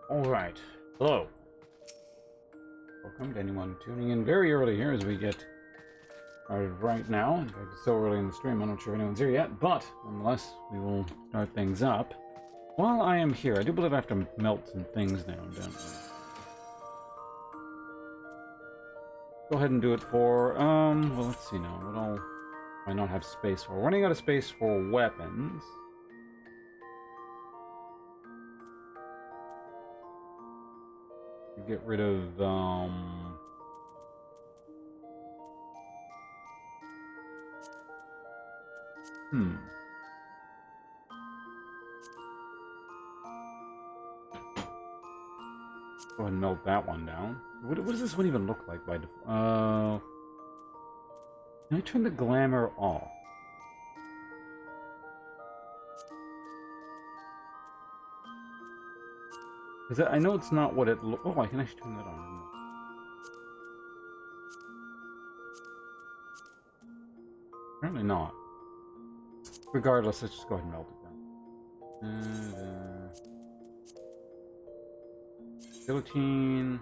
Alright. Hello. Welcome to anyone tuning in very early here as we get started right now. In fact, it's so early in the stream, I'm not sure if anyone's here yet, but nonetheless, we will start things up. While I am here, I do believe I have to melt some things down, don't we? Go ahead and do it for, well, let's see now. What all do I not have space for? We're running out of space for weapons. Get rid of, Go ahead and melt that one down. What does this one even look like by default? Can I turn the glamour off? Because I know it's not what it looks. Oh, I can actually turn that on. Apparently not. Regardless, let's just go ahead and melt it down. Guillotine.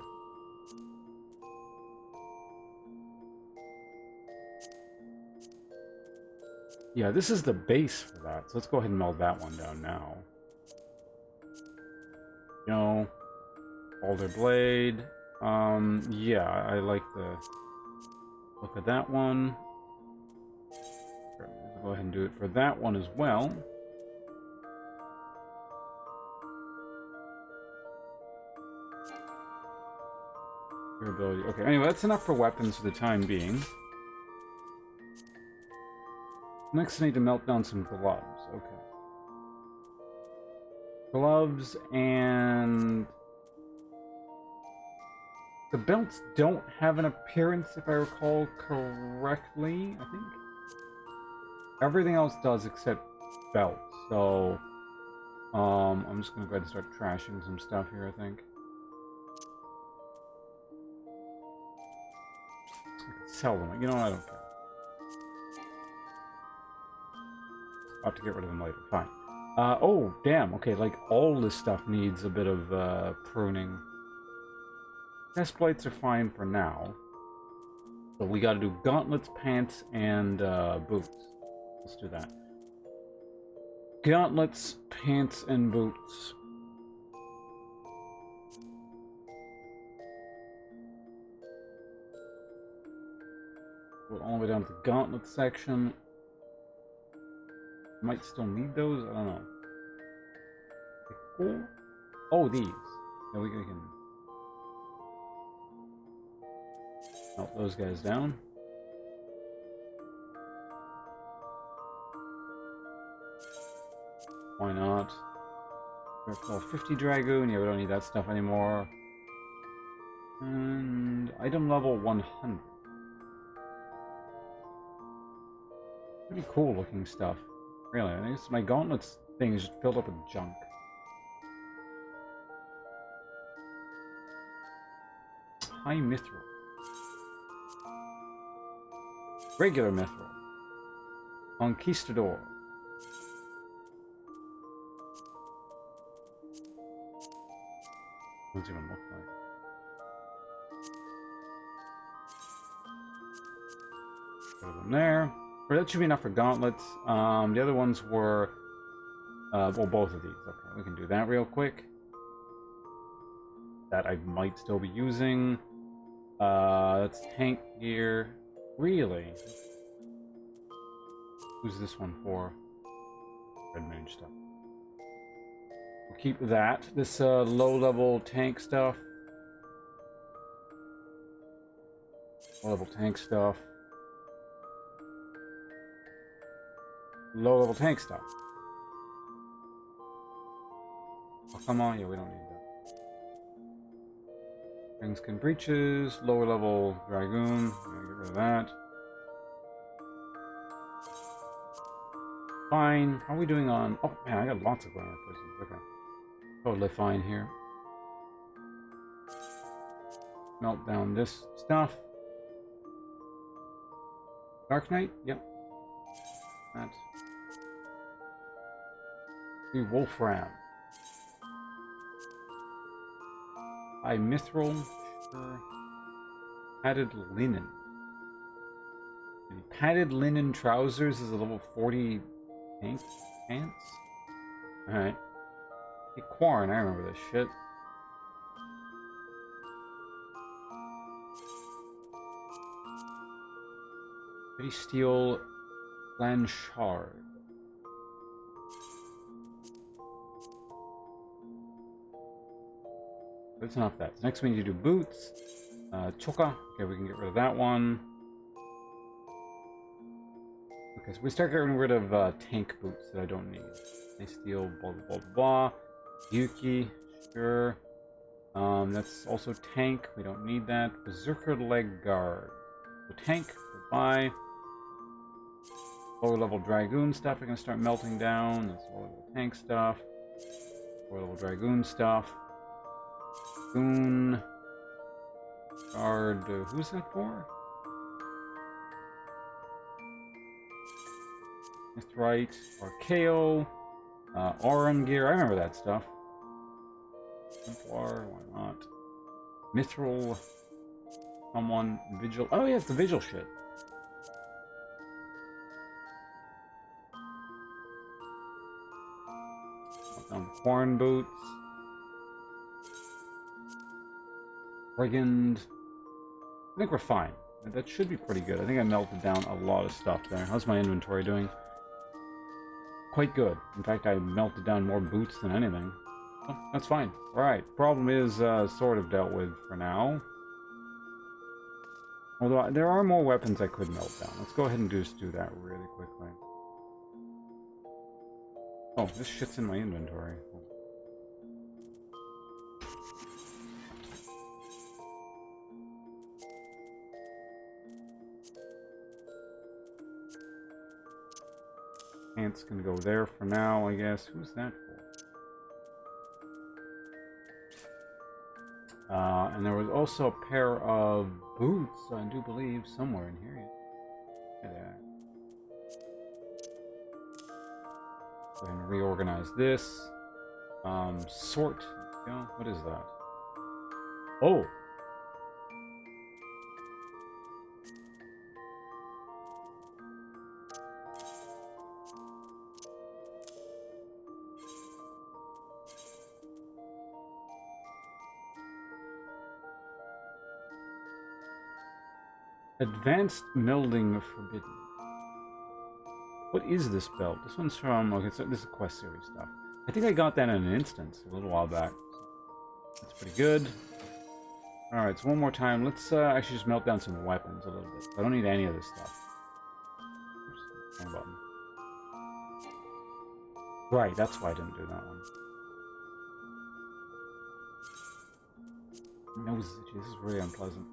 Yeah, this is the base for that, so let's go ahead and melt that one down now. No. Boulder Blade. Yeah, I like the look at that one. Let's go ahead and do it for that one as well. Durability. Okay, anyway, that's enough for weapons for the time being. Next, I need to melt down some gloves. Okay. Gloves and... the belts don't have an appearance, if I recall correctly, I think. Everything else does except belts, so... I'm just gonna go ahead and start trashing some stuff here, I think. I could sell them. You know what? I don't care. I'll have to get rid of them later. Fine. Oh, damn. Okay, like, all this stuff needs a bit of, pruning. Chest plates are fine for now. So we gotta do gauntlets, pants, and, boots. Let's do that. Gauntlets, pants, and boots. Go all the way down to the gauntlet section. Might still need those, I don't know. Okay, cool. Oh, these. Yeah, we can melt those guys down. Why not? Level 50 Dragoon, yeah, we don't need that stuff anymore. And item level 100. Pretty cool looking stuff. Really, I think my gauntlets thing is just filled up with junk. High mithril. Regular mithril. Conquistador. What does it even look like? Put them there. But that should be enough for gauntlets. The other ones were, well, both of these. Okay, we can do that real quick. That I might still be using. That's tank gear. Really? Who's this one for? Red mage stuff. We'll keep that. This low-level tank stuff. Low-level tank stuff. Low-level tank stuff. Oh, come on. Yeah, we don't need that. Ring skin breeches. Lower-level dragoon. I'm gonna get rid of that. Fine. How are we doing on... oh, man, I got lots of glamour prisms. Okay. Totally fine here. melt down this stuff. Dark Knight? Yep. That. The Wolfram. By Mithril. Sure. Padded linen. The padded linen trousers is a level 40 tank pants? Alright. Hey, Quarren, I remember this shit. Pretty steel Blanchard. That's enough of that. So next we need to do boots. Choka. Okay, we can get rid of that one. Okay, so we start getting rid of tank boots that I don't need. Nice steel, blah blah blah blah. Yuki, sure. That's also tank. We don't need that. Berserker leg guard. So tank, goodbye. Lower level Dragoon stuff are going to start melting down. That's lower level tank stuff. Lower level Dragoon stuff. Dragoon. Guard. Who's that for? Mithrite. Archaeo. Auron gear. I remember that stuff. Templar. Why not? Mithril. Someone. Vigil. Oh, yeah, it's the Vigil shit. Horn boots. Brigand. I think we're fine. That should be pretty good. I think I melted down a lot of stuff there. How's my inventory doing? Quite good. In fact, I melted down more boots than anything. Oh, that's fine. Alright. Problem is sort of dealt with for now. Although there are more weapons I could melt down. Let's go ahead and just do that really quickly. Oh, this shit's in my inventory. Pants can go there for now, I guess. Who's that for? And there was also a pair of boots, I do believe, somewhere in here. There. Go ahead and reorganize this. Sort. Yeah, what is that? Oh! Advanced melding forbidden. What is this belt? This one's from... Okay, so this is Quest Series stuff. I think I got that in an instance a little while back. That's pretty good. Alright, so one more time. Let's actually just melt down some weapons a little bit. I don't need any of this stuff. Oops, wrong button. Right, that's why I didn't do that one. Nose itchy. This is really unpleasant.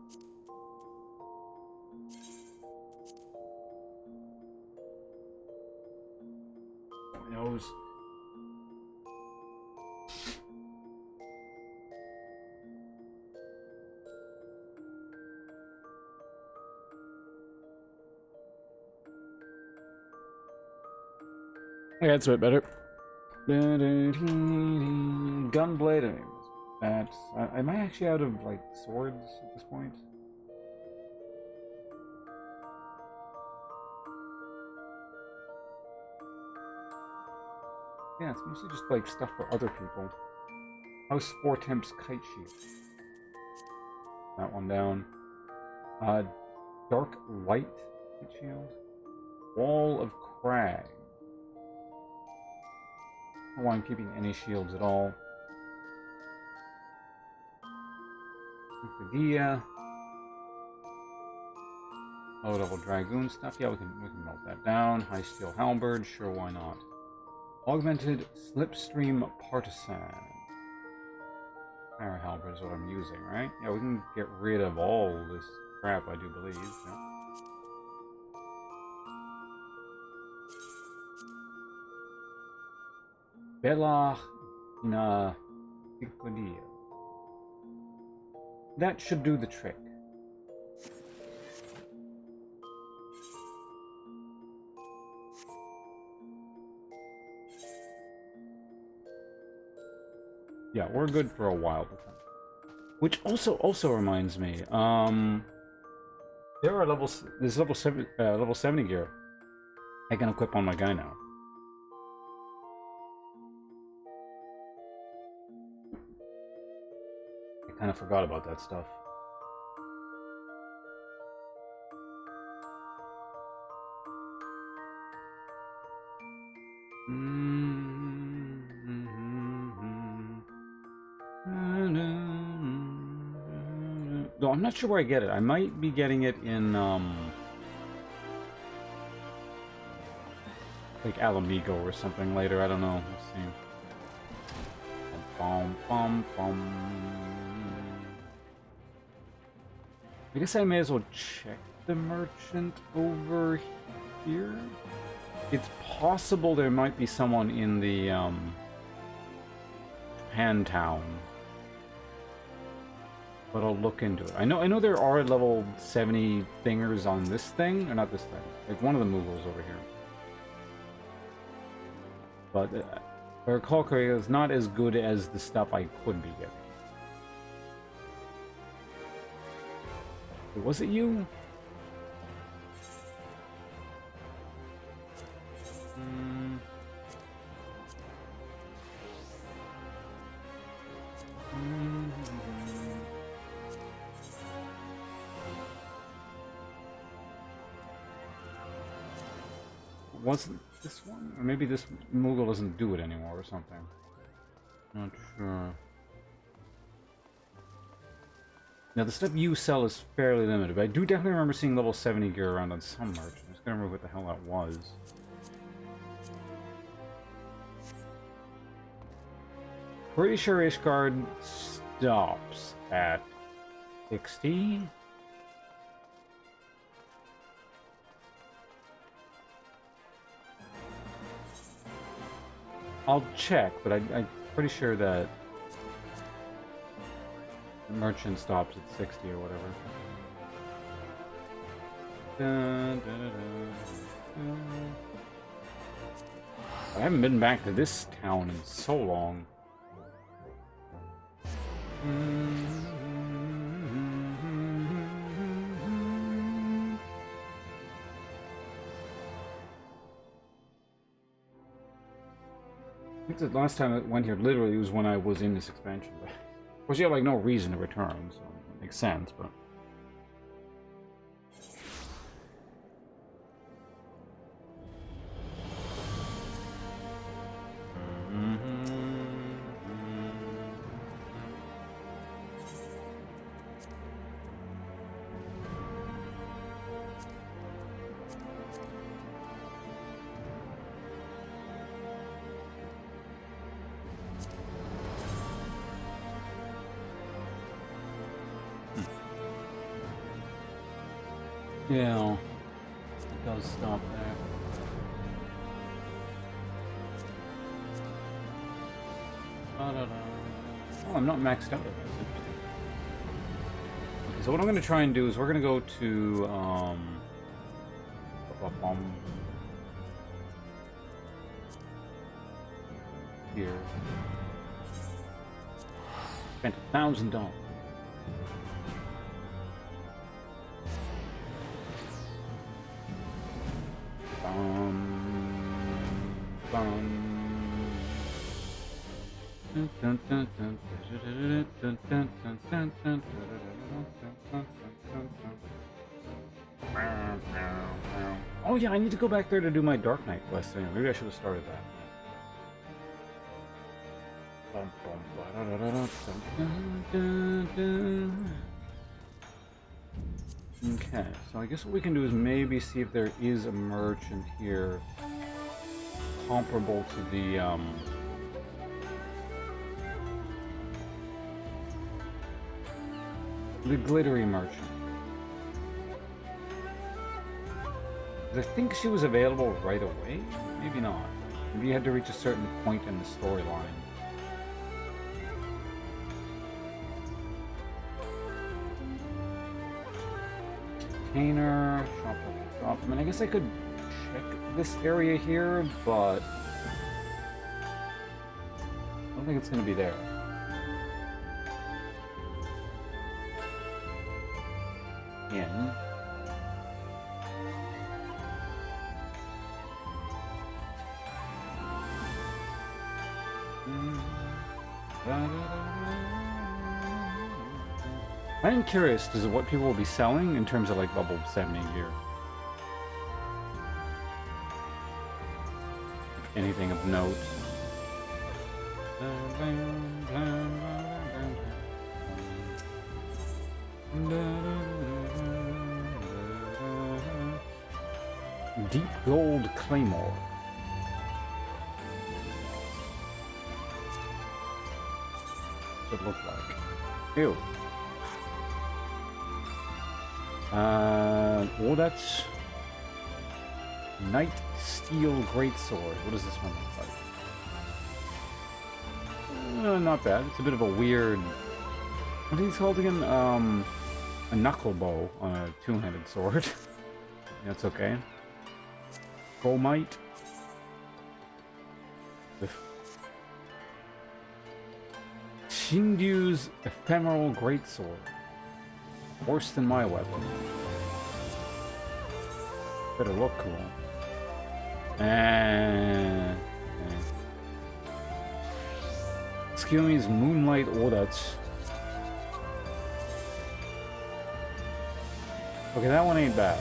Nose. Okay, that's a bit better. Gunblade. That's. Am I actually out of like swords at this point? Yeah, it's mostly just like stuff for other people. House 4 Temps Kite Shield. That one down. Dark Light Kite Shield. Wall of Crag. I don't know why I'm keeping any shields at all. Idea. Low level Dragoon stuff. Yeah, we can melt that down. High Steel Halberd. Sure, why not? Augmented Slipstream Partisan. Fire Halberd is what I'm using, right? Yeah, we can get rid of all this crap, I do believe. Yeah. Bella na Picodia. that should do the trick. Yeah, we're good for a while with them. Which also reminds me, there are there's level 70 gear I can equip on my guy now. I kind of forgot about that stuff. Though I'm not sure where I get it. I might be getting it in, like Alamigo or something later. I don't know. Let's see. I guess I may as well check the merchant over here. It's possible there might be someone in the, Japan town. But I'll look into it. I know there are level 70 thingers on this thing, or not this thing. Like one of the Moogles over here. But if I recall correctly, it's not as good as the stuff I could be getting. Was it you? Wasn't this one? Or maybe this Moogle doesn't do it anymore or something. Not sure. Now, the stuff you sell is fairly limited, but I do definitely remember seeing level 70 gear around on some merchant. I just gotta remember what the hell that was. Pretty sure Ishgard stops at 60. I'll check, but I'm pretty sure that the merchant stops at 60 or whatever. I haven't been back to this town in so long. I think the last time I went here literally was when I was in this expansion. But of course, you have like no reason to return, so it makes sense. But yeah, it does stop there. Oh, I'm not maxed out. That's interesting. Okay, so what I'm going to try and do is we're going to go to here. Spent $1,000. Oh yeah, I need to go back there to do my Dark Knight quest. Maybe I should have started that. Okay, so I guess what we can do is maybe see if there is a merchant here comparable to the glittery merchant. I think she was available right away? Maybe not. Maybe you had to reach a certain point in the storyline. container. Shop. I mean, I guess I could check this area here, but I don't think it's going to be there. In. I'm curious as to what people will be selling in terms of like level 70 gear. Anything of note. Deep gold claymore. What's it look like? Ew. Oh, that's Night Steel Greatsword. What does this one look like? Not bad. It's a bit of a weird. What are these called again? A knuckle bow on a two-handed sword. That's okay. Chromite. Shindyu's Ephemeral Greatsword. Worse than my weapon. Better look cool. And Tsukuyomi's Moonlight Odats. Okay, that one ain't bad.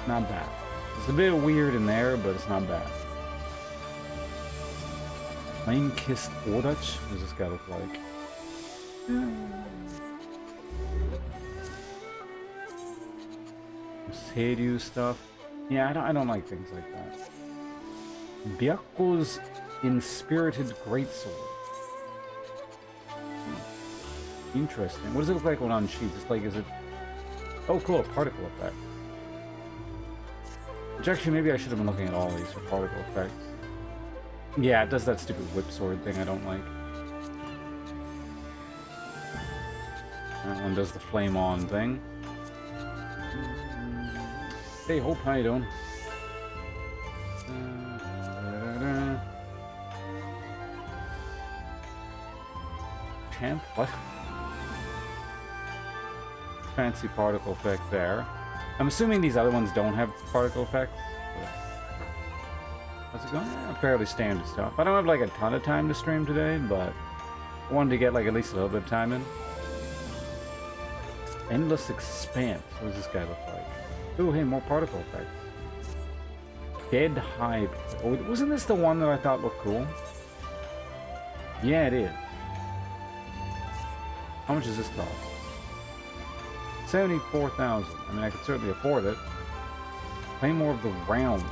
Not bad. It's a bit weird in there, but it's not bad. Flame-Kissed Odats? What does this guy look like? Seiryu stuff. Yeah, I don't like things like that. Byaku's Inspirited Greatsword. Interesting. What does it look like when on sheets? It's like, is it... Oh, cool, particle effect. Which actually, maybe I should have been looking at all these for particle effects. Yeah, it does that stupid whip sword thing I don't like. That one does the flame on thing. Hey, Hope, how you doing? Champ? What? Fancy particle effect there. I'm assuming these other ones don't have particle effects. How's it going? Yeah, fairly standard stuff. I don't have like a ton of time to stream today, but I wanted to get like at least a little bit of time in. Endless Expanse. What does this guy look like? Ooh, hey, more particle effects. Dead Hive. Oh, wasn't this the one that I thought looked cool? Yeah, it is. How much does this cost? 74,000. I mean, I could certainly afford it. Claymore of the Realm.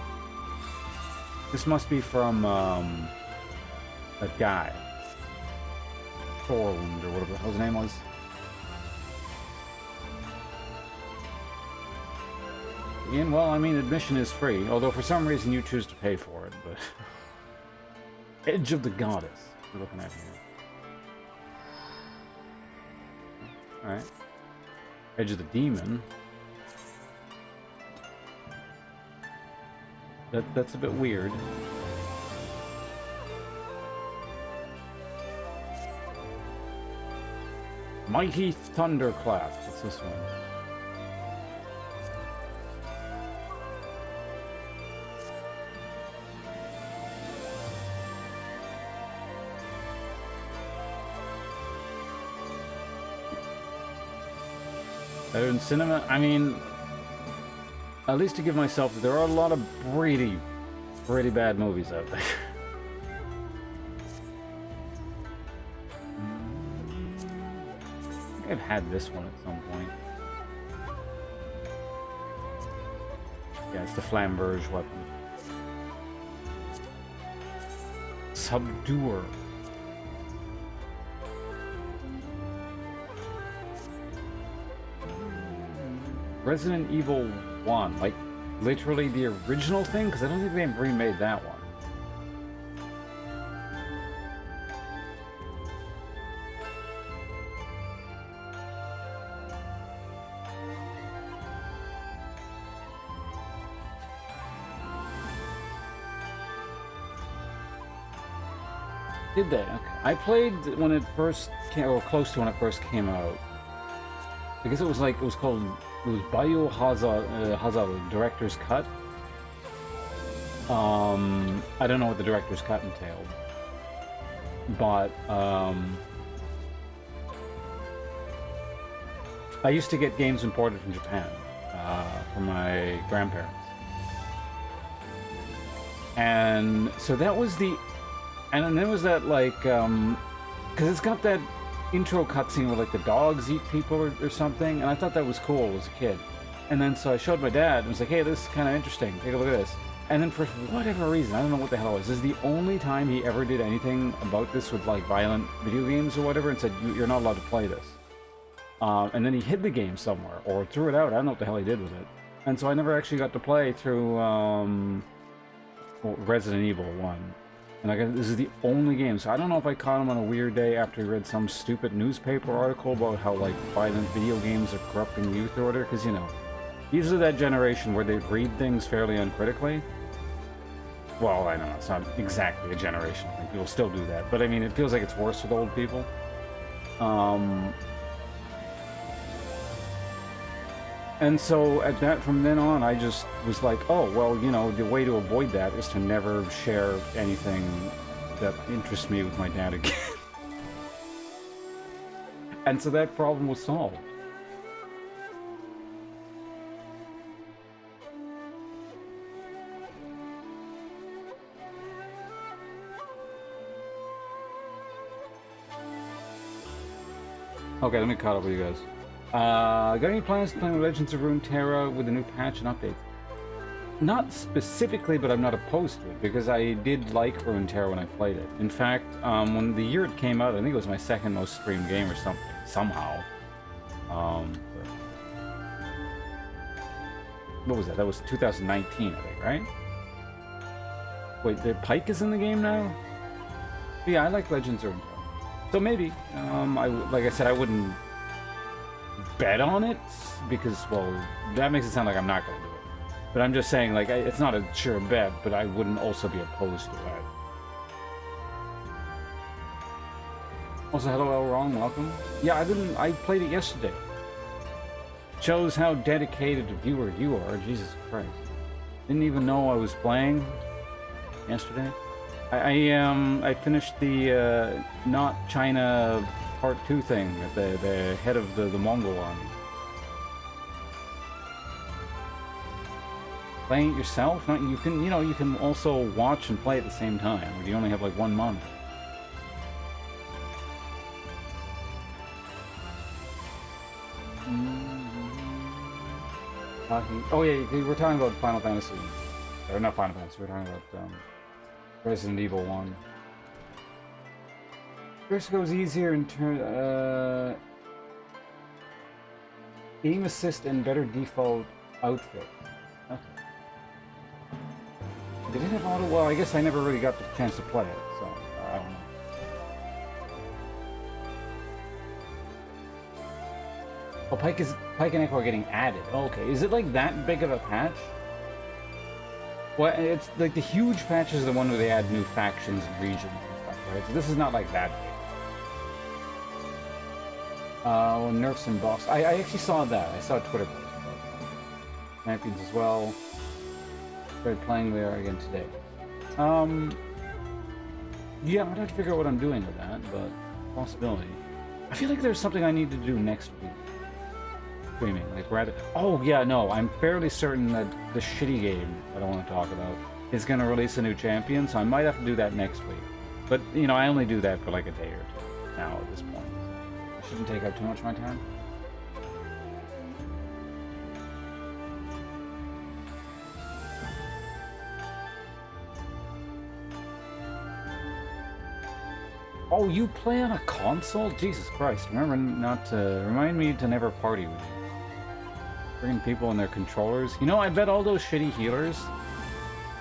This must be from, that guy. Thorland, or whatever the hell his name was. Ian, well, I mean, admission is free, although for some reason you choose to pay for it, but... Edge of the Goddess, we're looking at here. Alright. Edge of the Demon. That's a bit weird. Mighty Thunderclap. What's this one? Better than cinema? I mean, at least to give myself, there are a lot of pretty bad movies out there. I think I've had this one at some point. Yeah, it's the Flamberge weapon. Subduer. Resident Evil 1, like literally the original thing, because I don't think they've remade that one. Did they? Okay. I played when it first came, or close to when it first came out. I guess it was called, it was Biohazard Director's Cut. I don't know what the Director's Cut entailed. But, I used to get games imported from Japan, from my grandparents. And so that was the... And then there was that, like, because it's got that intro cutscene where, like, the dogs eat people or something, and I thought that was cool as a kid. And then so I showed my dad, and was like, hey, this is kind of interesting, take a look at this. And then for whatever reason, I don't know what the hell it was, this is the only time he ever did anything about this with, like, violent video games or whatever, and said, you're not allowed to play this. And then he hid the game somewhere, or threw it out, I don't know what the hell he did with it. And so I never actually got to play through, Resident Evil 1. And I guess this is the only game, so I don't know if I caught him on a weird day after he read some stupid newspaper article about how, like, violent video games are corrupting youth or whatever, because, you know, these are that generation where they read things fairly uncritically. Well, I know, it's not exactly a generation, I think people still do that, but I mean, it feels like it's worse with old people. And so from then on, I just was like, oh, well, you know, the way to avoid that is to never share anything that interests me with my dad again. And so that problem was solved. Okay, let me caught up with you guys. Got any plans to play Legends of Runeterra with a new patch and updates? Not specifically, but I'm not opposed to it, because I did like Runeterra when I played it. In fact, when the year it came out, I think it was my second most streamed game or something, somehow. What was that? That was 2019, I think, right? Wait, the Pike is in the game now? But yeah, I like Legends of Runeterra. So maybe, like I said, I wouldn't bet on it, because, well, that makes it sound like I'm not going to do it. But I'm just saying, like, it's not a sure bet, but I wouldn't also be opposed to it. Also, hello, El Wrong, welcome. Yeah, I played it yesterday. Shows how dedicated a viewer you are, Jesus Christ. Didn't even know I was playing yesterday. I finished the, not China Part 2 thing at the head of the Mongol army. Playing it yourself? Not, you can also watch and play at the same time. You only have like one monitor. Oh yeah, we're talking about Final Fantasy. Or not Final Fantasy, we're talking about Resident Evil 1. First goes easier in turn, aim assist and better default outfit. Okay. Did it have auto? Well, I guess I never really got the chance to play it, so I don't know. Oh, Pike and Echo are getting added. Okay, is it like that big of a patch? Well, it's like the huge patch is the one where they add new factions and regions and stuff, right? So this is not like that big. Nerfs and buffs. I actually saw that. I saw a Twitter post about that. Champions as well. Started playing there again today. Yeah, I'd have to figure out what I'm doing with that, but possibility. I feel like there's something I need to do next week. Streaming, like rather. Oh yeah, no, I'm fairly certain that the shitty game that I want to talk about is going to release a new champion, so I might have to do that next week. But you know, I only do that for like a day or two now at this point. It shouldn't take up too much of my time. Oh, you play on a console? Jesus Christ! Remember not to remind me to never party with you. Bringing people and their controllers. You know, I bet all those shitty healers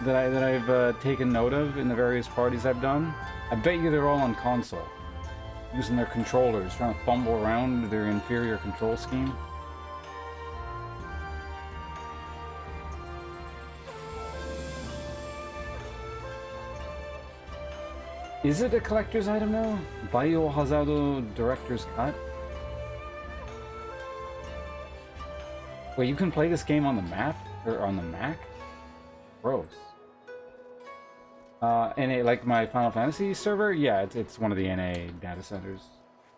that I've taken note of in the various parties I've done, I bet you they're all on console, using their controllers, trying to fumble around their inferior control scheme. Is it a collector's item now? Biohazard Director's Cut? Wait, you can play this game on the map? Or on the Mac? Gross. NA, like my Final Fantasy server? Yeah, it's one of the NA data centers.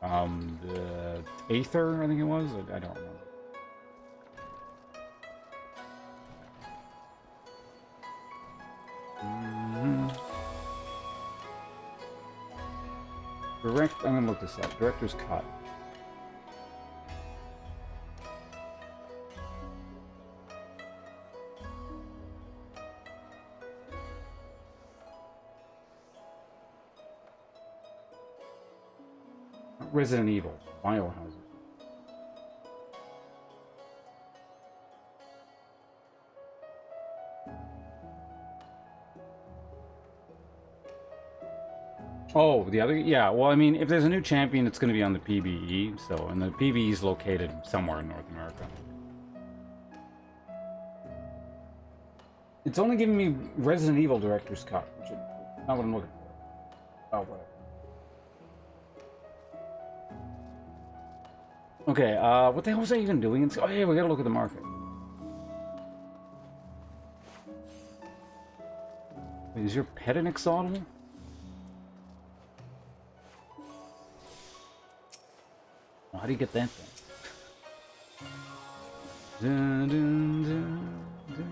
The Aether, I think it was? I don't remember. I'm gonna look this up. Director's Cut. Resident Evil. Biohazard. Oh, the other? Yeah, well, I mean, if there's a new champion, it's going to be on the PBE, so, and the PBE is located somewhere in North America. It's only giving me Resident Evil Director's Cut, which is not what I'm looking for. Oh, whatever. Okay, what the hell was I even doing? Oh, yeah, we gotta look at the market. Wait, is your pet an exotic? How do you get that thing? Dun, dun, dun, dun.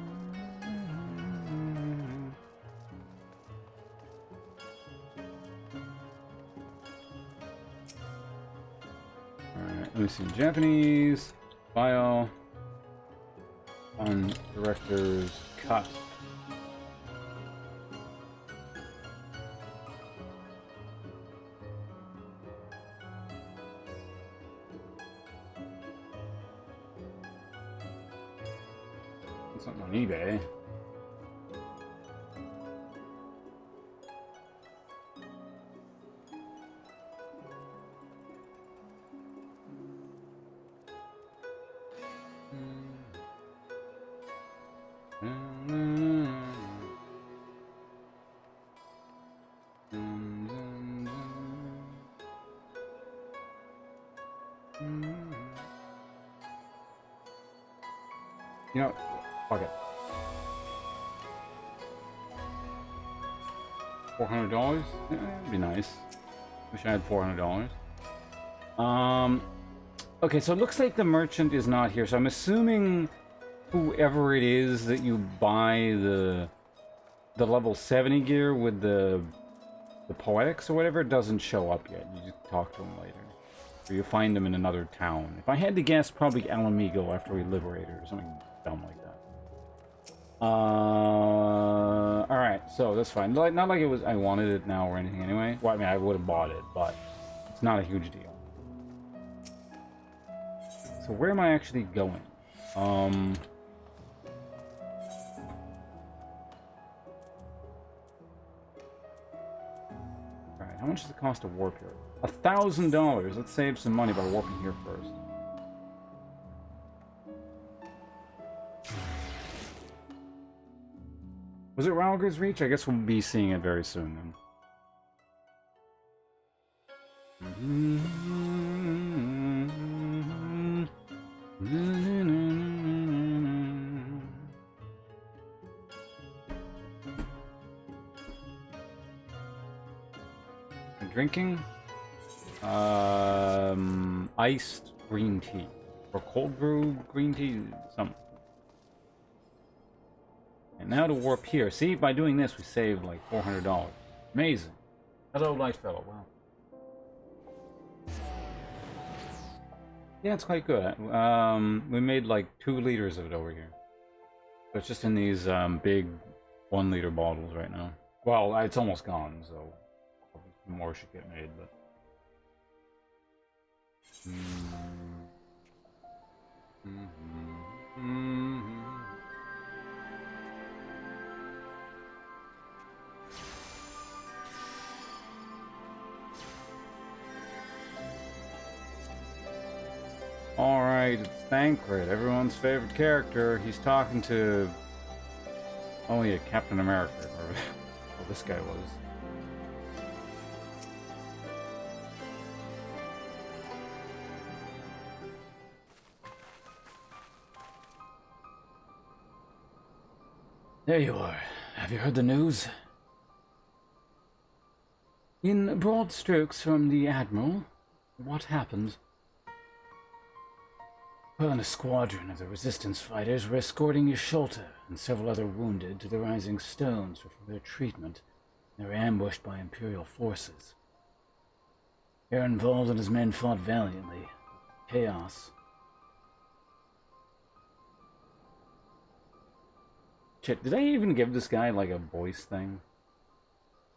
Alright, let me see. Japanese, bio, on Director's Cut. Something on eBay. You know, fuck it. $400? Yeah, that'd be nice. Wish I had $400. Okay, so it looks like the merchant is not here, so I'm assuming whoever it is that you buy the level 70 gear with the poetics or whatever doesn't show up yet. You just talk to him later. Or you find him in another town. If I had to guess, probably Alamigo after we liberate her or something dumb like that. Alright, so that's fine. Not like it was I wanted it now or anything anyway. Well, I mean, I would have bought it, but it's not a huge deal. So where am I actually going? Alright, how much does it cost to warp here? $1,000! Let's save some money by warping here first. Was it Ralger's Reach? I guess we'll be seeing it very soon then. Drinking? Iced green tea. Or cold brew green tea? Something. And now to warp here. See, by doing this, we saved like $400. Amazing. Hello, Lightfellow. Wow. Yeah, it's quite good. We made like 2 liters of it over here. So it's just in these big 1 liter bottles right now. Well, it's almost gone, so more should get made, but... Alright, it's Thancred, everyone's favorite character. He's talking to... Oh yeah, Captain America, or well, this guy was. There you are. Have you heard the news? In broad strokes from the Admiral, what happened? Well, a squadron of the Resistance fighters were escorting Yasholta and several other wounded to the Rising Stones for further treatment. They were ambushed by Imperial forces. Ehrenwald and his men fought valiantly. Chaos. Shit, did I even give this guy like a voice thing?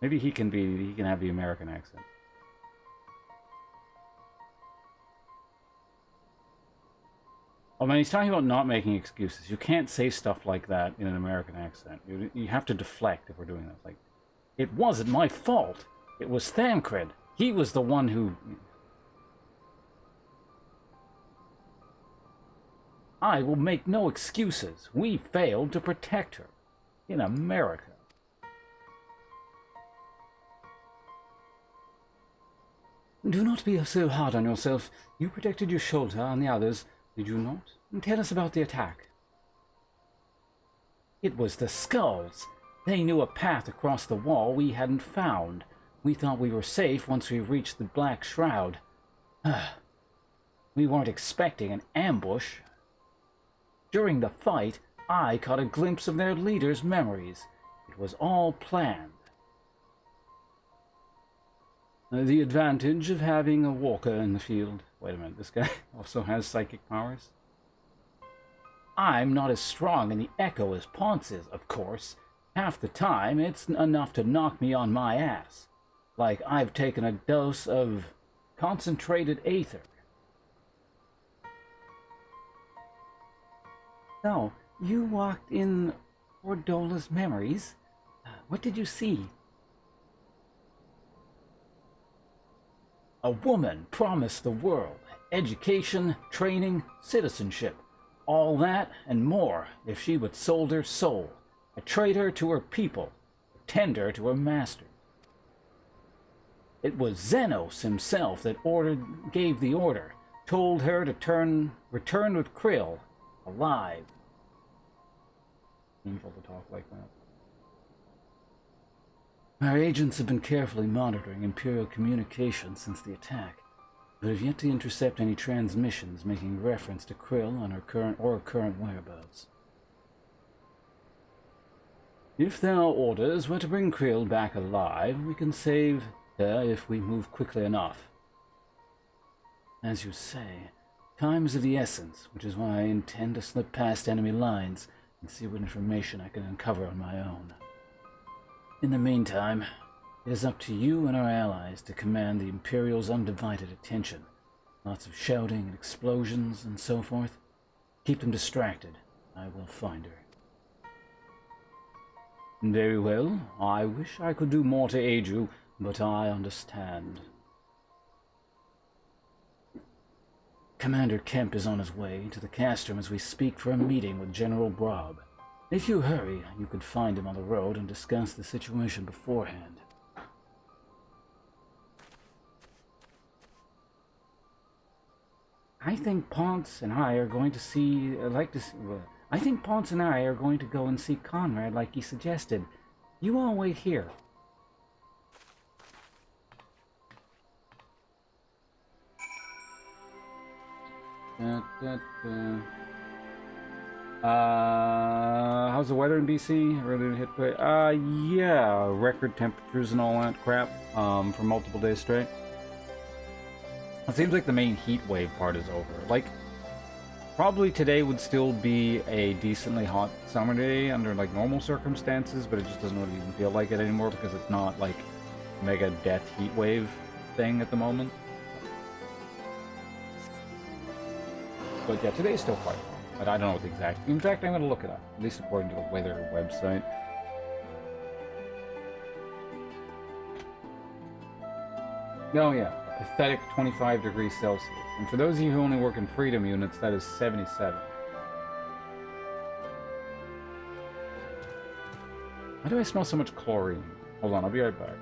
Maybe he can have the American accent. Oh man, he's talking about not making excuses. You can't say stuff like that in an American accent. You have to deflect if we're doing that. Like, it wasn't my fault. It was Thancred. He was the one who... I will make no excuses. We failed to protect her. In America. Do not be so hard on yourself. You protected your shoulder and the others, did you not? And tell us about the attack. It was the Skulls. They knew a path across the wall we hadn't found. We thought we were safe once we reached the Black Shroud. We weren't expecting an ambush. During the fight, I caught a glimpse of their leader's memories. It was all planned. The advantage of having a walker in the field. Wait a minute, this guy also has psychic powers? I'm not as strong in the echo as Ponce is, of course. Half the time, it's enough to knock me on my ass. Like I've taken a dose of concentrated aether. So, you walked in Ordola's memories? What did you see? A woman promised the world education, training, citizenship. All that and more if she but sold her soul. A traitor to her people, a tender to her master. It was Xenos himself that gave the order, told her to return with Krill, alive. Painful to talk like that. Our agents have been carefully monitoring Imperial communications since the attack, but have yet to intercept any transmissions making reference to Krill on her current whereabouts. If their orders were to bring Krill back alive, we can save her if we move quickly enough. As you say, time is of the essence, which is why I intend to slip past enemy lines and see what information I can uncover on my own. In the meantime, it is up to you and our allies to command the Imperial's undivided attention. Lots of shouting and explosions and so forth. Keep them distracted. I will find her. Very well. I wish I could do more to aid you, but I understand. Commander Kemp is on his way to the Castrum as we speak for a meeting with General Braub. If you hurry, you could find him on the road and discuss the situation beforehand. I think Ponce and I are going to I think Ponce and I are going to go and see Conrad like he suggested. You all wait here. How's the weather in BC? Really hit play? Yeah, record temperatures and all that crap, for multiple days straight. It seems like the main heat wave part is over. Like, probably today would still be a decently hot summer day under, like, normal circumstances, but it just doesn't really even feel like it anymore because it's not, like, mega death heat wave thing at the moment. But yeah, today's still quite hot. But I don't know what the exact... In fact, I'm going to look it up, at least according to the weather website. Oh yeah, a pathetic 25 degrees Celsius. And for those of you who only work in Freedom units, that is 77. Why do I smell so much chlorine? Hold on, I'll be right back.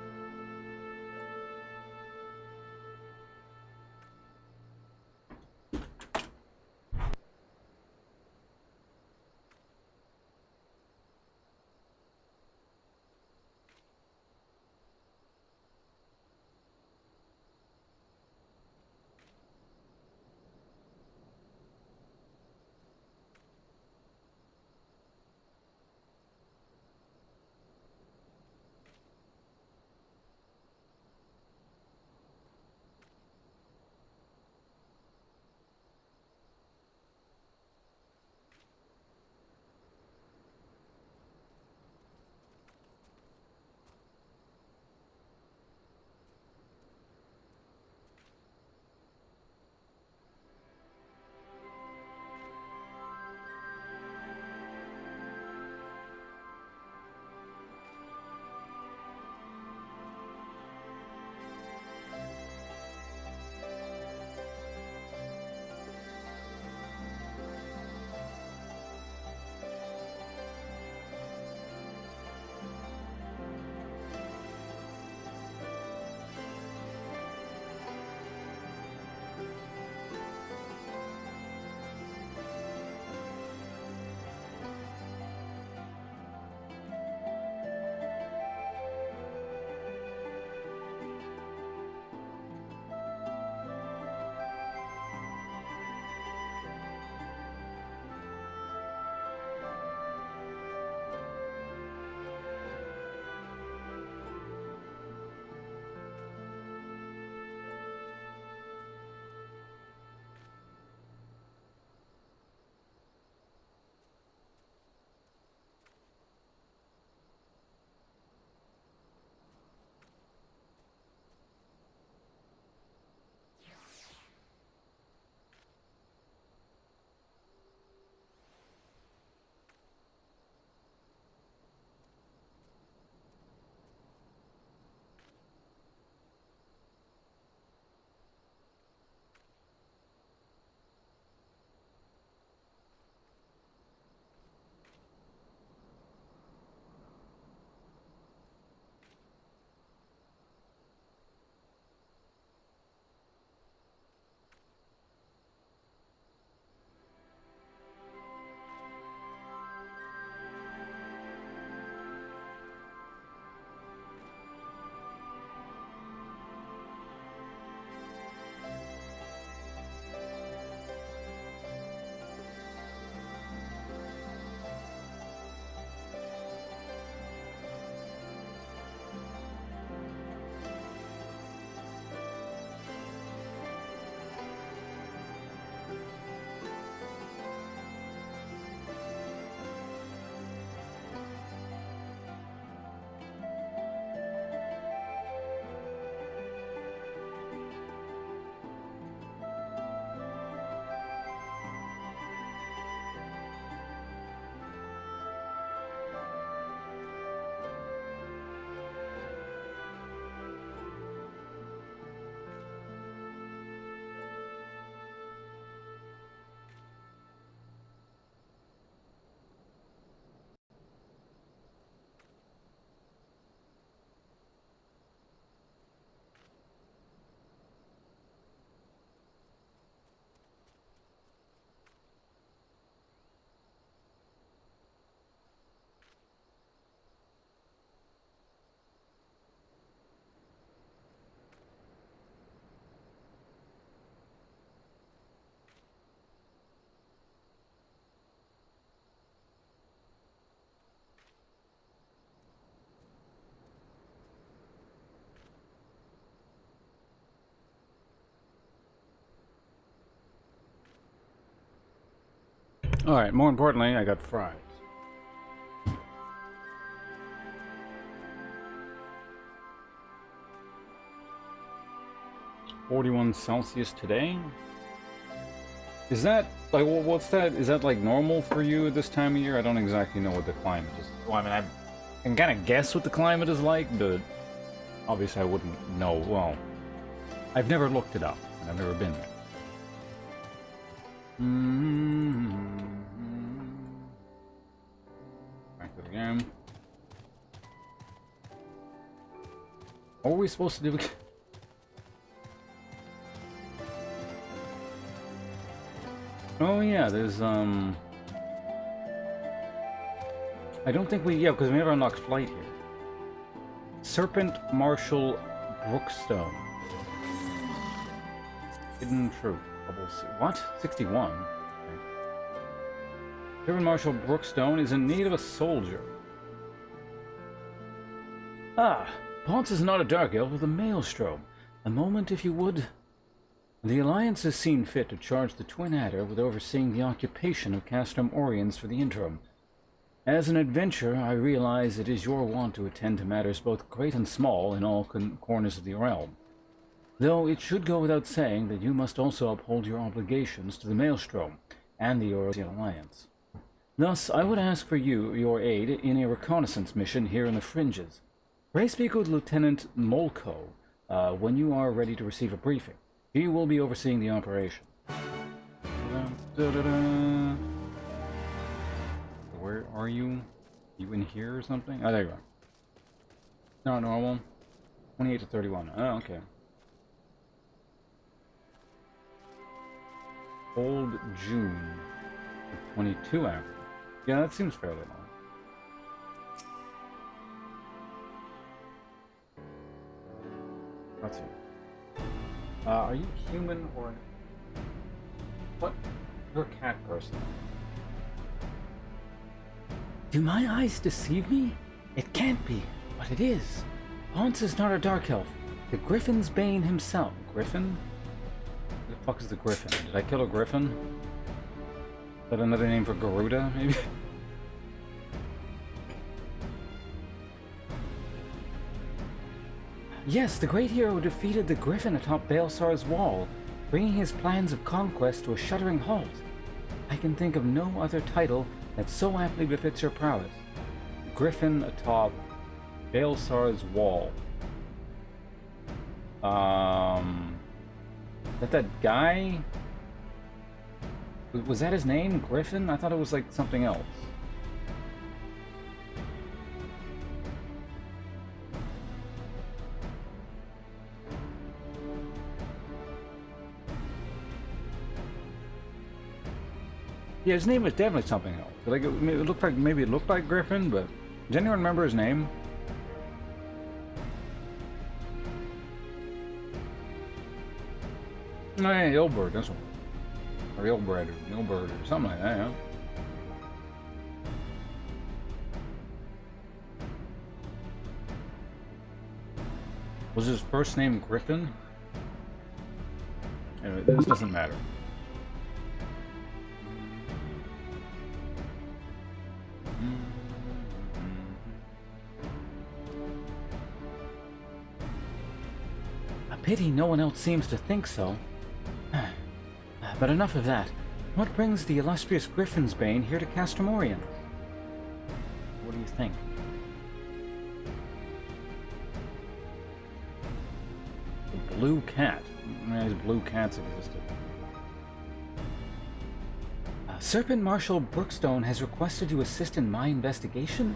Alright, more importantly, I got fries. -41 Celsius today? Is that, like, what's that? Is that, like, normal for you at this time of year? I don't exactly know what the climate is. Well, I mean, I can kind of guess what the climate is like, but obviously I wouldn't know. Well, I've never looked it up, and I've never been there. Back to the game. What are we supposed to do? Oh yeah, there's I don't think we, yeah, because we never unlocked flight here. Serpent Marshal Brookstone. Hidden Truth. What? 61? Okay. Serpent Marshal Brookstone is in need of a soldier. Ah, Ponce is not a Dark Elf with a Maelstrom. A moment, if you would. The Alliance has seen fit to charge the Twin Adder with overseeing the occupation of Castrum Oriens for the interim. As an adventurer, I realize it is your want to attend to matters both great and small in all corners of the realm. Though it should go without saying that you must also uphold your obligations to the Maelstrom and the Eurasian Alliance. Thus, I would ask for your aid in a reconnaissance mission here in the Fringes. Pray speak with Lieutenant Molko when you are ready to receive a briefing. He will be overseeing the operation. Where are you? You in here or something? Oh, there you are. No, normal. 28 to 31. Oh, okay. Old June. 22 hours. Yeah, that seems fairly long. Let's see. Are you human or... What? You're a cat person. Do my eyes deceive me? It can't be, but it is. Ponce is not a Dark Elf. The Griffin's Bane himself. Griffin? Who the fuck is the Griffin? Did I kill a Griffin? Is that another name for Garuda, maybe? Yes, the great hero defeated the Griffin atop Baelsar's wall, bringing his plans of conquest to a shuddering halt. I can think of no other title that so aptly befits your prowess. Griffin atop Baelsar's wall. That guy? Was that his name? Griffin? I thought it was like something else. Yeah, his name was definitely something else. Like it looked like, maybe it looked like Griffin, but does anyone remember his name? Oh, yeah, Ilbert, that's one. Or Ilbred, or Ilbert, or something like that, yeah. Was his first name Griffin? Anyway, this doesn't matter. Pity no one else seems to think so. But enough of that. What brings the illustrious Griffin's Bane here to Castrum Oriens? What do you think? The blue cat. These blue cats existed. Serpent Marshal Brookstone has requested you assist in my investigation?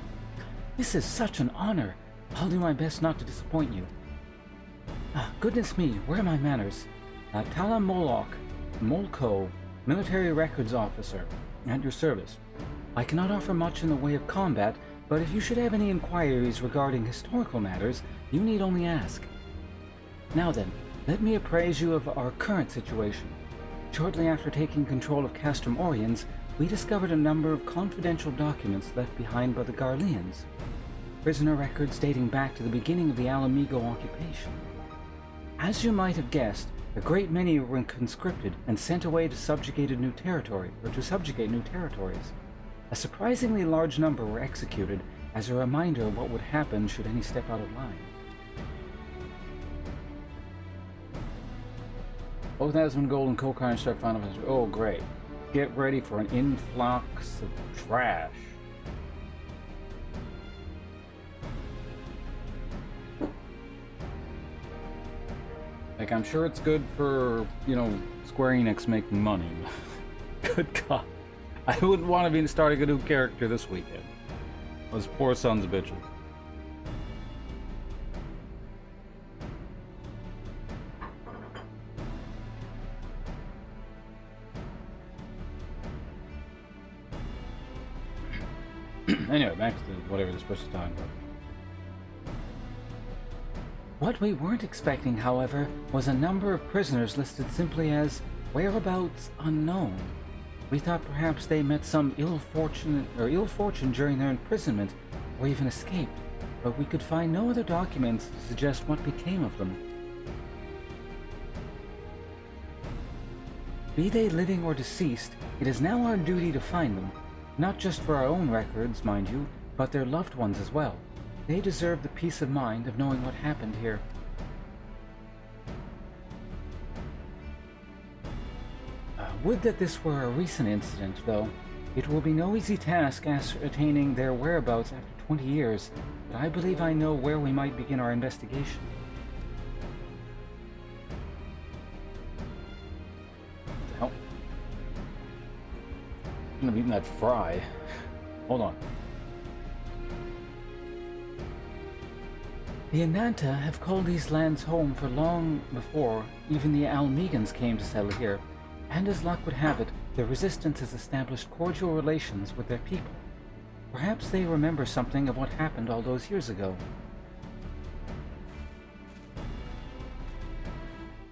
This is such an honor. I'll do my best not to disappoint you. Goodness me, where are my manners? Tala Molko, Military Records Officer, at your service. I cannot offer much in the way of combat, but if you should have any inquiries regarding historical matters, you need only ask. Now then, let me apprise you of our current situation. Shortly after taking control of Castrum Oriens, we discovered a number of confidential documents left behind by the Garleans. Prisoner records dating back to the beginning of the Alamigo occupation. As you might have guessed, A great many were conscripted and sent away to subjugate new territories. A surprisingly large number were executed as a reminder of what would happen should any step out of line. 4,000 gold and coal iron start final fantasy. Oh, great. Get ready for an influx of trash. Like, I'm sure it's good for, you know, Square Enix making money. Good God. I wouldn't want to be starting a new character this weekend. Those poor sons of bitches. Anyway, back to whatever this person's talking about. What we weren't expecting, however, was a number of prisoners listed simply as whereabouts unknown. We thought perhaps they met some ill fortune during their imprisonment, or even escaped, but we could find no other documents to suggest what became of them. Be they living or deceased, it is now our duty to find them, not just for our own records, mind you, but their loved ones as well. They deserve the peace of mind of knowing what happened here. Would that this were a recent incident, though. It will be no easy task ascertaining their whereabouts after 20 years, but I believe I know where we might begin our investigation. What the hell? I'm gonna eat that fry. Hold on. The Ananta have called these lands home for long before even the Almegans came to settle here, and as luck would have it, the Resistance has established cordial relations with their people. Perhaps they remember something of what happened all those years ago.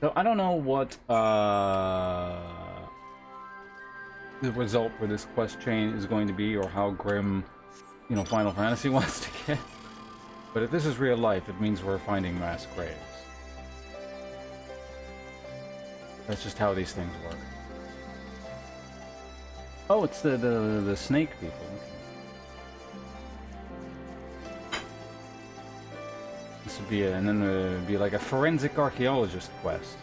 So I don't know what the result for this quest chain is going to be, or how grim, you know, Final Fantasy wants to get. But if this is real life, it means we're finding mass graves. That's just how these things work. Oh, it's the snake people. This would be and then it'd be like a forensic archaeologist quest.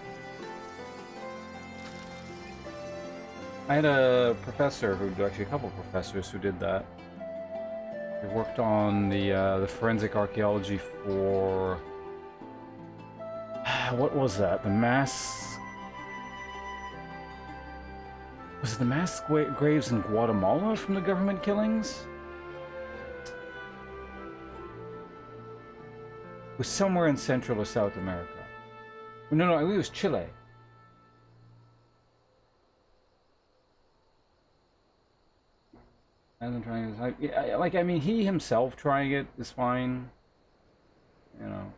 I had a professor actually a couple professors who did that. They worked on the forensic archaeology for what was that? Was it the mass graves in Guatemala from the government killings? It was somewhere in Central or South America. No, I believe it was Chile. As I'm trying to, like, I mean, he himself trying it is fine. You know,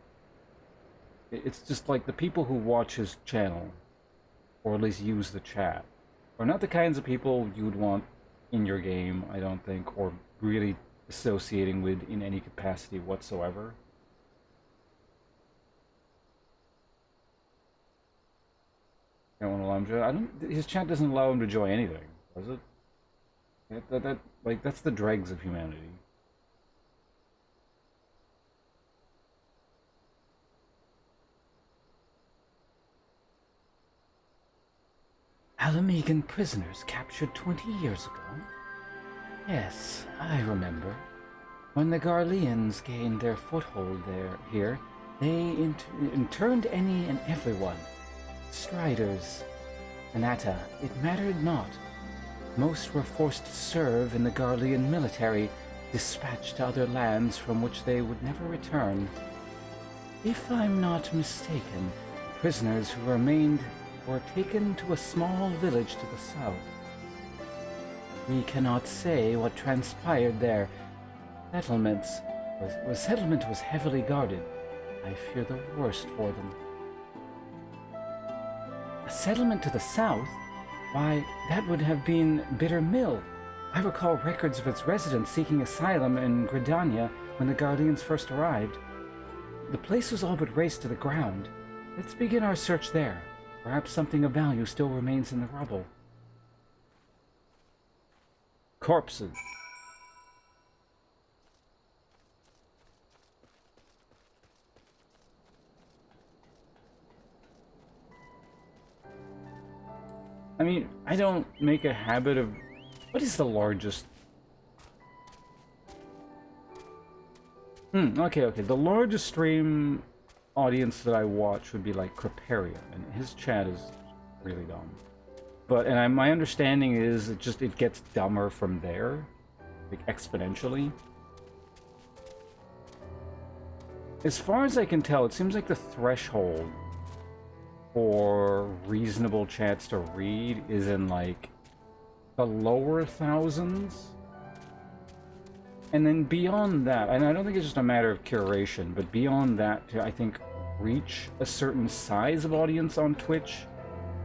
it's just like the people who watch his channel, or at least use the chat, are not the kinds of people you would want in your game, I don't think, or really associating with in any capacity whatsoever. I don't want to allow him to. I don't. His chat doesn't allow him to enjoy anything, does it? Like, that's the dregs of humanity. Alamegan prisoners captured 20 years ago? Yes, I remember. When the Garleans gained their foothold here, they interned any and everyone. Striders, Anata, it mattered not. Most were forced to serve in the Garlean military, dispatched to other lands from which they would never return. If I'm not mistaken, prisoners who remained were taken to a small village to the south. We cannot say what transpired there. Settlement was heavily guarded. I fear the worst for them. A settlement to the south? Why, that would have been Bitter Mill. I recall records of its residents seeking asylum in Gridania when the Guardians first arrived. The place was all but razed to the ground. Let's begin our search there. Perhaps something of value still remains in the rubble. Corpses. I mean, I don't make a habit of... What is the largest... okay. The largest stream audience that I watch would be like Creperia, and his chat is really dumb. But, and my understanding is it gets dumber from there, like exponentially. As far as I can tell, it seems like the threshold for reasonable chats to read is in like the lower thousands. And then beyond that, and I don't think it's just a matter of curation, but beyond that, to, I think, reach a certain size of audience on Twitch,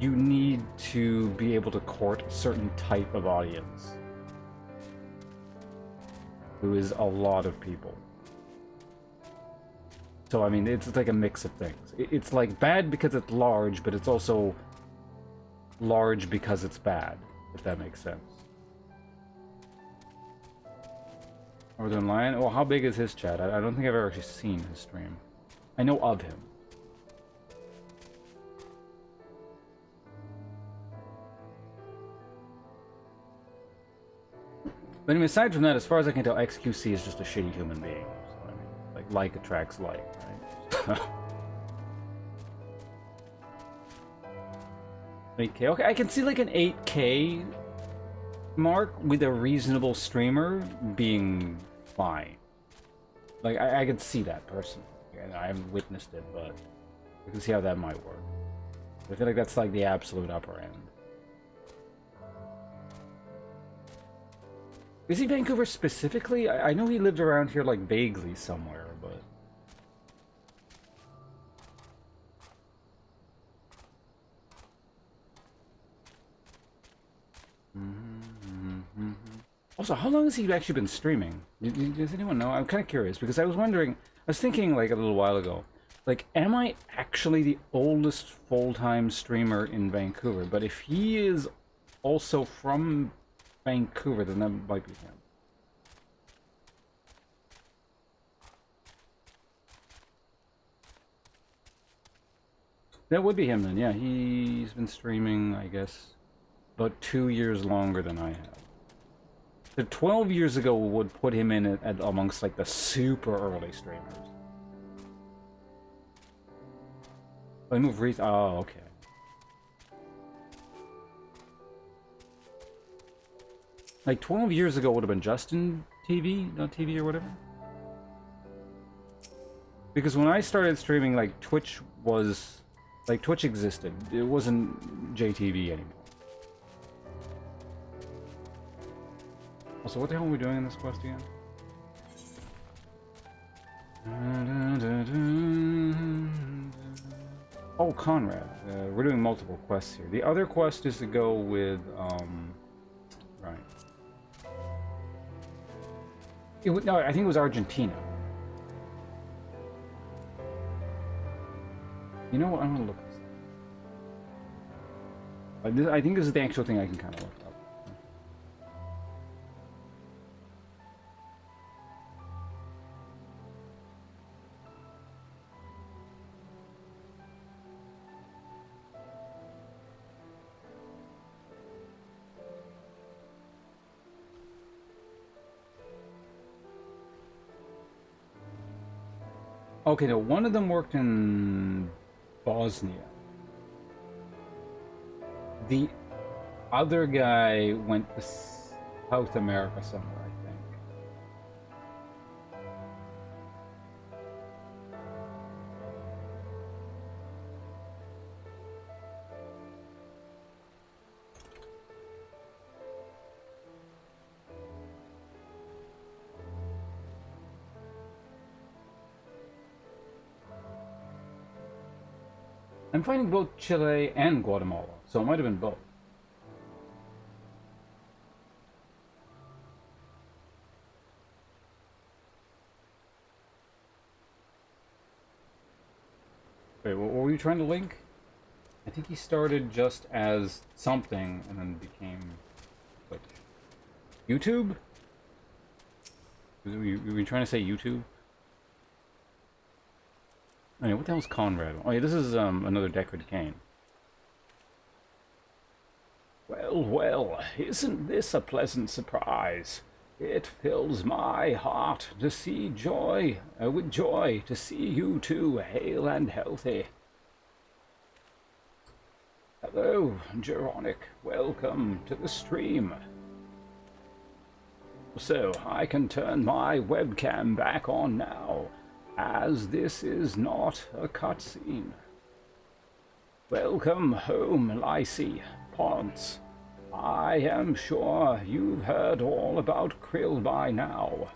you need to be able to court a certain type of audience, who is a lot of people. So, I mean, it's like a mix of things. It's like bad because it's large, but it's also large because it's bad, if that makes sense. Northern Lion? Well, how big is his chat? I don't think I've ever actually seen his stream. I know of him. But I mean, aside from that, as far as I can tell, XQC is just a shitty human being. So, I mean, like attracts like, right? 8K. Okay, I can see like an 8K mark with a reasonable streamer being fine. Like, I can see that personally. And I haven't witnessed it, but I can see how that might work. I feel like that's like the absolute upper end. Is he Vancouver specifically? I know he lived around here like vaguely somewhere, but... Also, how long has he actually been streaming? Does anyone know? I'm kind of curious, because I was wondering, I was thinking like a little while ago, like, am I actually the oldest full-time streamer in Vancouver? But if he is also from Vancouver, then that might be him. That would be him then, yeah. He's been streaming, I guess, about 2 years longer than I have. So 12 years ago would put him in at amongst like the super early streamers. Oh, I moved oh, okay. Like 12 years ago would have been Justin TV, not TV or whatever. Because when I started streaming, like Twitch was, like Twitch existed. It wasn't JTV anymore. Also, what the hell are we doing in this quest again? Oh, Conrad. We're doing multiple quests here. The other quest is to go with, right. No, I think it was Argentina. You know what? I'm gonna look this up. I think this is the actual thing I can kind of look up. Okay, no, one of them worked in Bosnia. The other guy went to South America somewhere, I think. I'm finding both Chile and Guatemala, so it might have been both. Wait, what were you trying to link? I think he started just as something and then became Twitch. YouTube? Were you trying to say YouTube? Oh, yeah, what the hell's Conrad? Oh yeah, this is another Deckard Cain. Well, well, isn't this a pleasant surprise? It fills my heart to see with joy to see you two hale and healthy. Hello, Geronic. Welcome to the stream. So, I can turn my webcam back on now, as this is not a cutscene. Welcome home, Lycie, Ponce. I am sure you've heard all about Krill by now.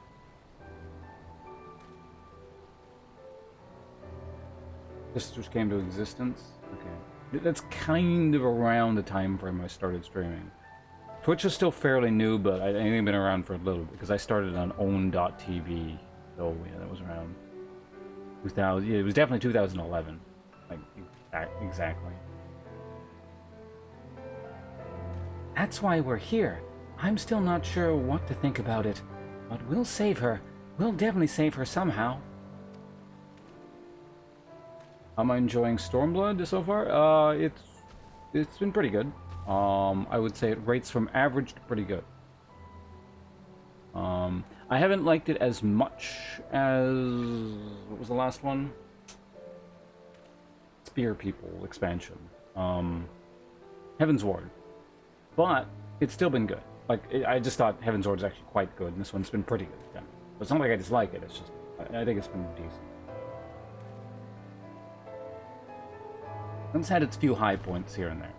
Sisters came to existence? Okay. That's kind of around the time frame I started streaming. Twitch is still fairly new, but I think I've been around for a little bit, because I started on own.tv. So, yeah, that was around 2000. Yeah, it was definitely 2011. Like, exactly. That's why we're here. I'm still not sure what to think about it, but we'll save her. We'll definitely save her somehow. Am I enjoying Stormblood so far? It's been pretty good. I would say it rates from average to pretty good. I haven't liked it as much as... what was the last one? Spear People expansion. Heaven's Ward. But it's still been good. Like, I just thought Heaven's Ward is actually quite good, and this one's been pretty good. Yeah. But it's not like I dislike it, it's just... I think it's been decent. It's had its few high points here and there.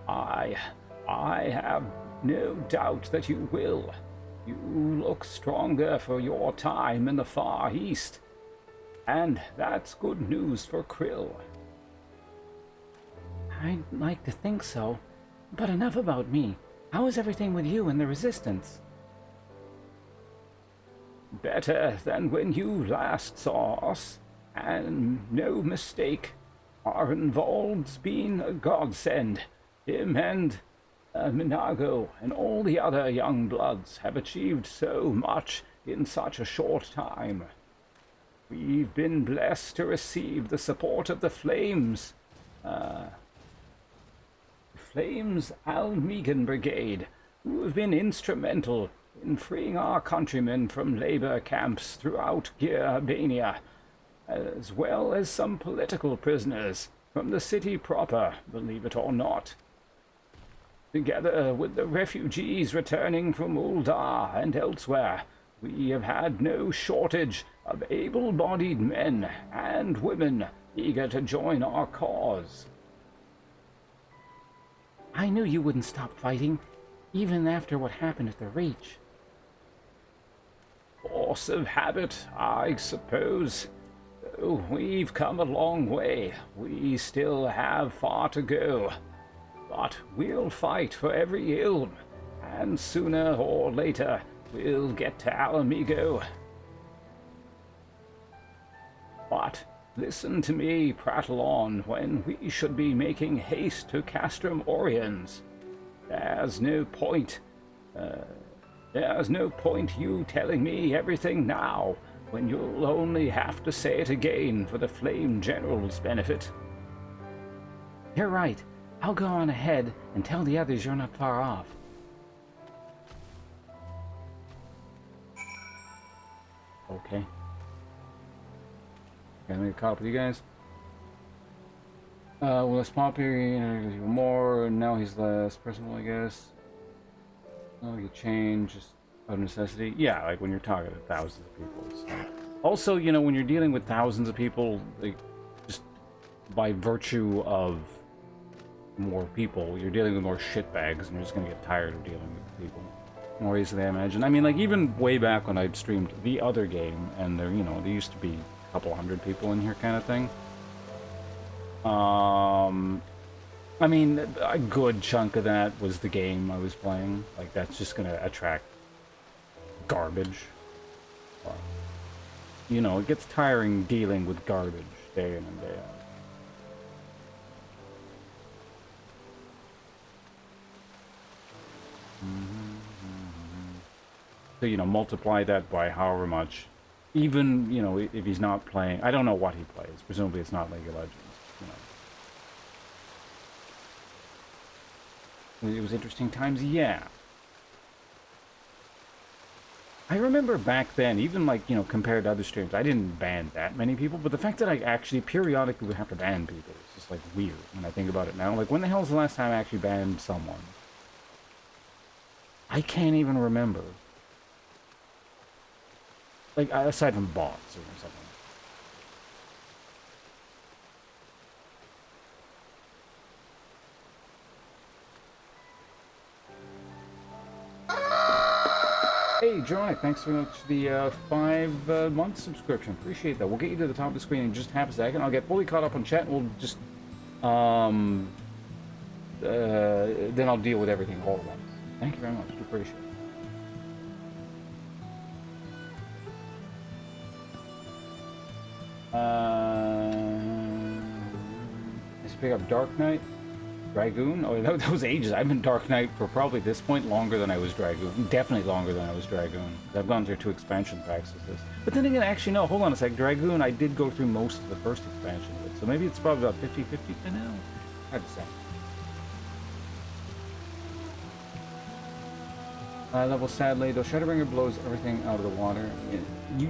I have no doubt that you will. You look stronger for your time in the Far East. And that's good news for Krill. I'd like to think so. But enough about me. How is everything with you and the Resistance? Better than when you last saw us. And no mistake, Arnvold's been a godsend. Him and Minago and all the other young bloods have achieved so much in such a short time. We've been blessed to receive the support of the Flames. Flames Almegan Brigade, who have been instrumental in freeing our countrymen from labor camps throughout Albania, as well as some political prisoners from the city proper, believe it or not. Together with the refugees returning from Uldar and elsewhere, we have had no shortage of able-bodied men and women eager to join our cause. I knew you wouldn't stop fighting, even after what happened at the Reach. Force of habit, I suppose. Though we've come a long way, we still have far to go. But we'll fight for every ilm, and sooner or later we'll get to Alamigo. But listen to me prattle on when we should be making haste to Castrum Oriens. There's no point you telling me everything now, when you'll only have to say it again for the Flame General's benefit. You're right. I'll go on ahead and tell the others you're not far off. Okay. Can I make a copy of you guys? Well, less popular, more, now he's less personal, I guess. Oh, you change, just out of necessity. Yeah, like when you're talking to thousands of people. So. Also, you know, when you're dealing with thousands of people, like, just by virtue of more people, you're dealing with more shitbags, and you're just gonna get tired of dealing with people more easily, I imagine. I mean, like, even way back when I'd streamed the other game, and there, you know, there used to be a couple hundred people in here kind of thing. I mean, a good chunk of that was the game I was playing. Like, that's just gonna attract garbage. You know, it gets tiring dealing with garbage day in and day out. So, you know, multiply that by however much. Even, you know, if he's not playing... I don't know what he plays. Presumably it's not League of Legends, you know. It was interesting times, yeah. I remember back then, even like, you know, compared to other streams, I didn't ban that many people, but the fact that I actually periodically would have to ban people is just like weird when I think about it now. Like, when the hell was the last time I actually banned someone? I can't even remember. Like, aside from bots or something. Hey, Jonik, thanks very much for the 5-month subscription. Appreciate that. We'll get you to the top of the screen in just half a second. I'll get fully caught up on chat, and we'll just... then I'll deal with everything all at once. Thank you very much. Appreciate it. Let's pick up Dark Knight. Dragoon? Oh, that was ages. I've been Dark Knight for probably at this point longer than I was Dragoon. Definitely longer than I was Dragoon. I've gone through 2 expansion packs with this. But then again, actually, no, hold on a sec. Dragoon, I did go through most of the first expansion with, so maybe it's probably about 50-50 by now. Hard to say. Level sadly, though Shadowbringer blows everything out of the water.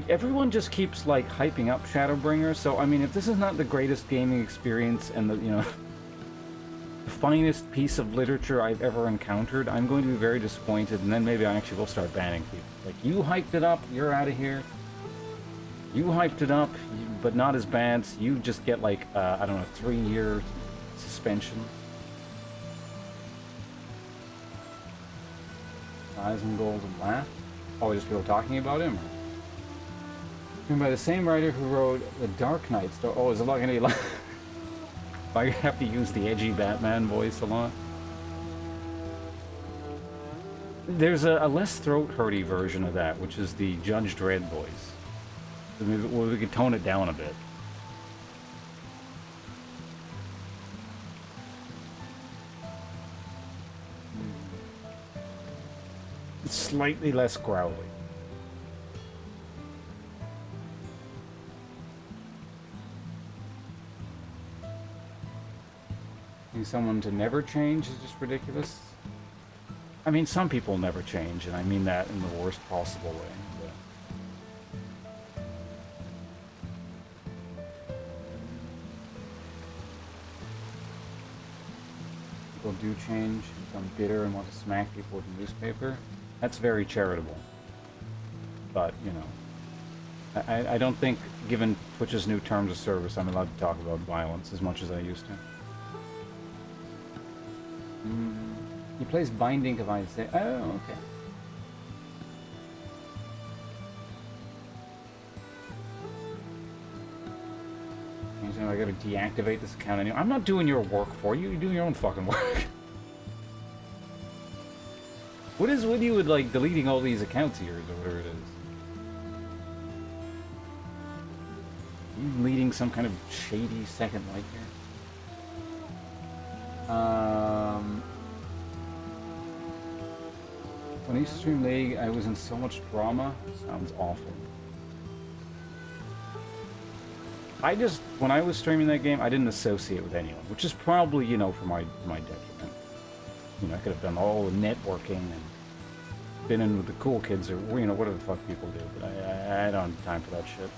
Everyone just keeps, like, hyping up Shadowbringer, so, I mean, if this is not the greatest gaming experience and the, you know... the finest piece of literature I've ever encountered, I'm going to be very disappointed, and then maybe I actually will start banning people. Like, you hyped it up, you're out of here. You hyped it up, but not as bad, so you just get, like, I don't know, 3-year suspension. Eisengold and Laugh? Oh, just people talking about him? Written by the same writer who wrote The Dark Knight story. Oh, is it not gonna be like... I have to use the edgy Batman voice a lot. There's a less throat-hurty version of that, which is the Judge Dredd voice. So maybe we could tone it down a bit. It's slightly less growly. Someone to never change is just ridiculous. I mean, some people never change, and I mean that in the worst possible way. People do change, become bitter and want to smack people with a newspaper. That's very charitable. But, you know, I don't think, given Twitch's new terms of service, I'm allowed to talk about violence as much as I used to. He plays Binding of Isaiah. Oh, okay. I gotta deactivate this account anyway. I'm not doing your work for you. You're doing your own fucking work. What is with you with, like, deleting all these accounts of yours or whatever it is? You leading some kind of shady second life here? When I used to stream League, I was in so much drama. Sounds awful. When I was streaming that game, I didn't associate with anyone, which is probably, you know, for my detriment. You know, I could have done all the networking and been in with the cool kids or, you know, whatever the fuck people do, but I don't have time for that shit.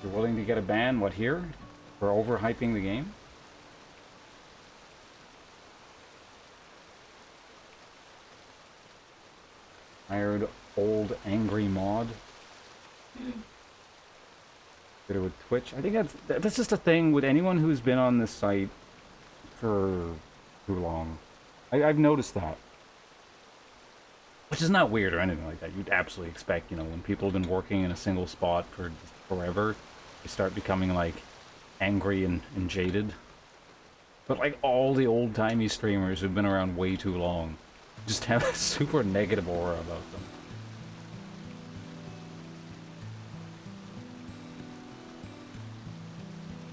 You're willing to get a ban, what, here? For overhyping the game? Hired old angry mod. Did it with Twitch. I think that's just a thing with anyone who's been on this site for too long. I've noticed that. Which is not weird or anything like that. You'd absolutely expect, you know, when people have been working in a single spot for forever, they start becoming, like, angry and jaded. But, like, all the old-timey streamers who've been around way too long just have a super negative aura about them.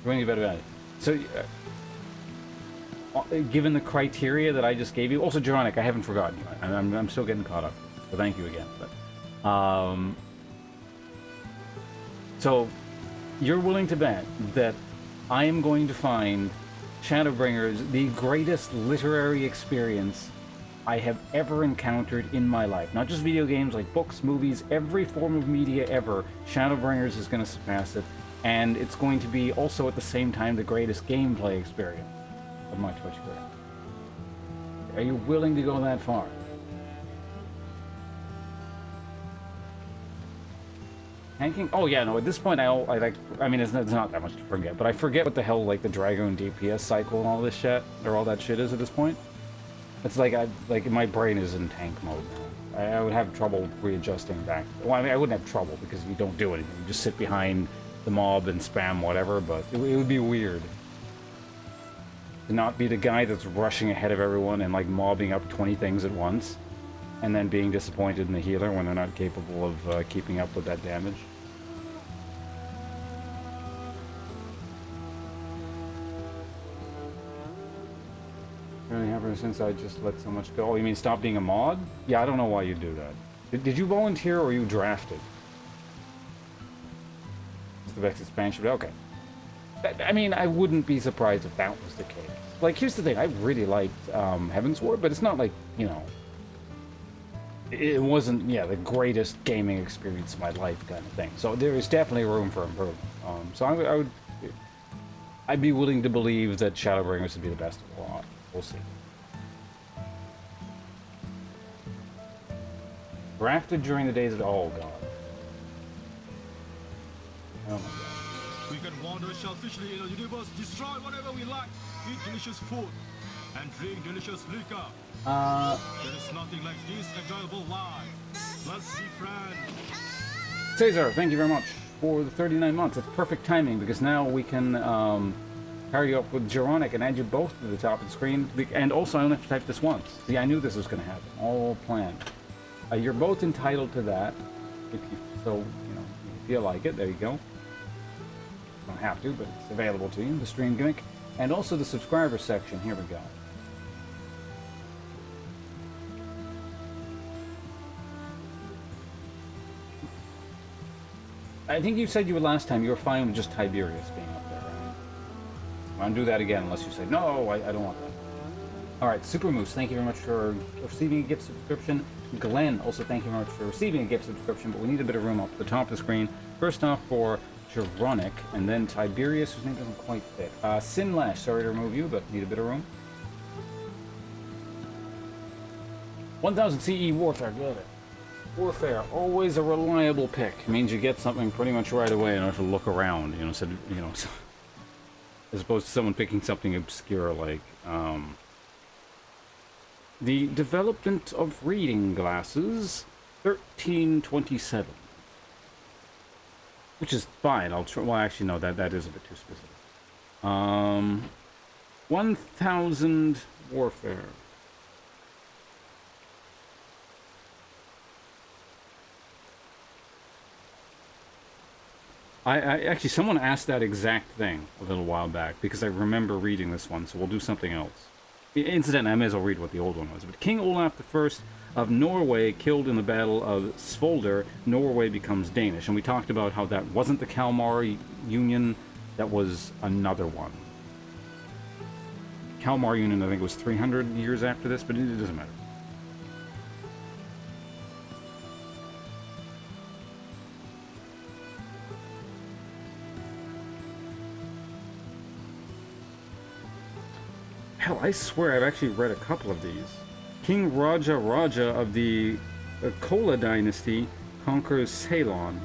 Going about it. So, given the criteria that I just gave you. Also, Jeronic, I haven't forgotten you. I'm still getting caught up. So thank you again. But, so, you're willing to bet that I am going to find Shadowbringers the greatest literary experience I have ever encountered in my life. Not just video games, like books, movies, every form of media ever. Shadowbringers is going to surpass it. And it's going to be also at the same time the greatest gameplay experience of my Twitch career. Are you willing to go that far? Hanking? Oh yeah, no. At this point, I mean, it's not that much to forget, but I forget what the hell like the Dragon DPS cycle and all this shit or all that shit is at this point. It's like my brain is in tank mode now. I would have trouble readjusting back. Well, I mean, I wouldn't have trouble because you don't do anything. You just sit behind the mob and spam whatever, but it would be weird to not be the guy that's rushing ahead of everyone and like mobbing up 20 things at once, and then being disappointed in the healer when they're not capable of keeping up with that damage. Really ever since I just let so much go. Oh, you mean stop being a mod? Yeah, I don't know why you do that. Did you volunteer or were you drafted? The Vex expansion, okay. I mean, I wouldn't be surprised if that was the case. Like, here's the thing, I really liked Heavensward, but it's not like, you know, it wasn't, yeah, the greatest gaming experience of my life kind of thing. So there is definitely room for improvement. So I'd be willing to believe that Shadowbringers would be the best of the lot. We'll see. Drafted during the days of, oh god. Oh my god. We can wander selfishly in the universe, destroy whatever we like, eat delicious food, and drink delicious liquor. There is nothing like this enjoyable life. Let's be friends. Caesar, thank you very much for the 39 months. It's perfect timing because now we can pair you up with Jeronic and add you both to the top of the screen. And also, I only have to type this once. See, I knew this was going to happen. All planned. You're both entitled to that. If you so, you know, if you feel like it, there you go. You don't have to, but it's available to you. The stream gimmick. And also the subscriber section. Here we go. I think you said you were last time you were fine with just Tiberius being up there, right? I'll do that again unless you say, no, I don't want that. Alright, Super Moose, thank you very much for receiving a gift subscription. Glenn, also thank you very much for receiving a gift subscription, but we need a bit of room up at the top of the screen. First off for Jeronic, and then Tiberius, whose name doesn't quite fit. Sinlash, sorry to remove you, but need a bit of room. 1000 CE Warfare, got it. Warfare, always a reliable pick. It means you get something pretty much right away and don't have to look around, you know, so, you know, as opposed to someone picking something obscure like, the development of reading glasses, 1327. Which is fine, I'll try, well actually no, that is a bit too specific. 1000 Warfare. I actually, someone asked that exact thing a little while back, because I remember reading this one, so we'll do something else. Incidentally, I may as well read what the old one was. But King Olaf I of Norway killed in the Battle of Svolder, Norway becomes Danish. And we talked about how that wasn't the Kalmar Union, that was another one. Kalmar Union, I think, was 300 years after this, but it doesn't matter. Hell, I swear I've actually read a couple of these. King Raja of the Kola dynasty conquers Ceylon.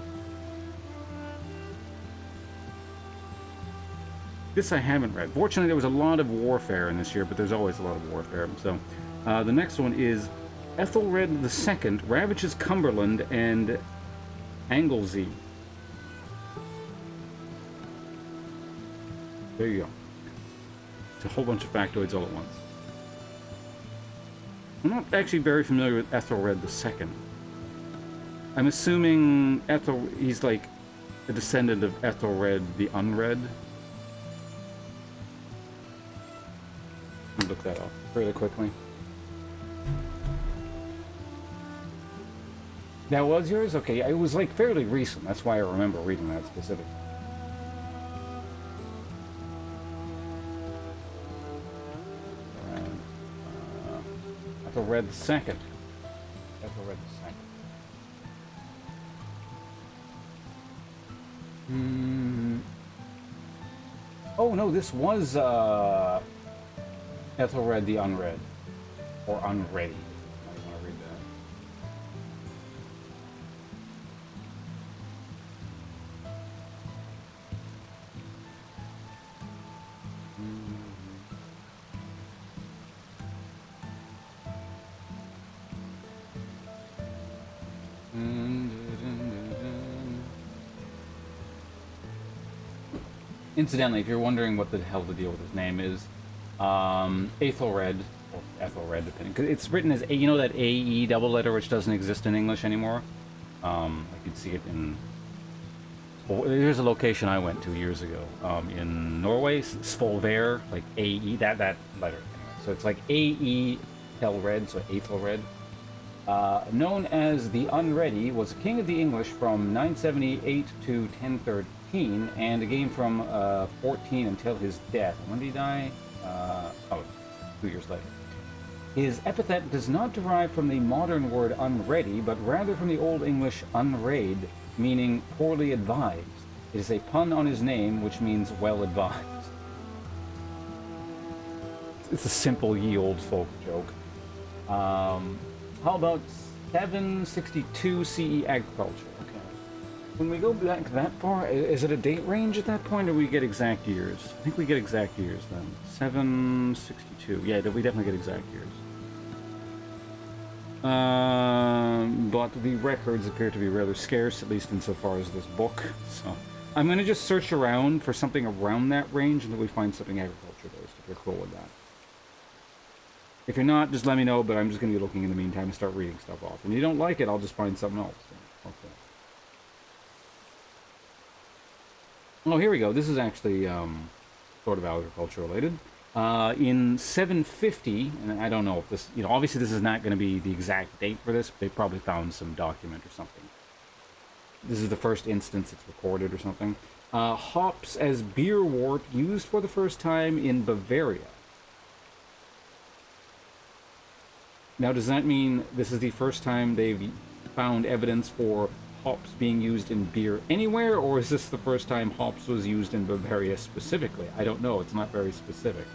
This I haven't read. Fortunately, there was a lot of warfare in this year, but there's always a lot of warfare. So, the next one is Ethelred II ravages Cumberland and Anglesey. There you go. It's a whole bunch of factoids all at once. I'm not actually very familiar with Ethelred II. I'm assuming he's like a descendant of Ethelred the Unread. But look that up really quickly. That was yours? Okay, it was like fairly recent. That's why I remember reading that specifically. Ethelred the Second. Ethelred the Second. Oh no, this was Ethelred the Unread, or Unready. I want to read that. Incidentally, if you're wondering what the hell the deal with his name is, Aethelred, or Ethelred, depending, because it's written as, you know that AE double letter which doesn't exist in English anymore? Like you'd see it in, here's a location I went to years ago, in Norway, Svolvær, like AE, that letter. Anyway. So it's like AE Ethelred, so Aethelred. Known as the Unready, was a king of the English from 978 to 1013, and a game from 14 until his death. When did he die? 2 years later. His epithet does not derive from the modern word unready, but rather from the Old English unread, meaning poorly advised. It is a pun on his name, which means well advised. It's a simple ye old folk joke. How about 762 CE agriculture? Okay. When we go back that far, is it a date range at that point, or we get exact years? I think we get exact years then. 762. Yeah, we definitely get exact years. But the records appear to be rather scarce, at least insofar as this book. So I'm going to just search around for something around that range until we find something agriculture-based, if you're cool with that. If you're not, just let me know, but I'm just going to be looking in the meantime and start reading stuff off. And if you don't like it, I'll just find something else. So, okay. Oh, here we go. This is actually sort of agriculture related. In 750, and I don't know if this, obviously this is not going to be the exact date for this, but they probably found some document or something. This is the first instance it's recorded or something. Hops as beer wort used for the first time in Bavaria. Now, does that mean this is the first time they've found evidence for hops being used in beer anywhere, or is this the first time hops was used in Bavaria specifically? I don't know. It's not very specific.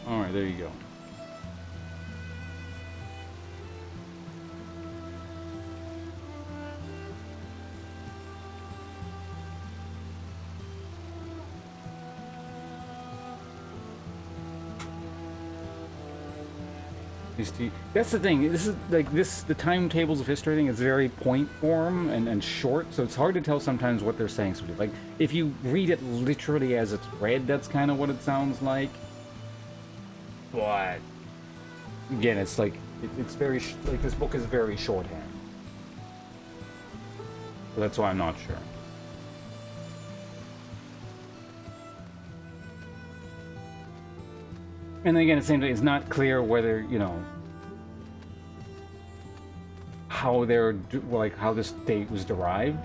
Alright, there you go. That's the thing. This is like the timetables of history thing is very point form and short, so it's hard to tell sometimes what they're saying. So like if you read it literally as it's read, that's kind of what it sounds like. But again, it's like it's very like this book is very shorthand, so that's why I'm not sure. And then again, at the same time, it's not clear whether, how how this date was derived.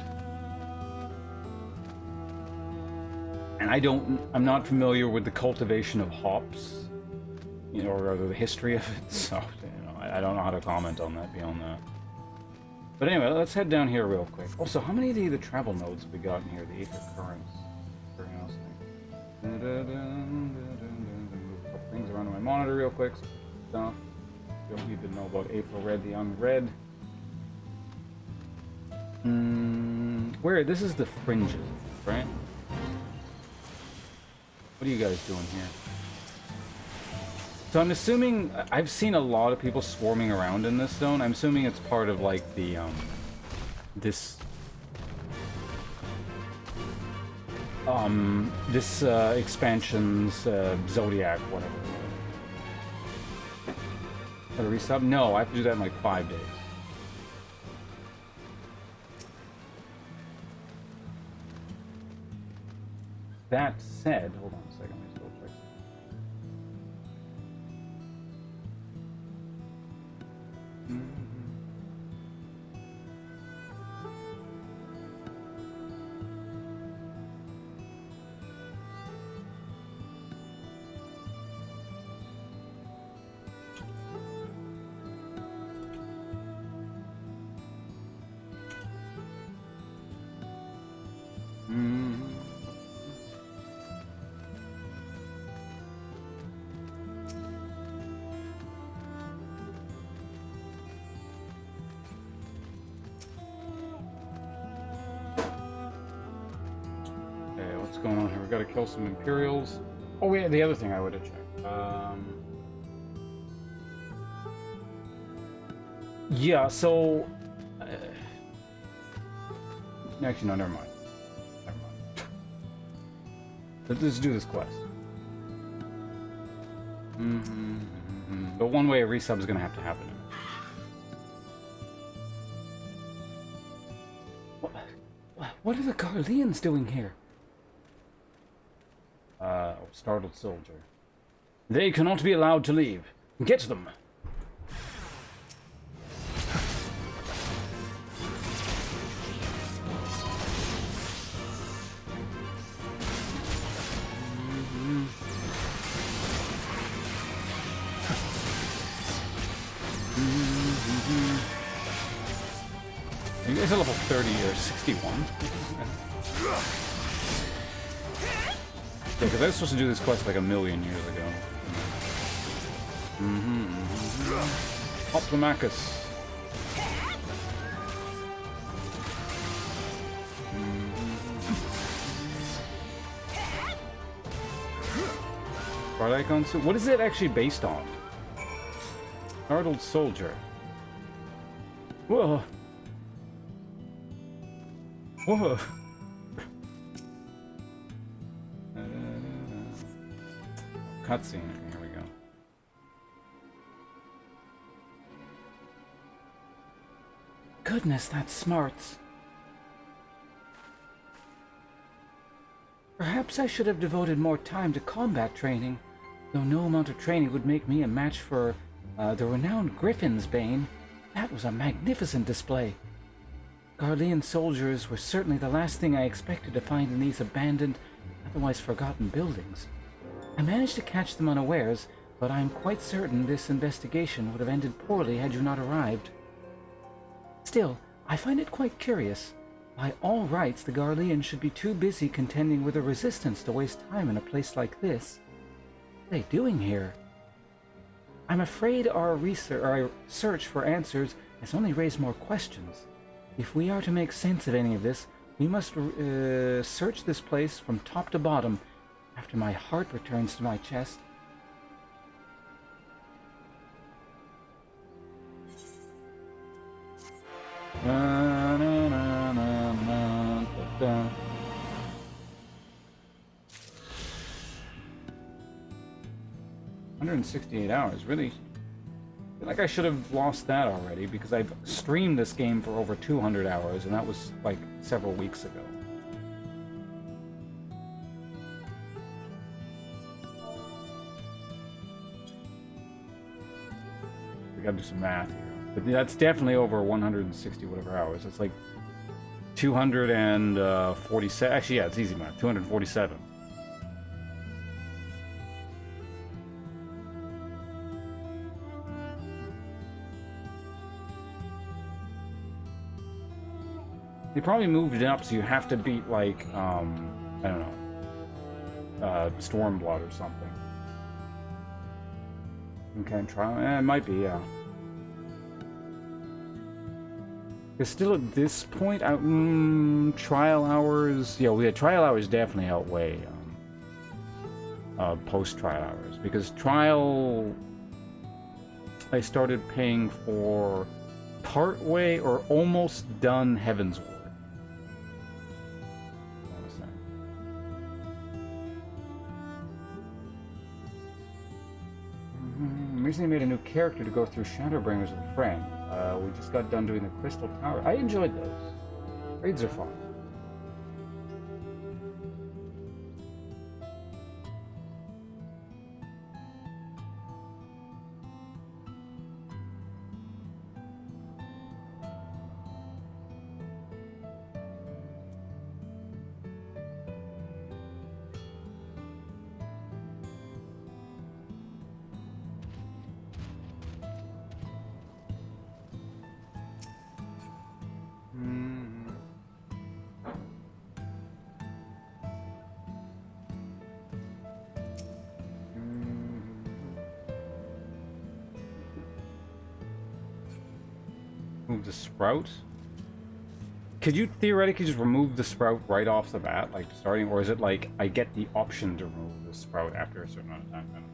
And I'm not familiar with the cultivation of hops, or the history of it, so, I don't know how to comment on that beyond that. But anyway, let's head down here real quick. Also, how many of the travel nodes have we got in here? The Aether Currents. Things around on my monitor real quick. Stuff. Don't need to know about Aethelred the Unread. Where? This is the fringes, right? What are you guys doing here? So I'm assuming, I've seen a lot of people swarming around in this zone. I'm assuming it's part of like the, this expansion's Zodiac, whatever. Gotta resub? No, I have to do that in like 5 days. That said, hold on a second, let me still check. What's going on here? We gotta kill some Imperials. Oh yeah, the other thing I would have checked. Yeah, so... actually, no, never mind. Never mind. Let's do this quest. But one way a resub is gonna have to happen. What are the Garleans doing here? Startled soldier. They cannot be allowed to leave. Get them! You guys are level 30 or 61? Yeah, because I was supposed to do this quest like 1,000,000 years ago. Optimachus. Bright icon suit? What is it actually based on? Startled soldier. Whoa. Whoa. Cutscene. Here we go. Goodness, that's smarts. Perhaps I should have devoted more time to combat training, though no amount of training would make me a match for the renowned Griffin's Bane. That was a magnificent display. Garlean soldiers were certainly the last thing I expected to find in these abandoned, otherwise forgotten buildings. I managed to catch them unawares, but I am quite certain this investigation would have ended poorly had you not arrived. Still, I find it quite curious. By all rights, the Garleans should be too busy contending with the resistance to waste time in a place like this. What are they doing here? I'm afraid our search for answers has only raised more questions. If we are to make sense of any of this, we must search this place from top to bottom. After my heart returns to my chest. Na, na, na, na, na, da, da. 168 hours, really? I feel like I should have lost that already because I've streamed this game for over 200 hours and that was like several weeks ago. We gotta do some math here. But that's definitely over 160 whatever hours. It's like 247. Actually, yeah, it's easy math. 247. They probably moved it up so you have to beat like, I don't know, Stormblood or something. Okay, try. It might be, yeah. Because still at this point, trial hours. Yeah, trial hours definitely outweigh post-trial hours because trial. I started paying for partway or almost done Heaven's Ward. recently made a new character to go through Shadowbringers with a friend. We just got done doing the Crystal Tower. I enjoyed those. Raids are fun. Move the sprout. Could you theoretically just remove the sprout right off the bat, like starting, or is it like I get the option to remove the sprout after a certain amount of time? I don't know.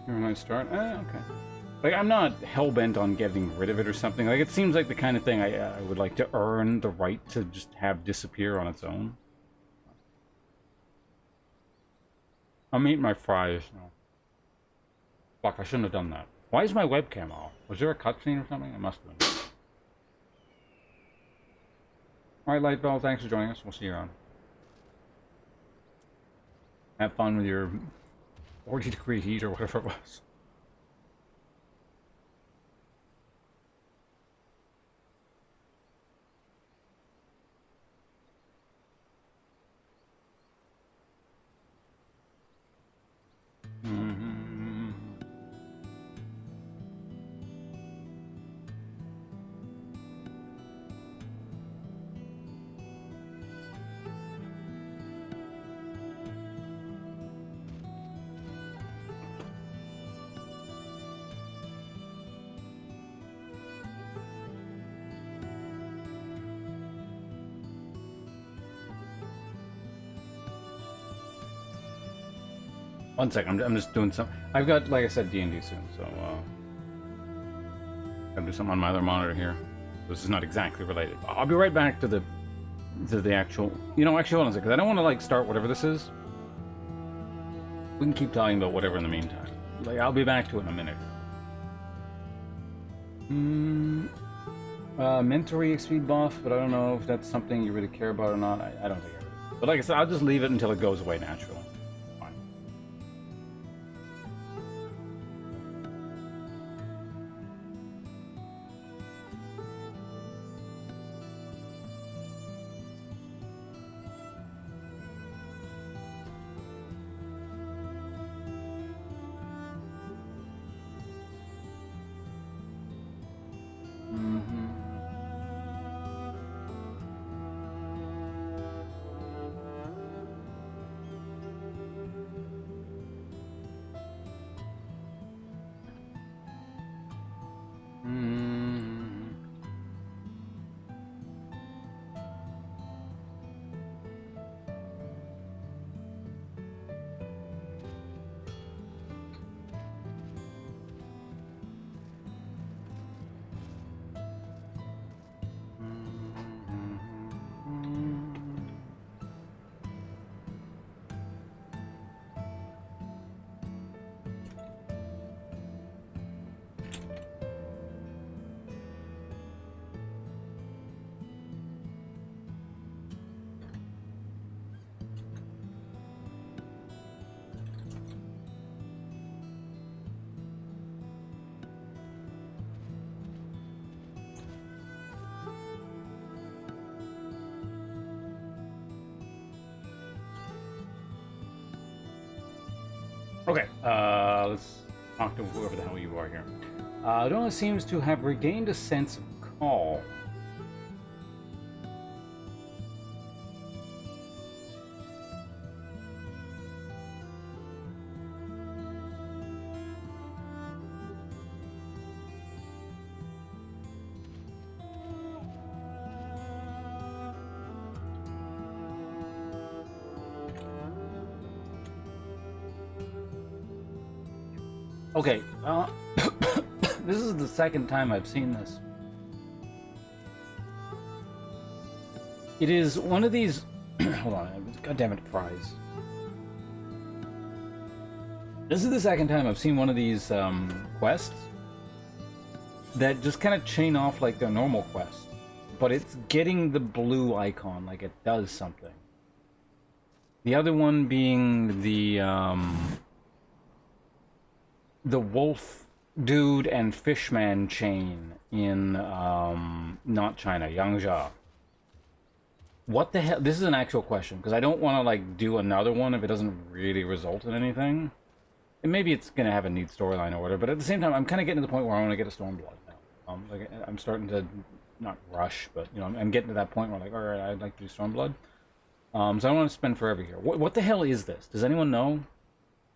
Here when I start? Okay. Like, I'm not hell-bent on getting rid of it or something. Like, it seems like the kind of thing I would like to earn the right to just have disappear on its own. I'm eating my fries now. Fuck, I shouldn't have done that. Why is my webcam off? Was there a cutscene or something? It must have been. Alright, Lightbell, thanks for joining us. We'll see you around. Have fun with your 40-degree heat or whatever it was. One sec, I'm just doing some. I've got, like I said, D&D soon, so gotta do something on my other monitor here. This is not exactly related. I'll be right back to the actual. You know, actually, hold on a second, because I don't want to like start whatever this is. We can keep talking about whatever in the meantime. Like, I'll be back to it in a minute. Mentory speed buff, but I don't know if that's something you really care about or not. I don't think I really. But like I said, I'll just leave it until it goes away naturally. Okay, let's talk to whoever the hell you are here. Donna seems to have regained a sense of calm. Okay, this is the second time I've seen this. It is one of these... Hold on, goddammit, fries. This is the second time I've seen one of these quests that just kind of chain off like their normal quest, but it's getting the blue icon, like it does something. The other one being the wolf dude and fishman chain in not China, Yangzhou. What the hell? This is an actual question, because I don't want to like do another one if it doesn't really result in anything. And maybe it's gonna have a neat storyline or whatever, but at the same time, I'm kind of getting to the point where I want to get a Stormblood now. Like I'm starting to not rush, but you know, I'm getting to that point where like, all right, I'd like to do Stormblood. So I don't want to spend forever here. What the hell is this? Does anyone know?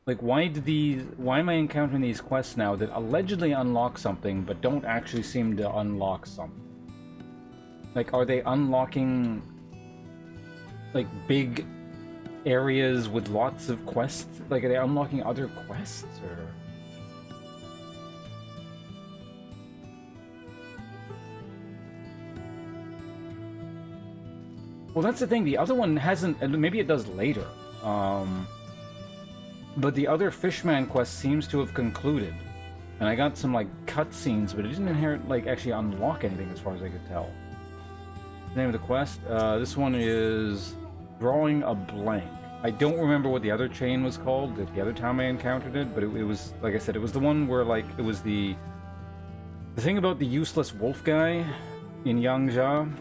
Like, why am I encountering these quests now that allegedly unlock something, but don't actually seem to unlock something? Like, are they unlocking, like, big areas with lots of quests? Like, are they unlocking other quests, or...? Well, that's the thing, the other one hasn't... Maybe it does later. But the other Fishman quest seems to have concluded. And I got some, like, cutscenes, but it didn't actually unlock anything as far as I could tell. The name of the quest? This one is Drawing a Blank. I don't remember what the other chain was called, the other time I encountered it, but it was, like I said, it was the one where, like, it was the thing about the useless wolf guy in Yangzhou,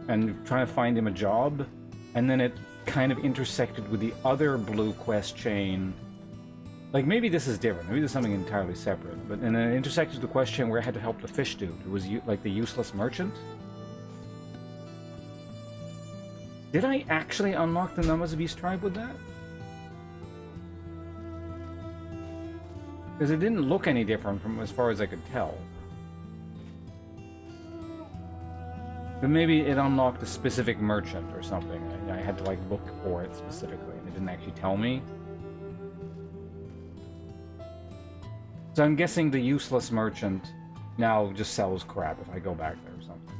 and trying to find him a job, and then it kind of intersected with the other blue quest chain. Like, maybe this is different. Maybe there's something entirely separate. But and then it intersected with the quest chain where I had to help the fish dude, who was like the useless merchant. Did I actually unlock the Numbers of Beast tribe with that? Because it didn't look any different from as far as I could tell. But maybe it unlocked a specific merchant or something. I had to, like, look for it specifically, and it didn't actually tell me. So I'm guessing the useless merchant now just sells crap if I go back there or something.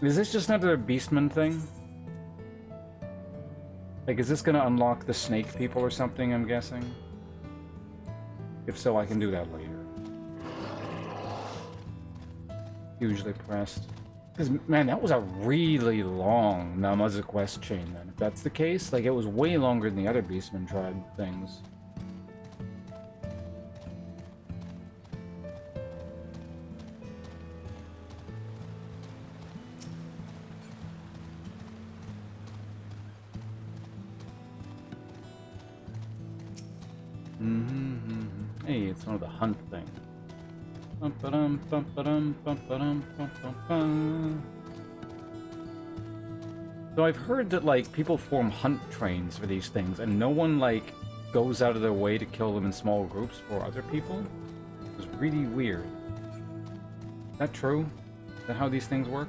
Is this just another Beastman thing? Like, is this gonna unlock the snake people or something, I'm guessing? If so, I can do that later. Hugely pressed. Because, man, that was a really long Namaza quest chain, then. If that's the case, like, it was way longer than the other Beastman tribe things. Hey, it's one of the hunt thing. So I've heard that, like, people form hunt trains for these things, and no one, like, goes out of their way to kill them in small groups for other people. It's really weird. Is that true? Is that how these things work?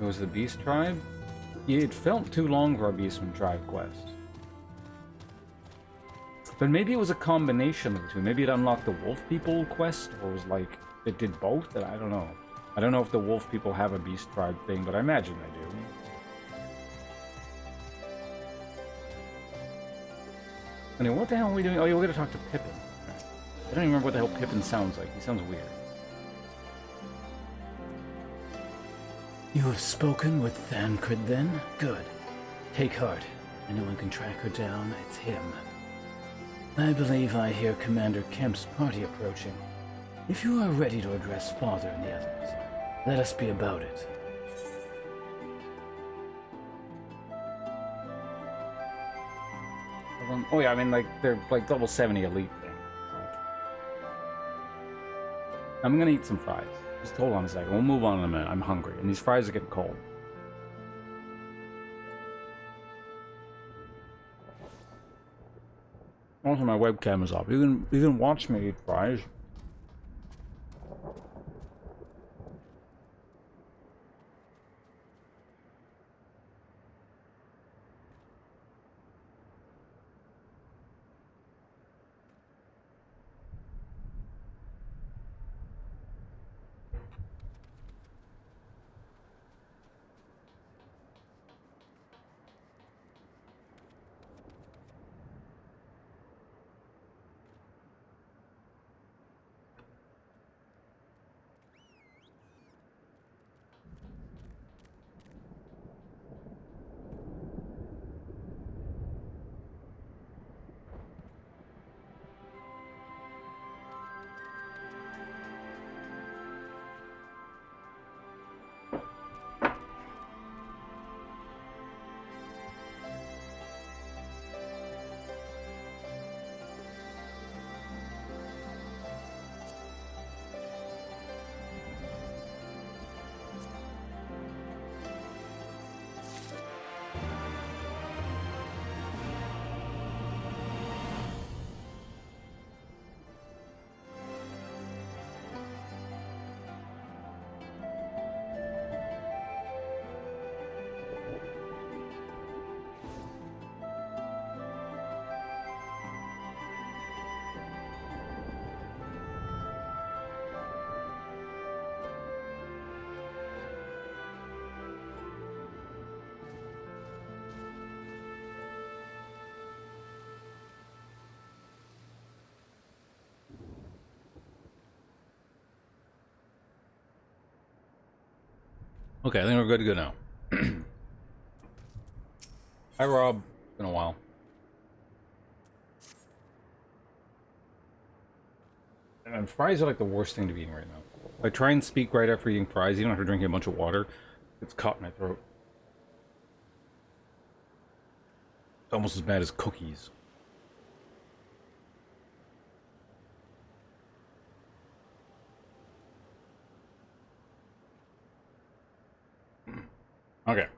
It was the Beast Tribe? Yeah, it felt too long for a Beastman Tribe quest. But maybe it was a combination of the two. Maybe it unlocked the Wolf People quest, or was like, it did both? I don't know. I don't know if the Wolf People have a Beast Tribe thing, but I imagine they do. Anyway, what the hell are we doing? Oh, yeah, we're gonna talk to Pippin. Okay. I don't even remember what the hell Pippin sounds like. He sounds weird. You have spoken with Thancred, then? Good. Take heart. Anyone can track her down, it's him. I believe I hear Commander Kemp's party approaching. If you are ready to address Father and the others, let us be about it. Oh yeah, I mean, like, they're like level 70 elite thing. I'm gonna eat some fries. Just hold on a second. We'll move on in a minute. I'm hungry, and these fries are getting cold. Also, my webcam is off. You can watch me eat fries. Okay, I think we're good to go now. Hi, Rob. It's been a while. And fries are like the worst thing to be eating right now. If I try and speak right after eating fries, even after drinking a bunch of water, it's caught in my throat. It's almost as bad as cookies. Okay.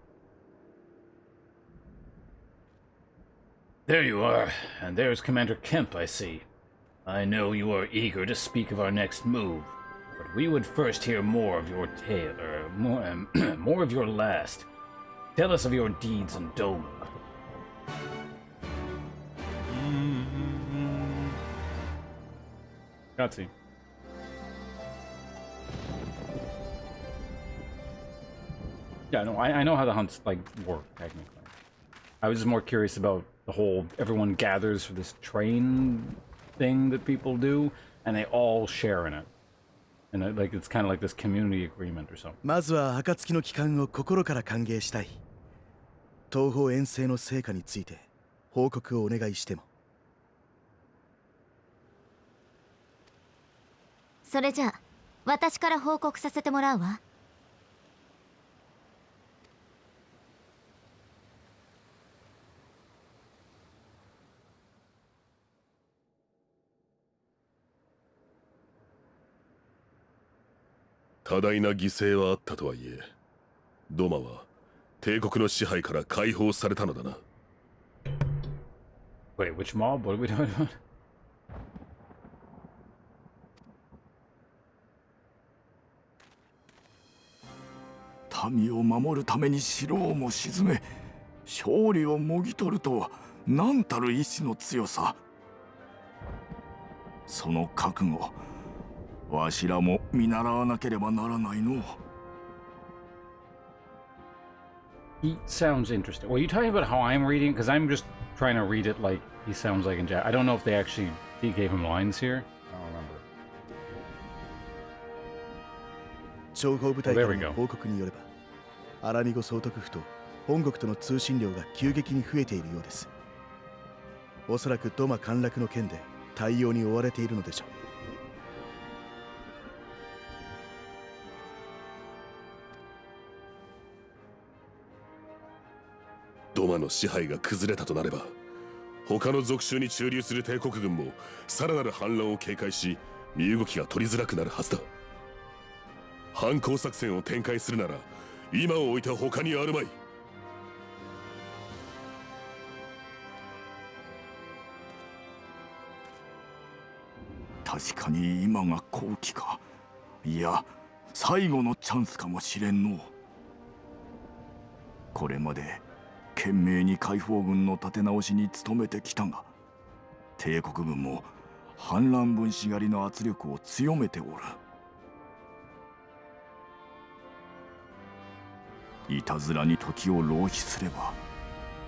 There you are, and there's Commander Kemp, I see. I know you are eager to speak of our next move, but we would first hear more of your tale, or more of your last. Tell us of your deeds in Doma. Cutscene. Yeah, no, I know how the hunts, like, work, technically. I was just more curious about the whole, everyone gathers for this train thing that people do, and they all share in it. And, like, it's kind of like this community agreement or something. まずは暁の帰還を心から歓迎したい。東方遠征の成果について報告をお願いしても。それじゃあ、私から報告させてもらうわ。多大な犠牲はあったとはいえ、ドマは帝国の支配から解放されたのだな。Wait, which mob? What are we talking about? 民を守るために城をも沈め、勝利をもぎ取るとは何たる意志の強さ。その覚悟、わしらも見習わなければならないの。He sounds interesting. Well, you talking about how I'm reading? Because I'm just trying to read it like he sounds like in Jack. I don't know if he gave him lines here. I don't remember. 諜報部隊からの報告によれば、アラミゴ総督府と本国との通信量が急激に増えているようです。おそらくドマ陥落の件で対応に追われているのでしょう。ドマの支配が崩れたとなれば、他の属州に駐留する帝国軍もさらなる反乱を警戒し、身動きが取りづらくなるはずだ。反攻作戦を展開するなら今を置いて他にあるまい。確かに今が好機か、いや最後のチャンスかもしれんの。これまで懸命に解放軍の立て直しに努めてきたが、帝国軍も反乱分子狩りの圧力を強めておる。いたずらに時を浪費すれば、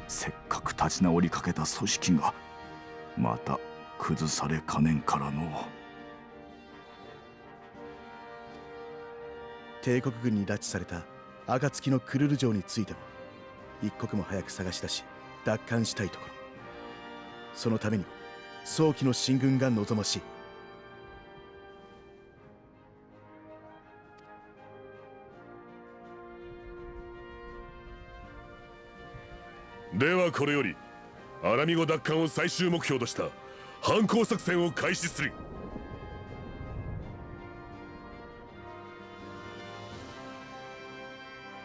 せっかく立ち直りかけた組織がまた崩されかねんからの。帝国軍に拉致された暁のクルル城についても一刻も早く探し出し奪還したいところ。そのためにも早期の進軍が望ましい。ではこれよりアラミゴ奪還を最終目標とした反攻作戦を開始する。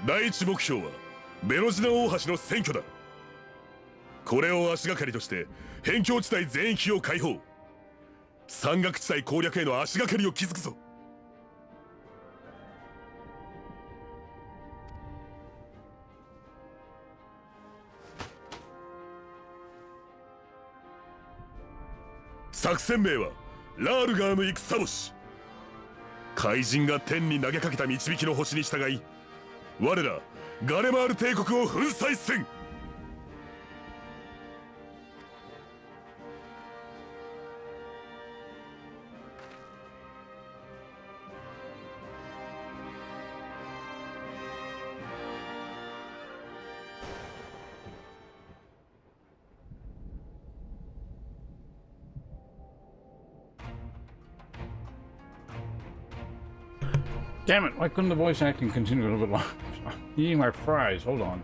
第一目標はベロジナ大橋の占拠だ。これを足がかりとして辺境地帯全域を開放、山岳地帯攻略への足がかりを築くぞ。作戦名はラールガーム戦星。怪人が天に投げかけた導きの星に従い、我らガレマール帝国を粉砕せん。Damn it, why couldn't the voice acting continue a little bit longer? I'm eating my fries, hold on.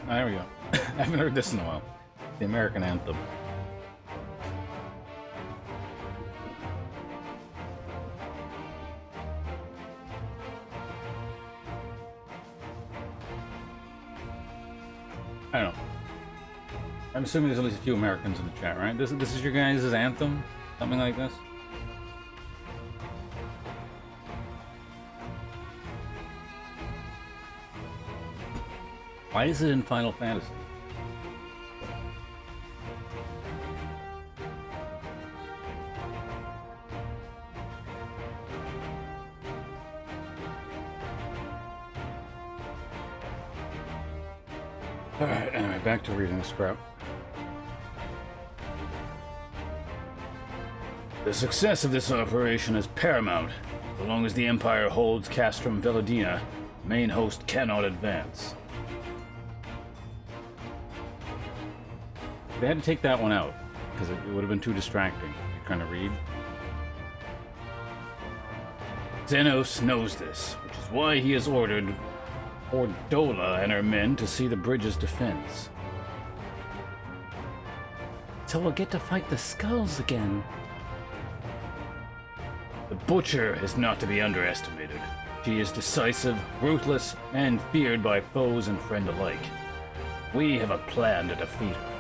There we go. I haven't heard this in a while. The American anthem. I don't know. I'm assuming there's at least a few Americans in the chat, right? This is your guys' anthem? Something like this? Why is it in Final Fantasy? Alright, anyway, back to reading the scrap. The success of this operation is paramount. So long as the Empire holds Castrum Veladina, the main host cannot advance. They had to take that one out, because it would have been too distracting. You're trying to read. Xenos knows this, which is why he has ordered Ordola and her men to see the bridge's defense. So we'll get to fight the skulls again. The Butcher is not to be underestimated. She is decisive, ruthless, and feared by foes and friend alike. We have a plan to defeat her.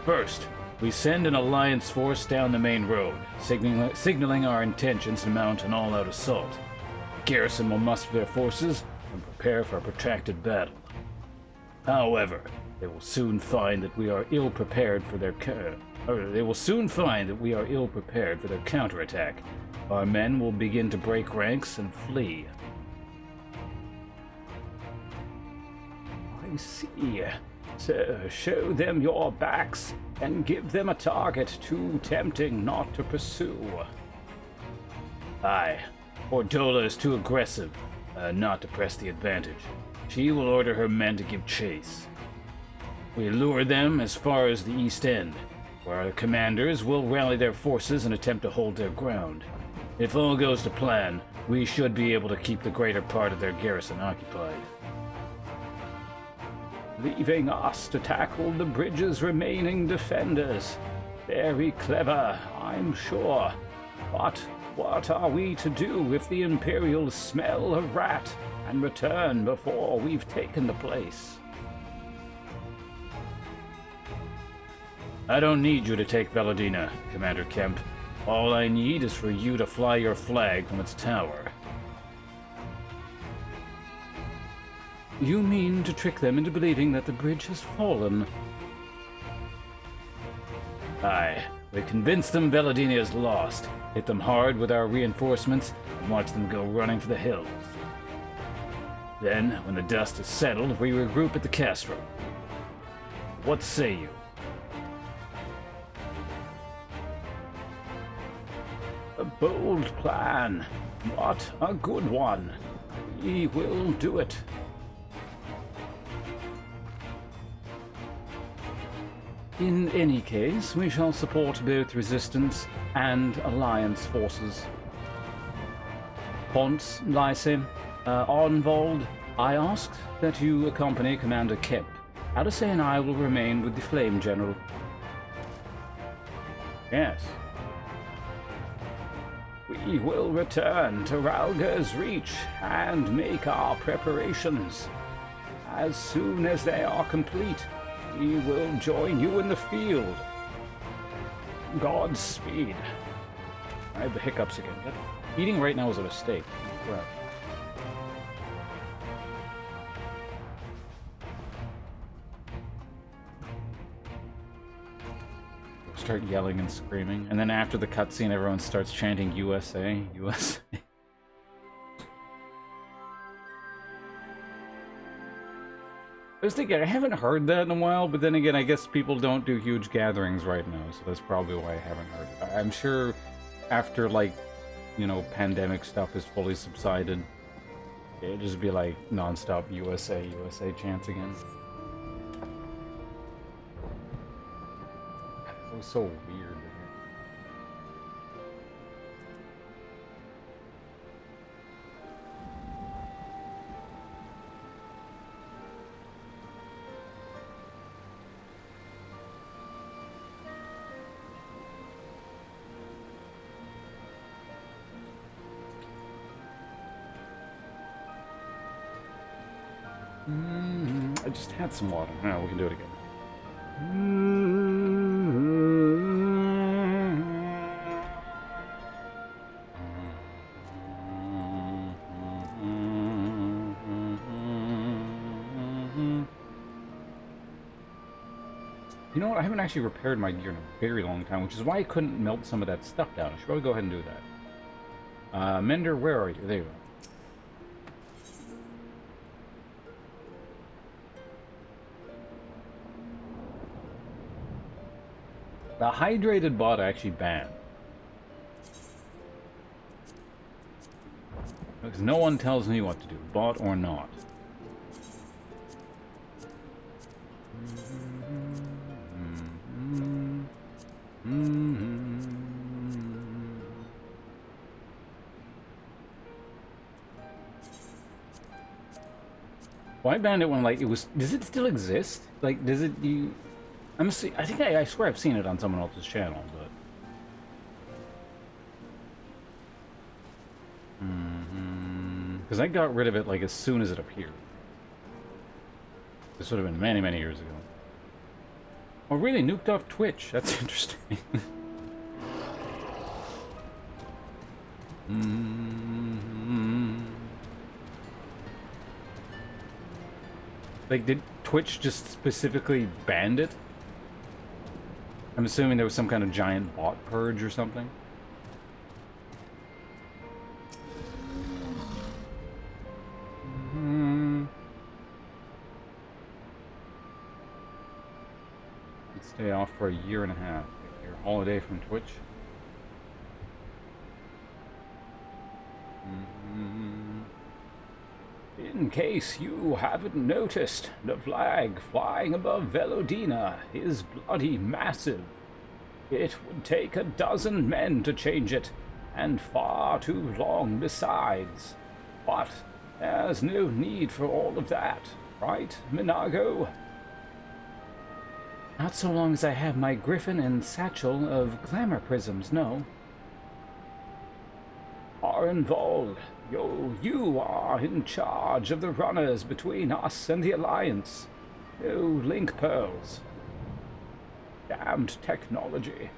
First, we send an alliance force down the main road, signaling our intentions to mount an all-out assault. The garrison will muster their forces and prepare for a protracted battle. However, they will soon find that we are ill-prepared for their They will soon find that we are ill prepared for their counterattack. Our men will begin to break ranks and flee. I see. So show them your backs and give them a target too tempting not to pursue. Aye, Ordola is too aggressive not to press the advantage. She will order her men to give chase. We lure them as far as the east end, where our commanders will rally their forces and attempt to hold their ground. If all goes to plan, we should be able to keep the greater part of their garrison occupied. Leaving us to tackle the bridge's remaining defenders. Very clever, I'm sure. But what are we to do if the Imperials smell a rat and return before we've taken the place? I don't need you to take Valadina, Commander Kemp. All I need is for you to fly your flag from its tower. You mean to trick them into believing that the bridge has fallen? Aye, we convince them Valadina is lost, hit them hard with our reinforcements, and watch them go running for the hills. Then, when the dust is settled, we regroup at the Castro. What say you? A bold plan. What a good one. We will do it. In any case, we shall support both resistance and alliance forces. Ponce, Lyse, Arnvold, I ask that you accompany Commander Kemp. Alice and I will remain with the Flame General. Yes. We will return to Ralga's Reach and make our preparations. As soon as they are complete, we will join you in the field. Godspeed. I have the hiccups again. Eating right now is a mistake. Crap. Start yelling and screaming, and then after the cutscene, everyone starts chanting USA, USA. I was thinking, I haven't heard that in a while, but then again, I guess people don't do huge gatherings right now, so that's probably why I haven't heard it. I'm sure after, like, you know, pandemic stuff is fully subsided, it'll just be like non-stop USA, USA chants again. It was so weird. I just had some water. No, we can do it again. You know what? I haven't actually repaired my gear in a very long time, which is why I couldn't melt some of that stuff down. I should probably go ahead and do that. Mender, where are you? There you are. The hydrated bot I actually banned. Because no one tells me what to do, bot or not. Why banned it when, like, it was... Does it still exist? Like, does it... I think I swear I've seen it on someone else's channel, but... Because I got rid of it, like, as soon as it appeared. This would have been many, many years ago. Oh, really? Nuked off Twitch? That's interesting. Like, did Twitch just specifically ban it? I'm assuming there was some kind of giant bot purge or something. Stay off for a year and a half. Take your holiday from Twitch. In case you haven't noticed, the flag flying above Velodina is bloody massive. It would take 12 men to change it, and far too long besides. But there's no need for all of that, right, Minago? Not so long as I have my griffin and satchel of glamour prisms, no. Arenvold, you are in charge of the runners between us and the Alliance. No link pearls. Damned technology.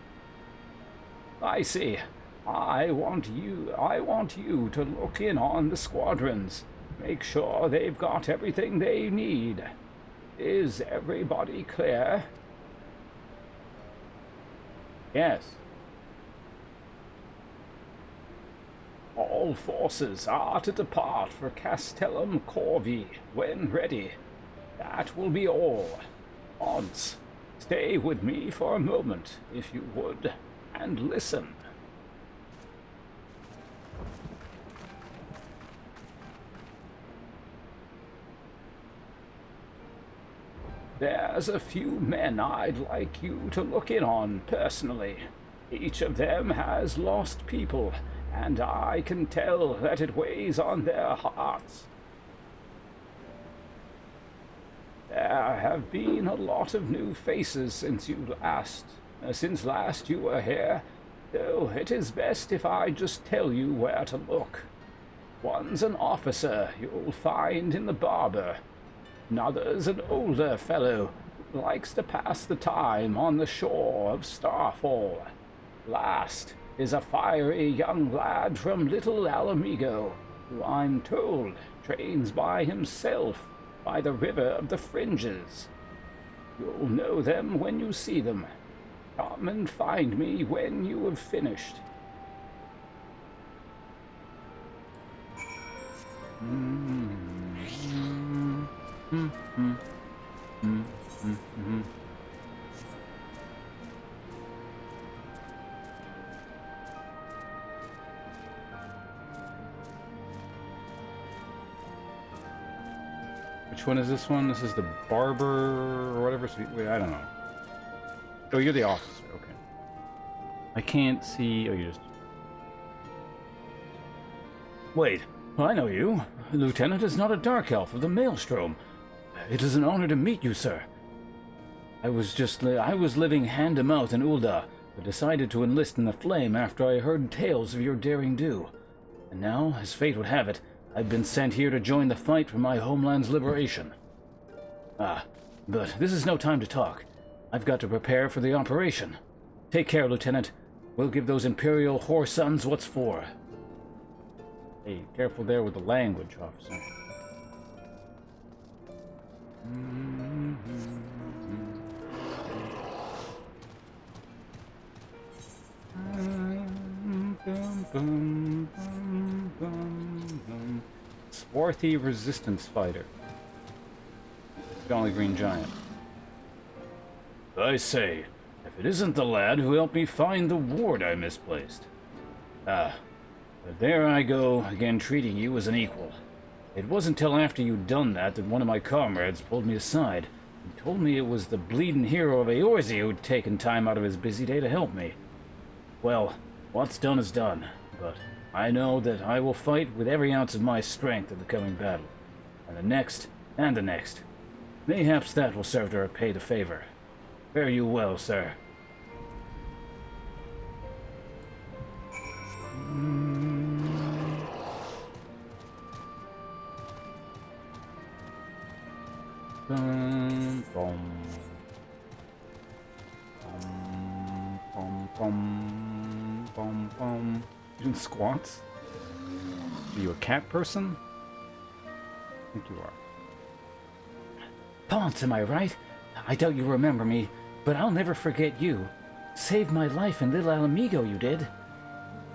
I see. I want you to look in on the squadrons. Make sure they've got everything they need. Is everybody clear? Yes. All forces are to depart for Castellum Corvi when ready. That will be all. Once, stay with me for a moment, if you would, and listen. There's a few men I'd like you to look in on personally. Each of them has lost people, and I can tell that it weighs on their hearts. There have been a lot of new faces since last you were here, though it is best if I just tell you where to look. One's an officer you'll find in the barber. Another's an older fellow who likes to pass the time on the shore of Starfall. Last is a fiery young lad from Little Alamigo, who I'm told trains by himself by the River of the Fringes. You'll know them when you see them. Come and find me when you have finished. Which one is this one? This is the barber or whatever. Wait, I don't know. Oh, you're the officer. Okay. I can't see. Oh, you just. Wait, I know you. Lieutenant is not a dark elf of the Maelstrom. It is an honor to meet you, sir. I was living hand to mouth in Ul'dah, but decided to enlist in the Flame after I heard tales of your daring do. And now, as fate would have it, I've been sent here to join the fight for my homeland's liberation. But this is no time to talk. I've got to prepare for the operation. Take care, Lieutenant. We'll give those Imperial whore sons what's for. Hey, careful there with the language, officer. Swarthy resistance fighter. Jolly Green Giant. I say, if it isn't the lad who helped me find the ward I misplaced. But there I go, again treating you as an equal. It wasn't till after you'd done that one of my comrades pulled me aside and told me it was the bleeding hero of Eorzi who'd taken time out of his busy day to help me. Well, what's done is done, but I know that I will fight with every ounce of my strength in the coming battle, and the next, and the next. Mayhaps that will serve to repay the favor. Fare you well, sir. Bum, bum. Bum, bum, bum, bum. You doing squats? Are you a cat person? I think you are. Ponce, am I right? I doubt you remember me, but I'll never forget you. saved my life in Little Alamigo, you did.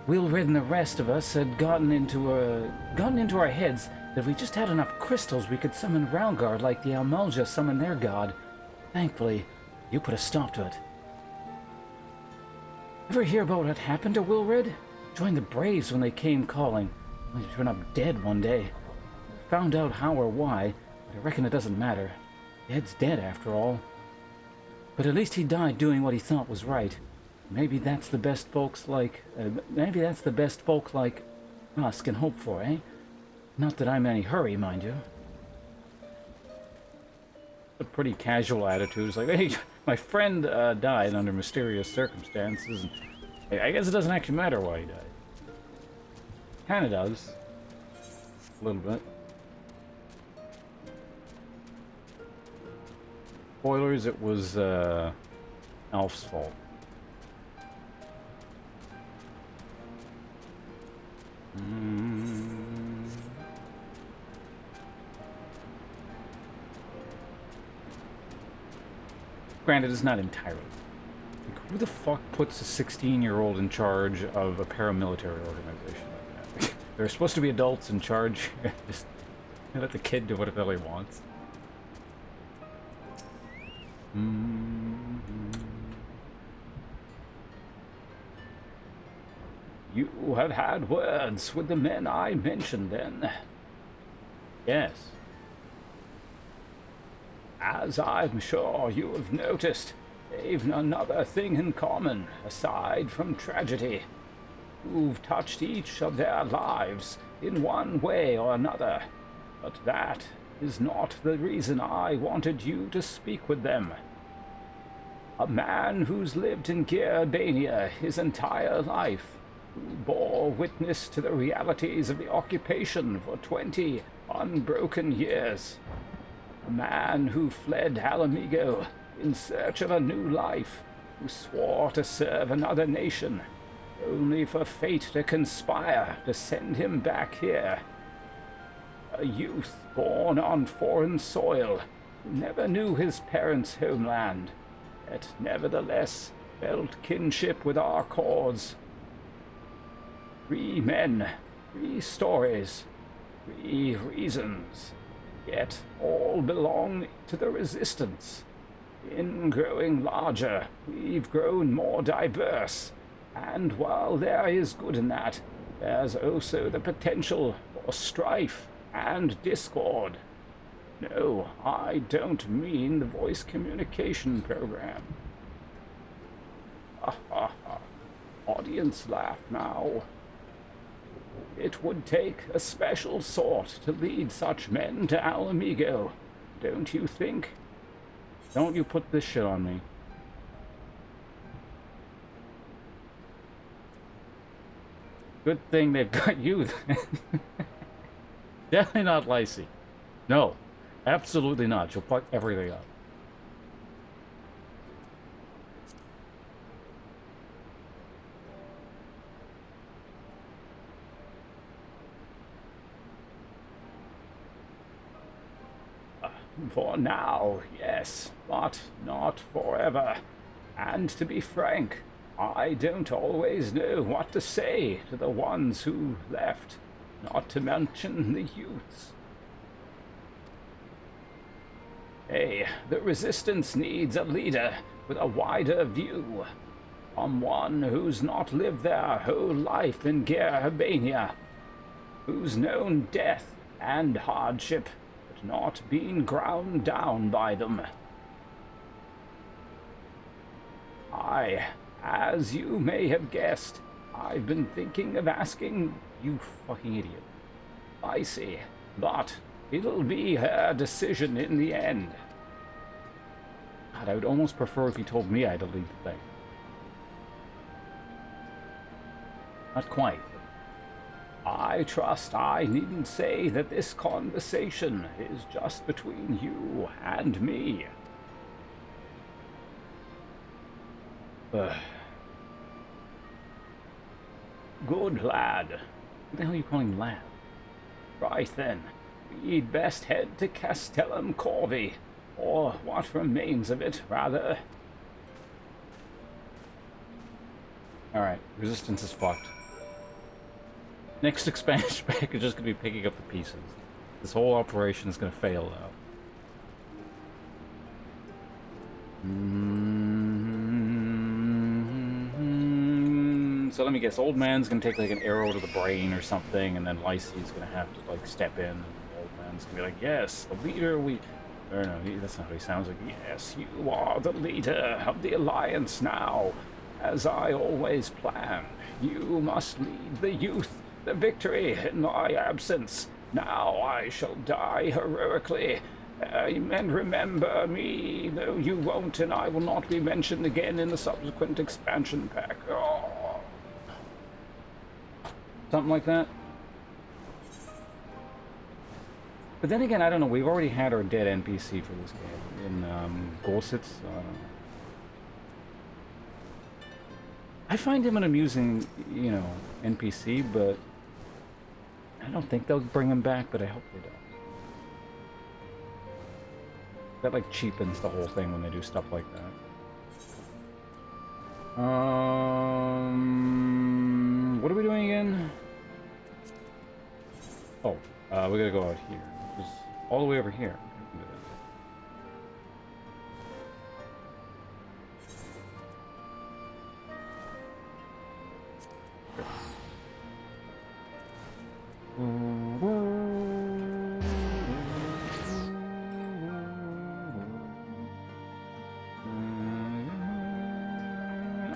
Wilred and the rest of us had gotten into our heads that if we just had enough crystals, we could summon Ralgard like the Almalja summoned their god. Thankfully, you put a stop to it. Ever hear about what happened to Wilred? Joined the Braves when they came calling, only to turn up dead one day. Found out how or why, but I reckon it doesn't matter. Dead's dead after all. But at least he died doing what he thought was right. Maybe that's the best folks like us can hope for, eh? Not that I'm in any hurry, mind you. A pretty casual attitude. It's like, hey, my friend died under mysterious circumstances. And I guess it doesn't actually matter why he died. Kinda does. A little bit. Spoilers, it was Alf's fault. Granted, it's not entirely. Like, who the fuck puts a 16-year-old in charge of a paramilitary organization like that? There are supposed to be adults in charge. Just let the kid do whatever the hell he wants. You have had words with the men I mentioned then. Yes. As I'm sure you have noticed, they've another thing in common, aside from tragedy. You've touched each of their lives in one way or another, but that is not the reason I wanted you to speak with them. A man who's lived in Gearbania his entire life, who bore witness to the realities of the occupation for 20 unbroken years. A man who fled Alamigo in search of a new life, who swore to serve another nation, only for fate to conspire to send him back here. A youth born on foreign soil, who never knew his parents' homeland, yet nevertheless felt kinship with our cause. 3 men, 3 stories, 3 reasons, yet all belong to the Resistance. In growing larger, we've grown more diverse, and while there is good in that, there's also the potential for strife and discord. No, I don't mean the voice communication program. Ha ha ha. Audience laugh now. It would take a special sort to lead such men to Alamigo, don't you think? Don't you put this shit on me. Good thing they've got you then. Definitely not Lacey. No, absolutely not. She'll fuck everything up. For now, yes, but not forever. And to be frank, I don't always know what to say to the ones who left, not to mention the youths. Hey, the Resistance needs a leader with a wider view. Someone who's not lived their whole life in Gearbania, who's known death and hardship, not been ground down by them. As you may have guessed, I've been thinking of asking, you fucking idiot, Icy, but it'll be her decision in the end. God, I would almost prefer if you told me I'd delete the thing. Not quite. I trust I needn't say that this conversation is just between you and me. Good lad. What the hell are you calling lad? Right then, we'd best head to Castellum Corvi, or what remains of it, rather. Alright, resistance is fucked. Next expansion pack is just gonna be picking up the pieces. This whole operation is gonna fail now. So let me guess, Old Man's gonna take like an arrow to the brain or something, and then Lycie's gonna have to like step in, and Old Man's gonna be like, yes, the leader or no, that's not what he sounds like. Yes, you are the leader of the Alliance now. As I always planned, you must lead the youth, the victory in my absence. Now I shall die heroically. And remember me, though you won't, and I will not be mentioned again in the subsequent expansion pack. Oh. Something like that. But then again, I don't know, we've already had our dead NPC for this game in Golsitz. I find him an amusing, you know, NPC, but I don't think they'll bring him back, but I hope they don't. That, like, cheapens the whole thing when they do stuff like that. What are we doing again? Oh, we gotta go out here, which is all the way over here.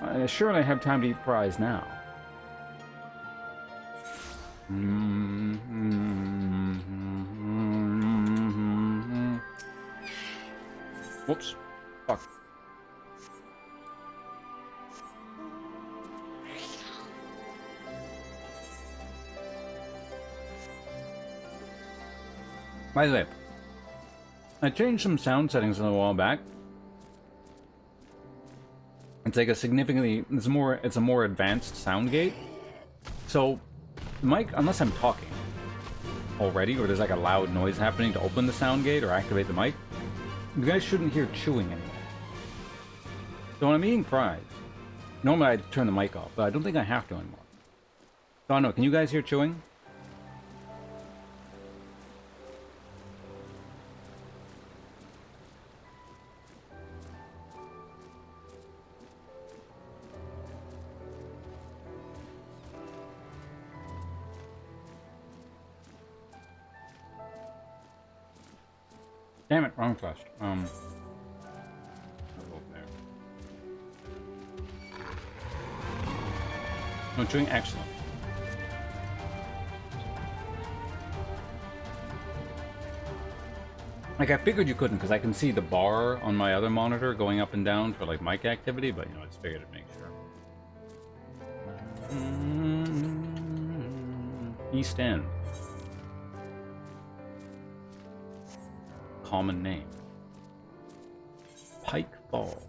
I surely have time to eat fries now. Whoops. Fuck. By the way, I changed some sound settings a little while back. It's like a significantly, it's a more advanced sound gate. So, mic, unless I'm talking already, or there's like a loud noise happening to open the sound gate or activate the mic, you guys shouldn't hear chewing anymore. So when I'm eating fries, normally I turn the mic off, but I don't think I have to anymore. So I don't know, can you guys hear chewing? Damn it, wrong flash. No, doing excellent. Like, I figured you couldn't, because I can see the bar on my other monitor going up and down for, like, mic activity, but, you know, I just figured to make sure. East End. Common name. Pike Fall.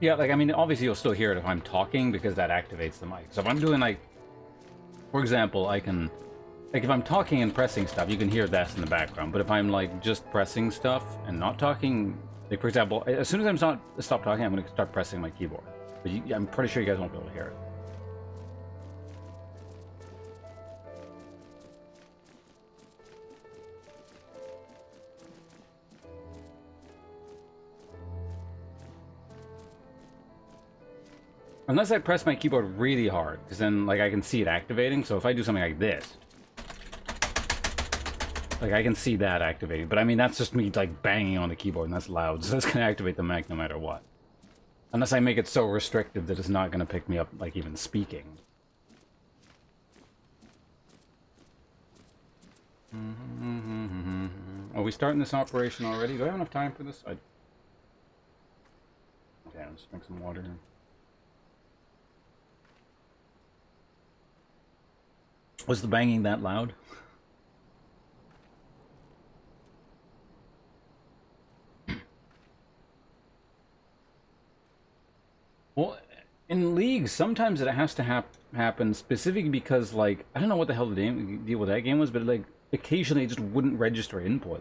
Yeah, like, I mean, obviously you'll still hear it if I'm talking, because that activates the mic. So if I'm doing, like, for example, I can, like, if I'm talking and pressing stuff, you can hear that in the background. But if I'm, like, just pressing stuff and not talking, like, for example, as soon as I'm stop talking, I'm going to start pressing my keyboard. But I'm pretty sure you guys won't be able to hear it. Unless I press my keyboard really hard, because then, like, I can see it activating. So if I do something like this, like, I can see that activating. But I mean, that's just me, like, banging on the keyboard, and that's loud. So that's going to activate the mic no matter what. Unless I make it so restrictive that it's not going to pick me up, like, even speaking. Are we starting this operation already? Do I have enough time for this? Okay, let's drink some water here. Was the banging that loud? Well, in leagues, sometimes it has to happen specifically because, like, I don't know what the hell the deal with that game was, but, like, occasionally it just wouldn't register inputs.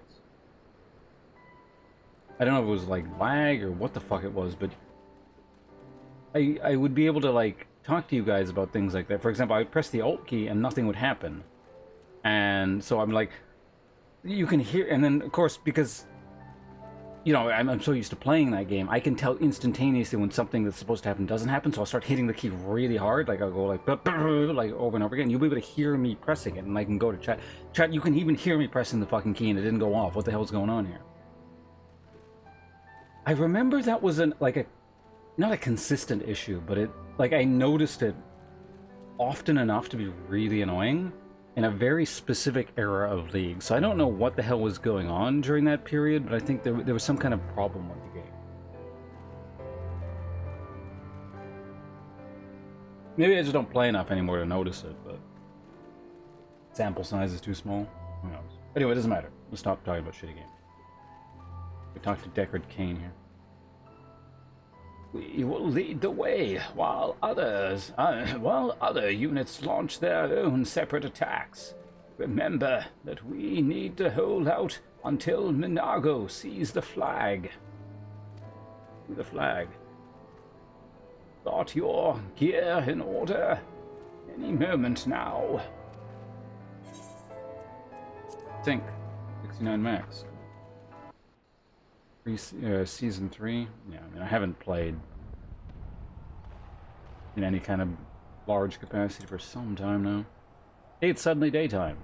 I don't know if it was, like, lag or what the fuck it was, but I would be able to, like, talk to you guys about things like that. For example, I would press the Alt key and nothing would happen. And so I'm like, you can hear, and then, of course, because, you know, I'm so used to playing that game, I can tell instantaneously when something that's supposed to happen doesn't happen, so I'll start hitting the key really hard, like I'll go like over and over again. You'll be able to hear me pressing it, and I can go to chat. Chat, you can even hear me pressing the fucking key and it didn't go off. What the hell's going on here? I remember that was not a consistent issue, but I noticed it often enough to be really annoying in a very specific era of League. So I don't know what the hell was going on during that period, but I think there was some kind of problem with the game. Maybe I just don't play enough anymore to notice it, but sample size is too small. Who knows? Anyway, it doesn't matter. Let's stop talking about shitty games. We talked to Deckard Cain here. We will lead the way while other units launch their own separate attacks. Remember that we need to hold out until Minago sees the flag. The flag. Got your gear in order. Any moment now. Sync. 69 max. Season 3? Yeah, I mean, I haven't played in any kind of large capacity for some time now. Hey, it's suddenly daytime.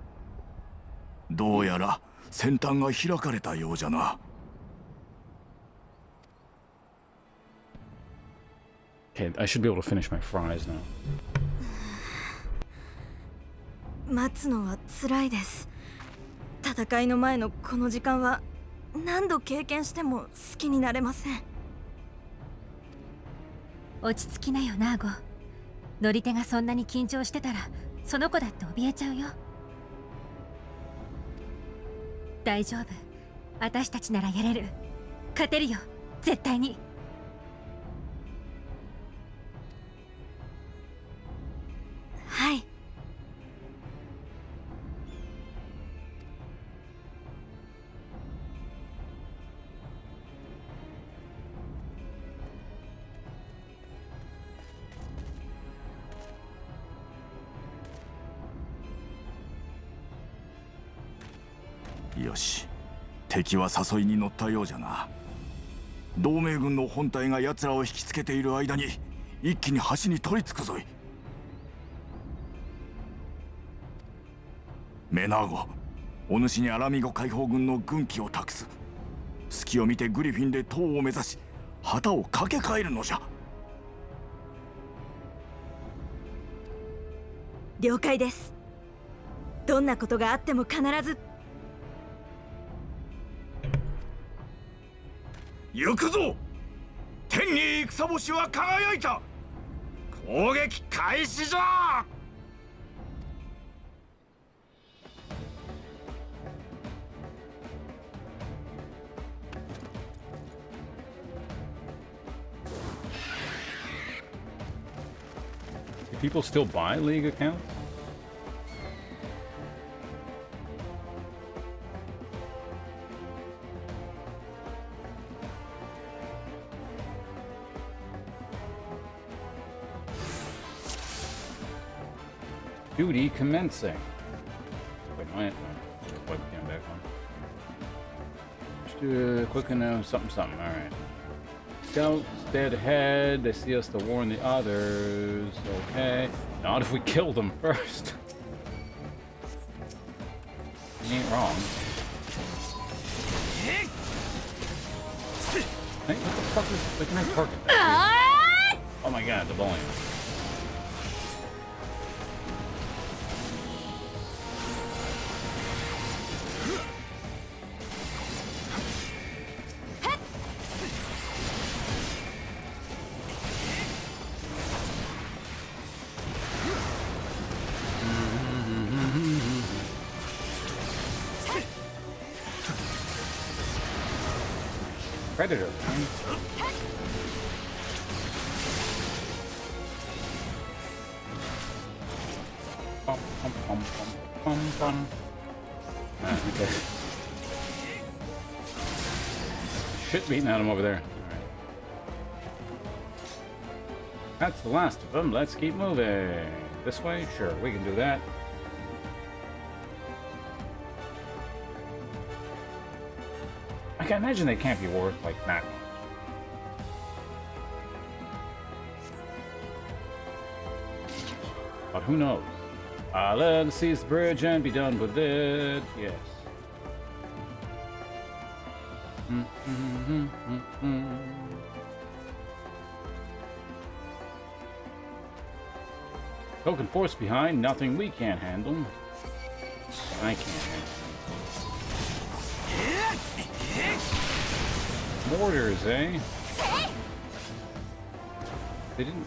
どうやら先端が開かれたようじゃな。Okay, I should be able to finish my fries now. 待つのは辛いです。戦いの前のこの時間は何度経験しても好きになれません。落ち着きなよナーゴ。乗り手がそんなに緊張してたらその子だって怯えちゃうよ。大丈夫。私たちならやれる。勝てるよ。絶対に。はい。よし、敵は誘いに乗ったようじゃな。同盟軍の本隊が奴らを引きつけている間に一気に橋に取り付くぞい。メナーゴ、お主にアラミゴ解放軍の軍旗を託す。隙を見てグリフィンで塔を目指し旗を掛け替えるのじゃ。了解です。どんなことがあっても必ず。行くぞ。天に戦星は輝いた。攻撃開始じゃ。Do people still buy League accounts? Duty commencing. Wait, no, webcam back on. Just do a quick and something. Alright. Scouts dead ahead. They see us to warn the others. Okay. Not if we kill them first. He ain't wrong. Hey, what the fuck is the nice target? Oh my god, the volume. Predator. Okay. Shit beating at him over there. Alright. That's the last of them. Let's keep moving. This way? Sure, we can do that. I can imagine they can't be worth like that much. But who knows? Let's seize the bridge and be done with it. Yes. Token force behind, nothing we can't handle. I can't handle. Mortars, eh? They didn't.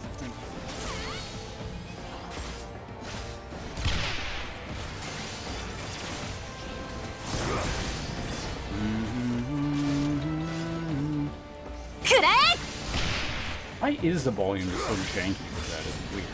Why is the volume just so janky with that? It's weird.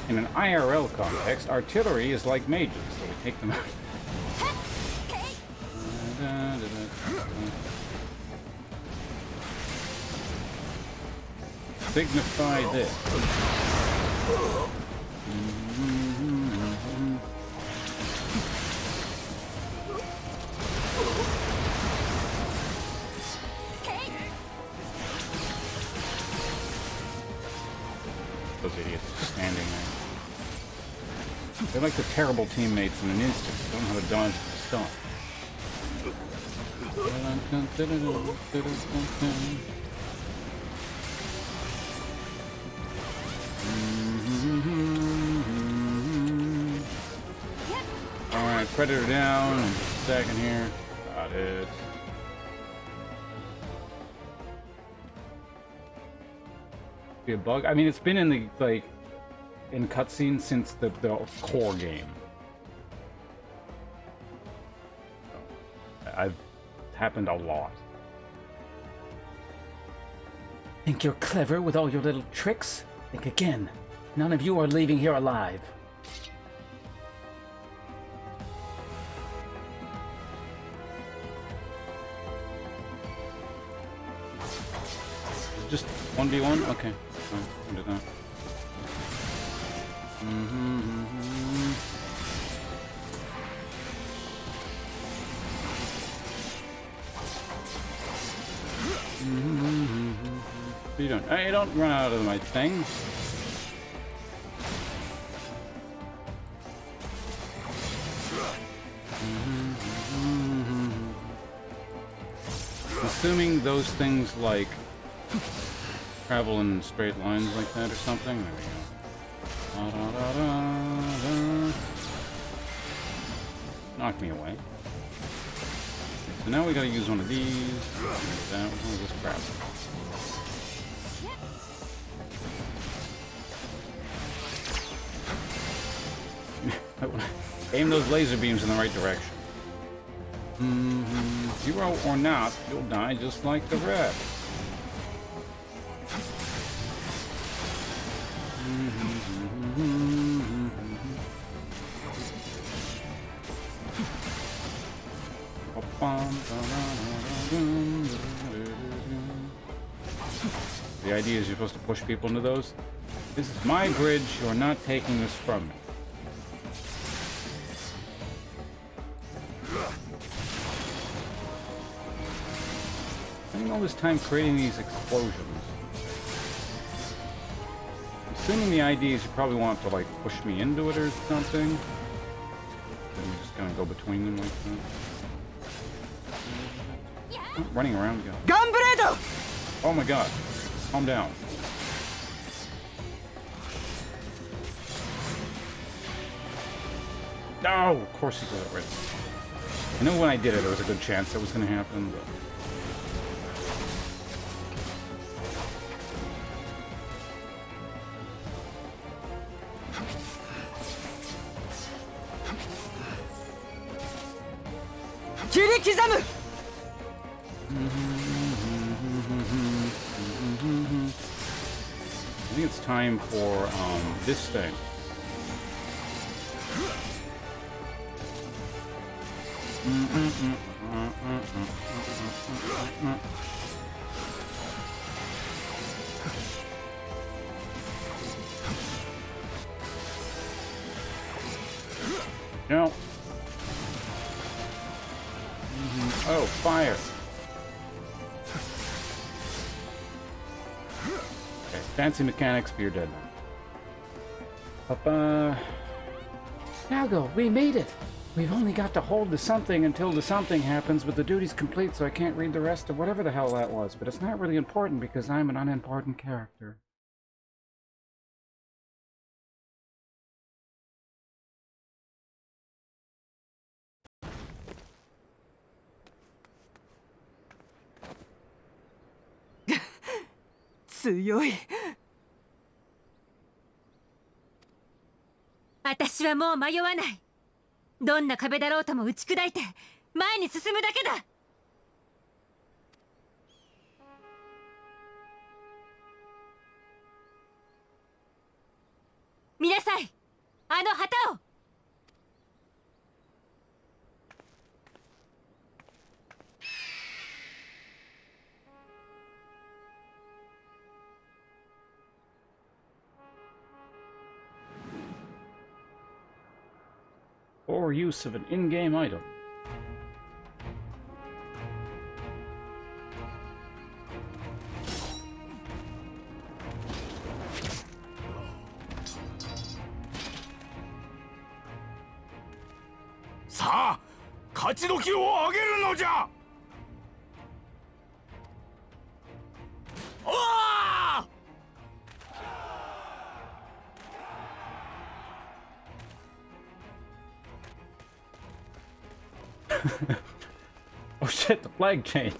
In an IRL context, artillery is like mages, so we take them out. Signify this. Those idiots just standing there. They're like the terrible teammates in an instant. They don't know how to dodge the stuff. Alright, Predator down in just a second here. Got it. Be a bug. I mean, it's been in the in cutscenes since the core game. So, I've happened a lot. Think you're clever with all your little tricks? Think again. None of you are leaving here alive. Just 1v1? Okay. Fine. I'll do that. You don't. Hey, don't run out of my thing. Assuming those things like travel in straight lines like that or something. There we go. Knock me away. So now we gotta use one of these. That one, this crap. Aim those laser beams in the right direction. Hero or not, you'll die just like the rest. The idea is you're supposed to push people into those. This is my bridge, you're not taking this from me. Spending all this time creating these explosions. Assuming the idea is you probably want to like push me into it or something. Then we're just gonna go between them like that. Oh, running around, go. Oh my god. Calm down. No, of course he got it right. I know when I did it, there was a good chance that was going to happen, but... I think it's time for this thing. No. Oh, fire. Okay, fancy mechanics, but you're dead now. Papa. Nago, we made it! We've only got to hold the something until the something happens, but the duty's complete, so I can't read the rest of whatever the hell that was. But it's not really important because I'm an unimportant character. Tsuyoii. 私はもう迷わない。どんな壁だろうとも打ち砕いて前に進むだけだ。見なさい、あの旗を。Or use of an in-game item. Sa, 勝ち時を上げるのじゃ。おー! Oh shit, the flag changed.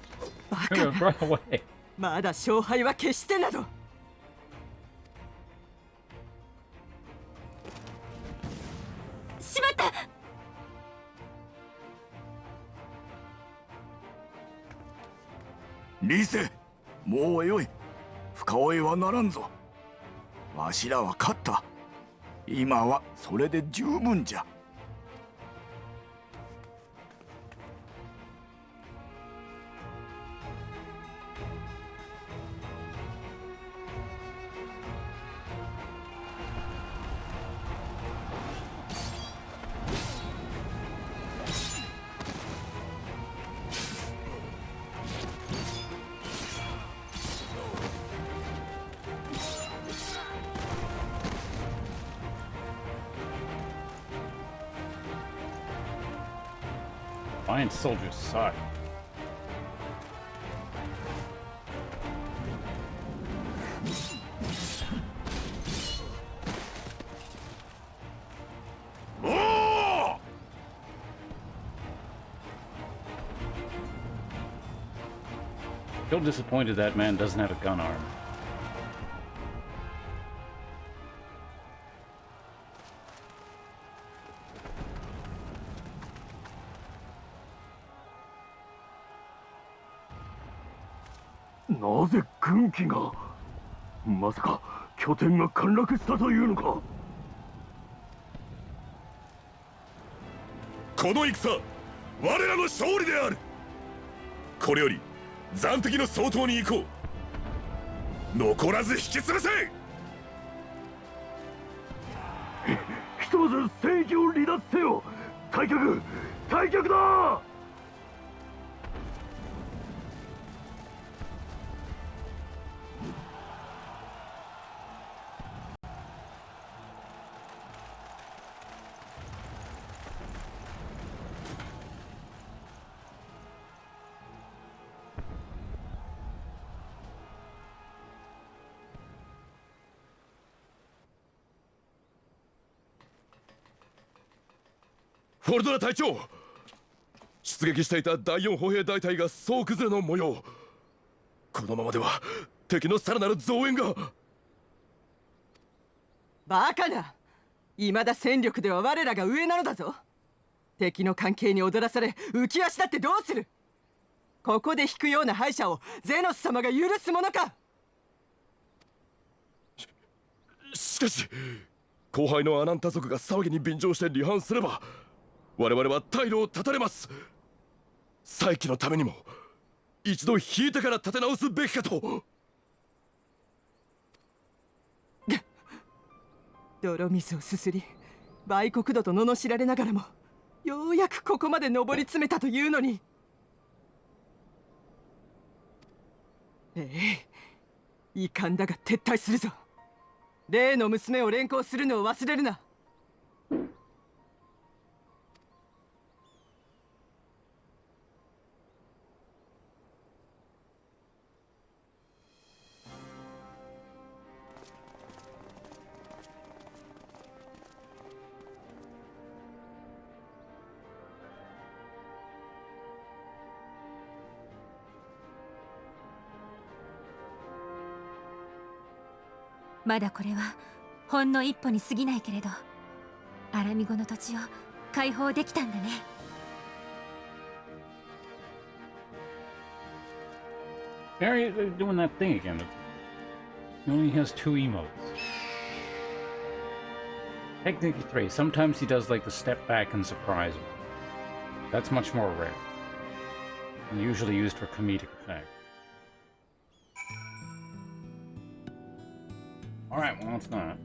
We're gonna run away. まだ勝敗は決してなど。しまった。リセ、もうよい。深追いはならんぞ。わしらは勝った。今はそれで十分じゃ。Alliance soldiers suck. Still disappointed that man doesn't have a gun arm. Naze gunki ga? Masaka, kyoten ga kanraku shita toいうのか? この戦、我らの勝利である。これより暫敵の総統に行こう。残らず引き潰せ。ひとまず戦域を離脱せよ。退却、退却だ。フォルドラ隊長、出出撃していた第4歩兵大隊が総崩れの模様。このままでは敵のさらなる増援が。バカな。未だ戦力では我らが上なのだぞ。敵の関係に踊らされ浮き足だってどうする。ここで引くような敗者をゼノス様が許すものか。しかし後輩のアナンタ族が騒ぎに便乗して離反すれば我々は退路を断たれます。再起のためにも一度引いてから立て直すべきかと。泥水をすすり売国度と罵られながらもようやくここまで上り詰めたというのに。遺憾だが撤退するぞ。例の娘を連行するのを忘れるな。まだこれはほんの一歩に過ぎないけれど、アラミゴの土地を解放できたんだね。They're doing that thing again. He only has 2 emotes. Technically 3. Sometimes he does like the step back and surprise me. That's much more rare. And usually used for comedic effect. Alright, well it's not.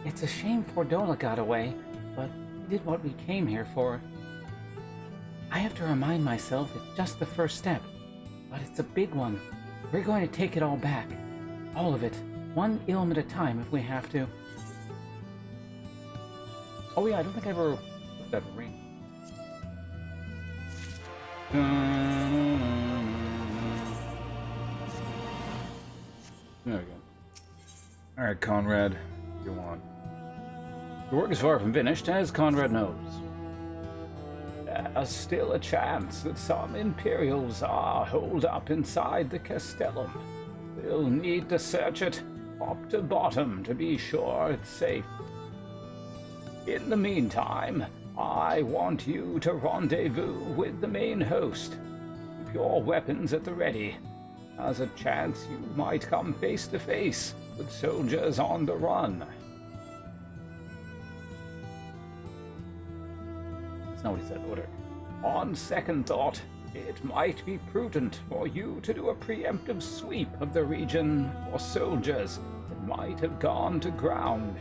It's a shame Fordola got away, but we did what we came here for. I have to remind myself it's just the first step, but it's a big one. We're going to take it all back. All of it. One ilm at a time if we have to. Oh yeah, I don't think I ever put that ring. There we go. Alright, Conrad, you want. The work is far from finished, as Conrad knows. There's still a chance that some Imperials are holed up inside the Castellum. We'll need to search it top to bottom to be sure it's safe. In the meantime, I want you to rendezvous with the main host. Keep your weapons at the ready. There's a chance you might come face to face with soldiers on the run. That's not what he said, order. On second thought, it might be prudent for you to do a preemptive sweep of the region for soldiers that might have gone to ground.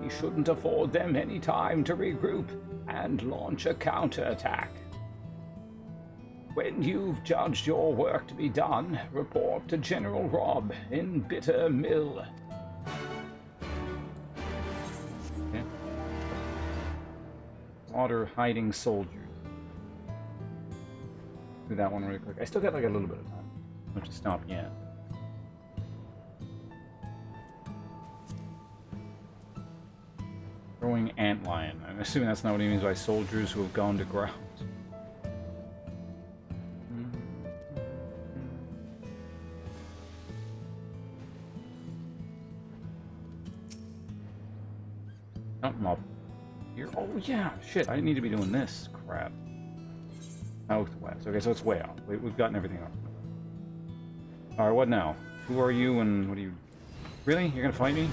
We shouldn't afford them any time to regroup and launch a counterattack. When you've judged your work to be done, report to General Robb in Bitter Mill. Okay. Slaughter hiding soldiers. Do that one really quick. I still got like a little bit of time. I don't have to stop yet. Throwing antlion. I'm assuming that's not what he means by soldiers who have gone to ground. Something up here. Oh yeah, shit! I didn't need to be doing this crap. Southwest. Okay, so it's way off. We've gotten everything up. All right, what now? Who are you and what are you? Really? You're gonna fight me?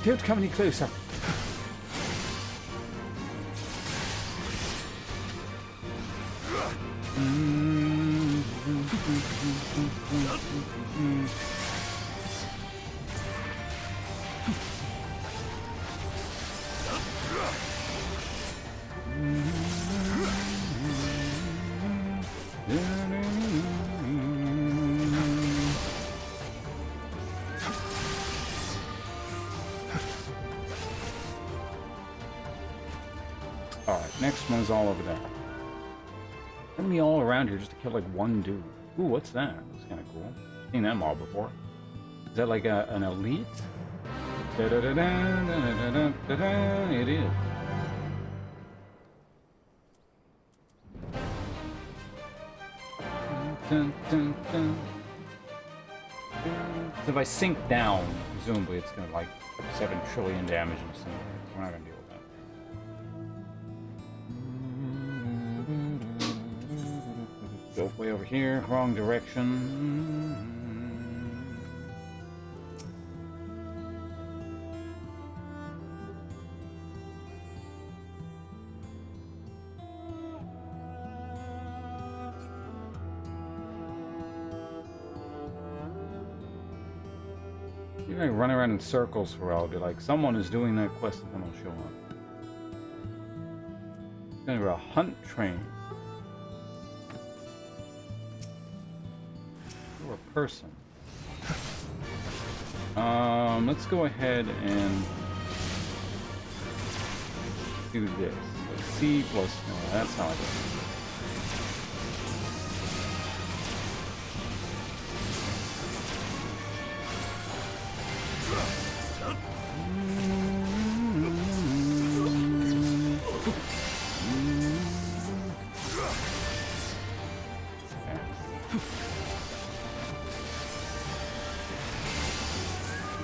Don't come any closer. Alright, next one's all over there. Enemy all around here just to kill like one dude. Ooh, what's that? That's kind of cool. Seen that mob before. Is that like an elite? It is. Dun, dun, dun. So if I sink down, presumably it's gonna like 7 trillion damage in a single. We're not gonna deal with that. Go way over here, wrong direction. I run around in circles for all day. Like someone is doing that quest and then will show up. It's gonna be a hunt train. Or a person. Let's go ahead and do this. Let's see plus no, that's how I do it.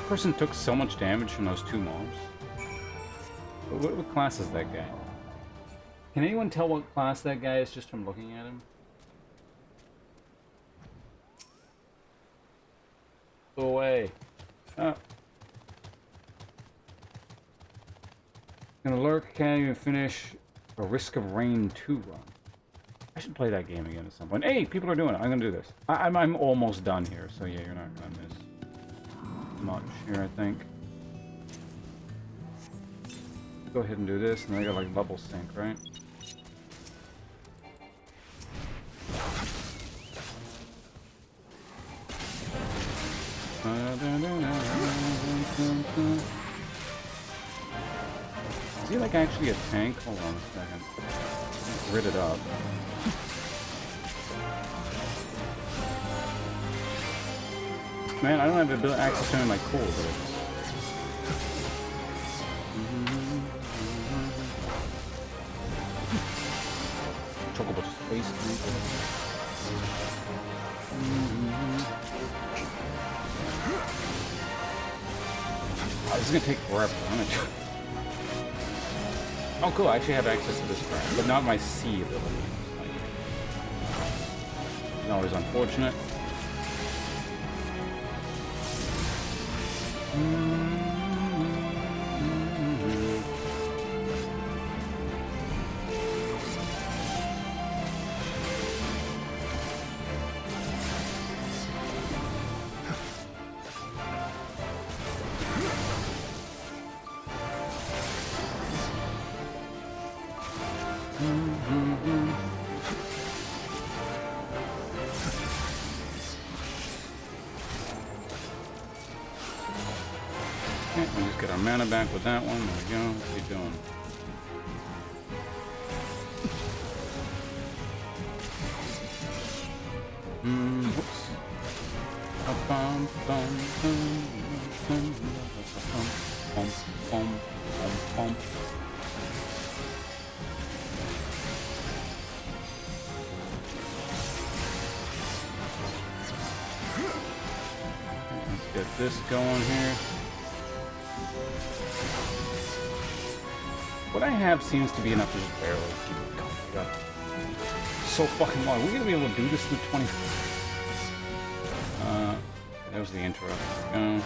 Person took so much damage from those 2 mobs. What class is that guy? Can anyone tell what class that guy is just from looking at him? Go away. Oh. Gonna lurk, can't even finish a Risk of Rain 2 run. I should play that game again at some point. Hey, people are doing it. I'm gonna do this. I'm almost done here, so yeah, you're not gonna miss much here, I think. Go ahead and do this, and then I got like bubble sync, right? Is he like actually a tank? Hold on a second. Grid it up. Man, I don't have access to any of my core abilities. Chocobo just space through. Oh, this is gonna take forever. Oh, cool. I actually have access to this crap, but not my C ability. It's always unfortunate. We'll just get our mana back with that one. There we go. What's he doing? Whoops. Let's get this going here. What I have seems to be enough to just barely keep it going. Oh my god. So fucking long. We're gonna be able to do this through 20. That was the intro. Go.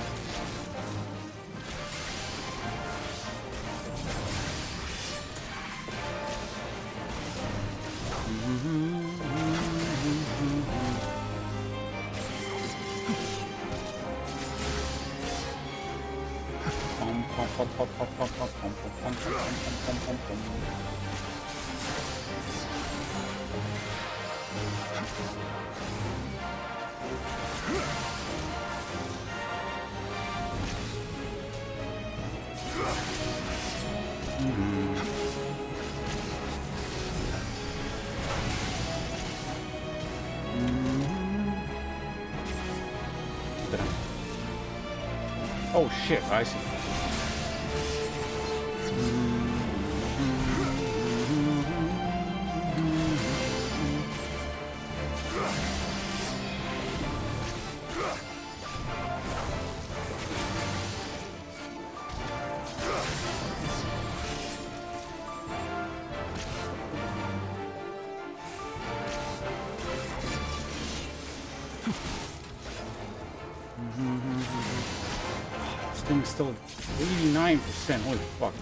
Oh shit, I see. This thing's still 89%. Holy fuck.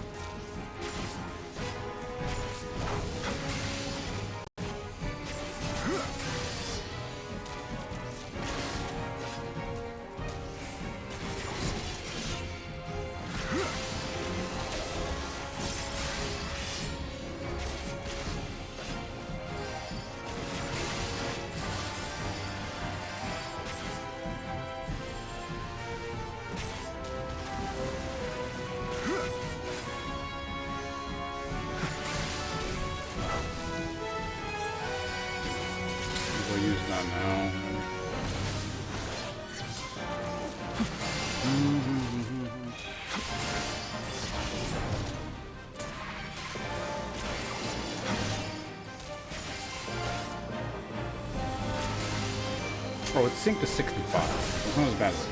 Oh, it's synced to 65. It's not as bad as it.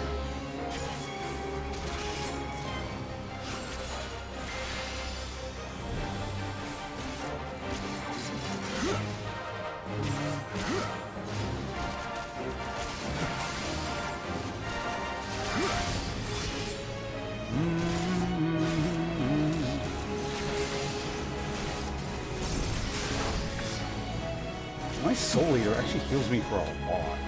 My Soul Eater actually heals me for a lot.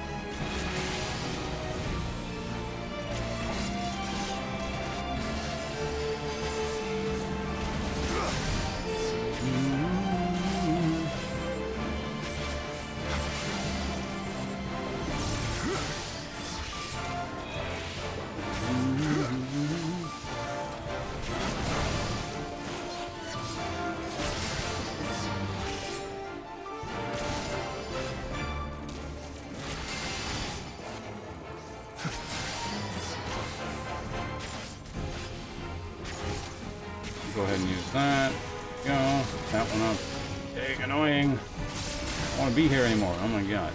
Go ahead and use that. Go. That one up. Dang, annoying. I don't want to be here anymore. Oh my god.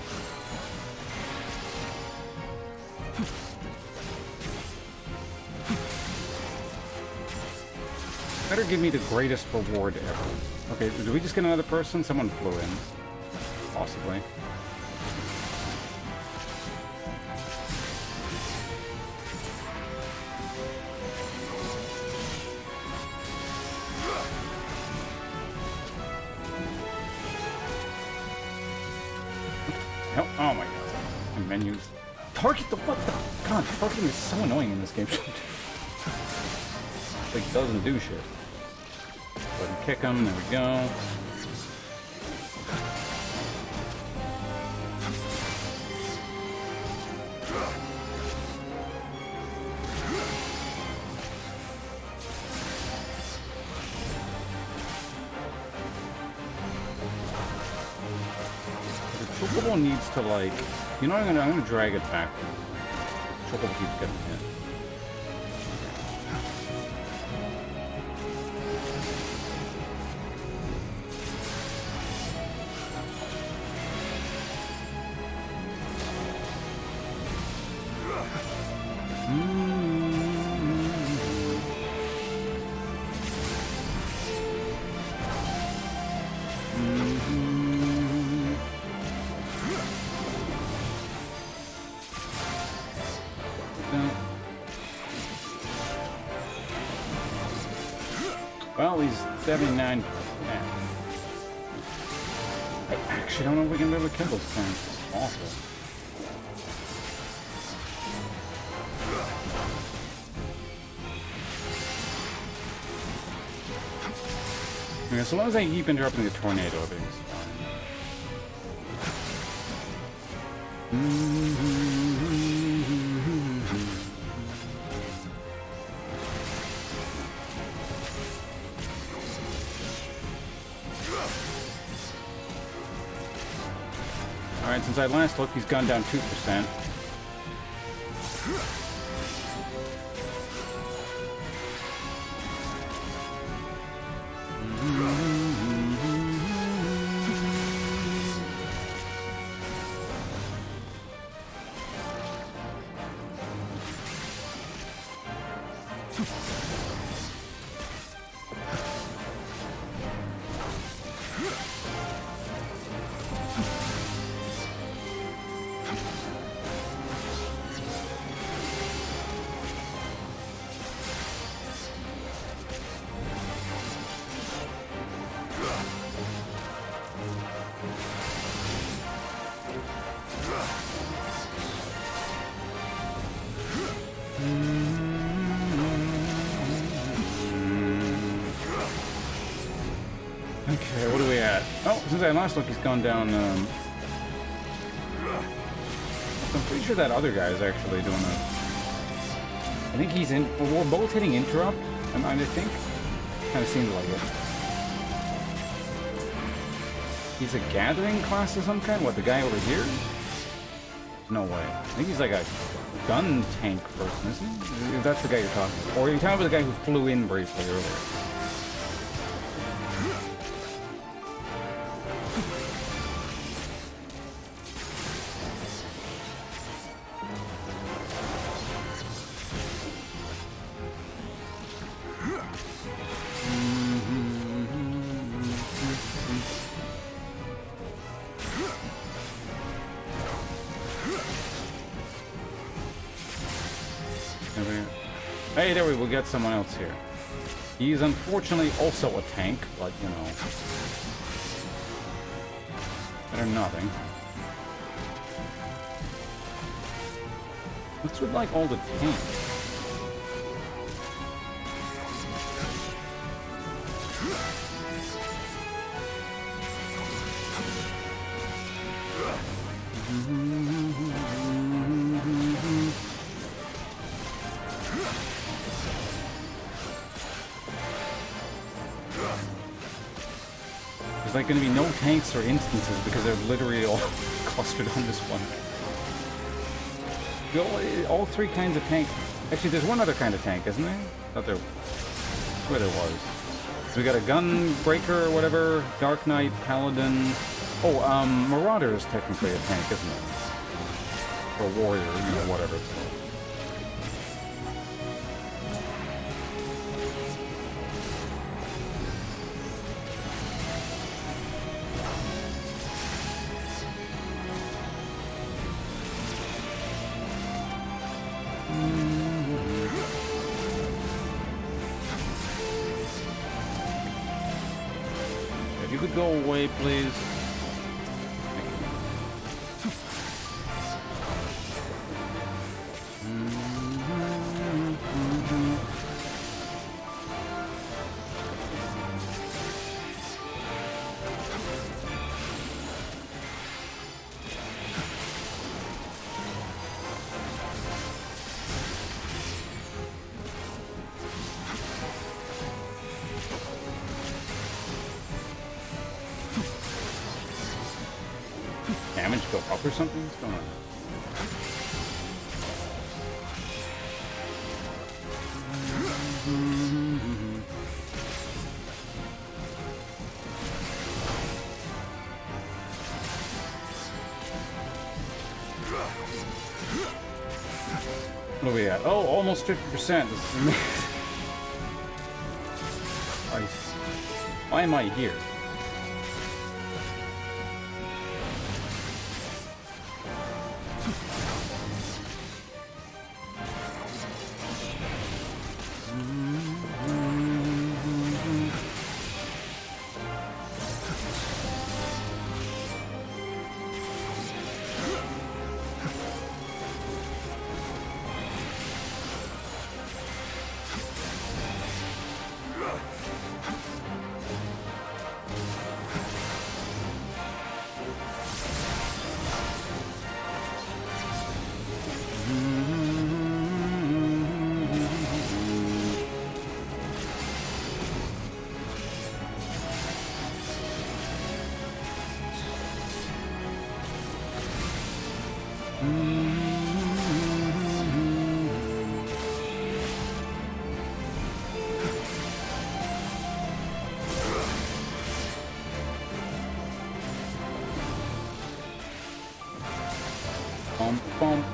Better give me the greatest reward ever. Okay, did we just get another person? Someone flew in. Possibly. Oh my god. Menus. Target the what the god, targeting is so annoying in this game. Like doesn't do shit. Go ahead and kick him, there we go. Chocobo needs to like, you know, I'm gonna drag it back. Chocobo keeps getting hit. Well, he's 79. I actually don't know if we can be able to kill this thing. It's awful. Okay, so long as I keep interrupting the tornado, everything's fine. Alright, since I last looked, he's gone down 2%. guy last look, he's gone down. I'm pretty sure that other guy is actually doing a. I think he's in. We're both hitting interrupt. I think. Kind of seems like it. He's a gathering class of some kind. What, the guy over here? No way. I think he's like a gun tank person, isn't he? If that's the guy you're talking about. Or you're talking about the guy who flew in briefly earlier. Hey, there we will get someone else here. He's unfortunately also a tank, but you know, better than nothing. What's with like all the tanks? There's like going to be no tanks or instances because they're literally all clustered on this one. All three kinds of tank. Actually, there's one other kind of tank, isn't there? Thought there. Where there was. So we got a Gunbreaker or whatever, Dark Knight, Paladin. Oh, Marauder is technically a tank, isn't it? Or Warrior, you know, whatever it's called. If you could go away, please. Damage go up or something? What's going on? What are we at? Oh, almost 50%. This is amazing. Christ. Why am I here? Bump, bump.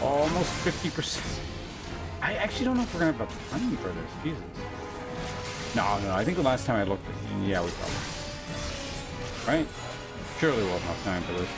Almost 50%. I actually don't know if we're gonna have enough time for this. Jesus. No, I think the last time I looked, yeah, we probably. Right? Surely we'll have enough time for this.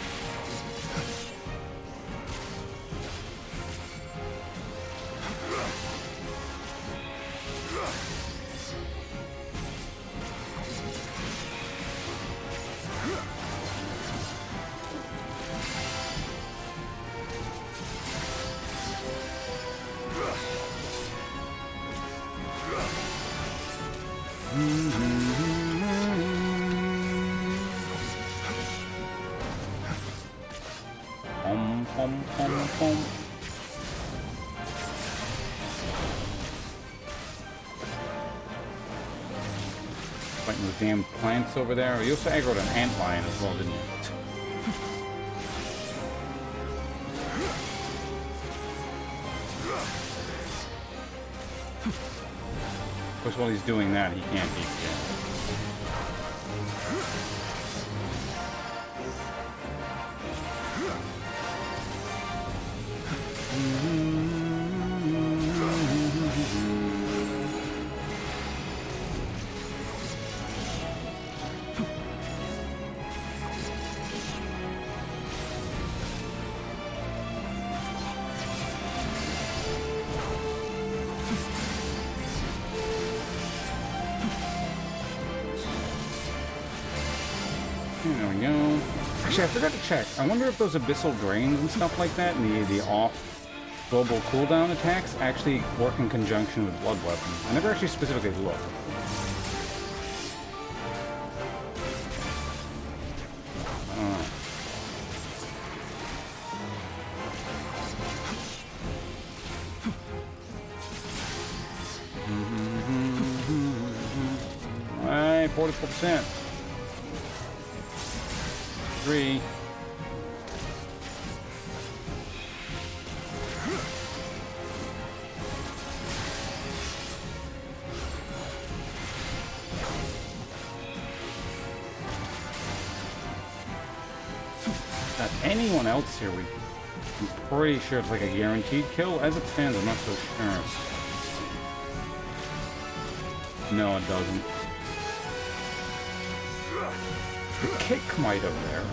Pom, pom, pom. Fighting those damn plants over there. You also aggroed an antlion as well, didn't you? Of course, while he's doing that, he can't beat you. There we go. Actually, I forgot to check. I wonder if those abyssal drains and stuff like that, and the off global cooldown attacks actually work in conjunction with blood weapons. I never actually specifically looked. Alright, 44%. 3. Anyone else here, I'm pretty sure it's like a guaranteed kill. As it stands, I'm not so sure. No, it doesn't. The kick might have there.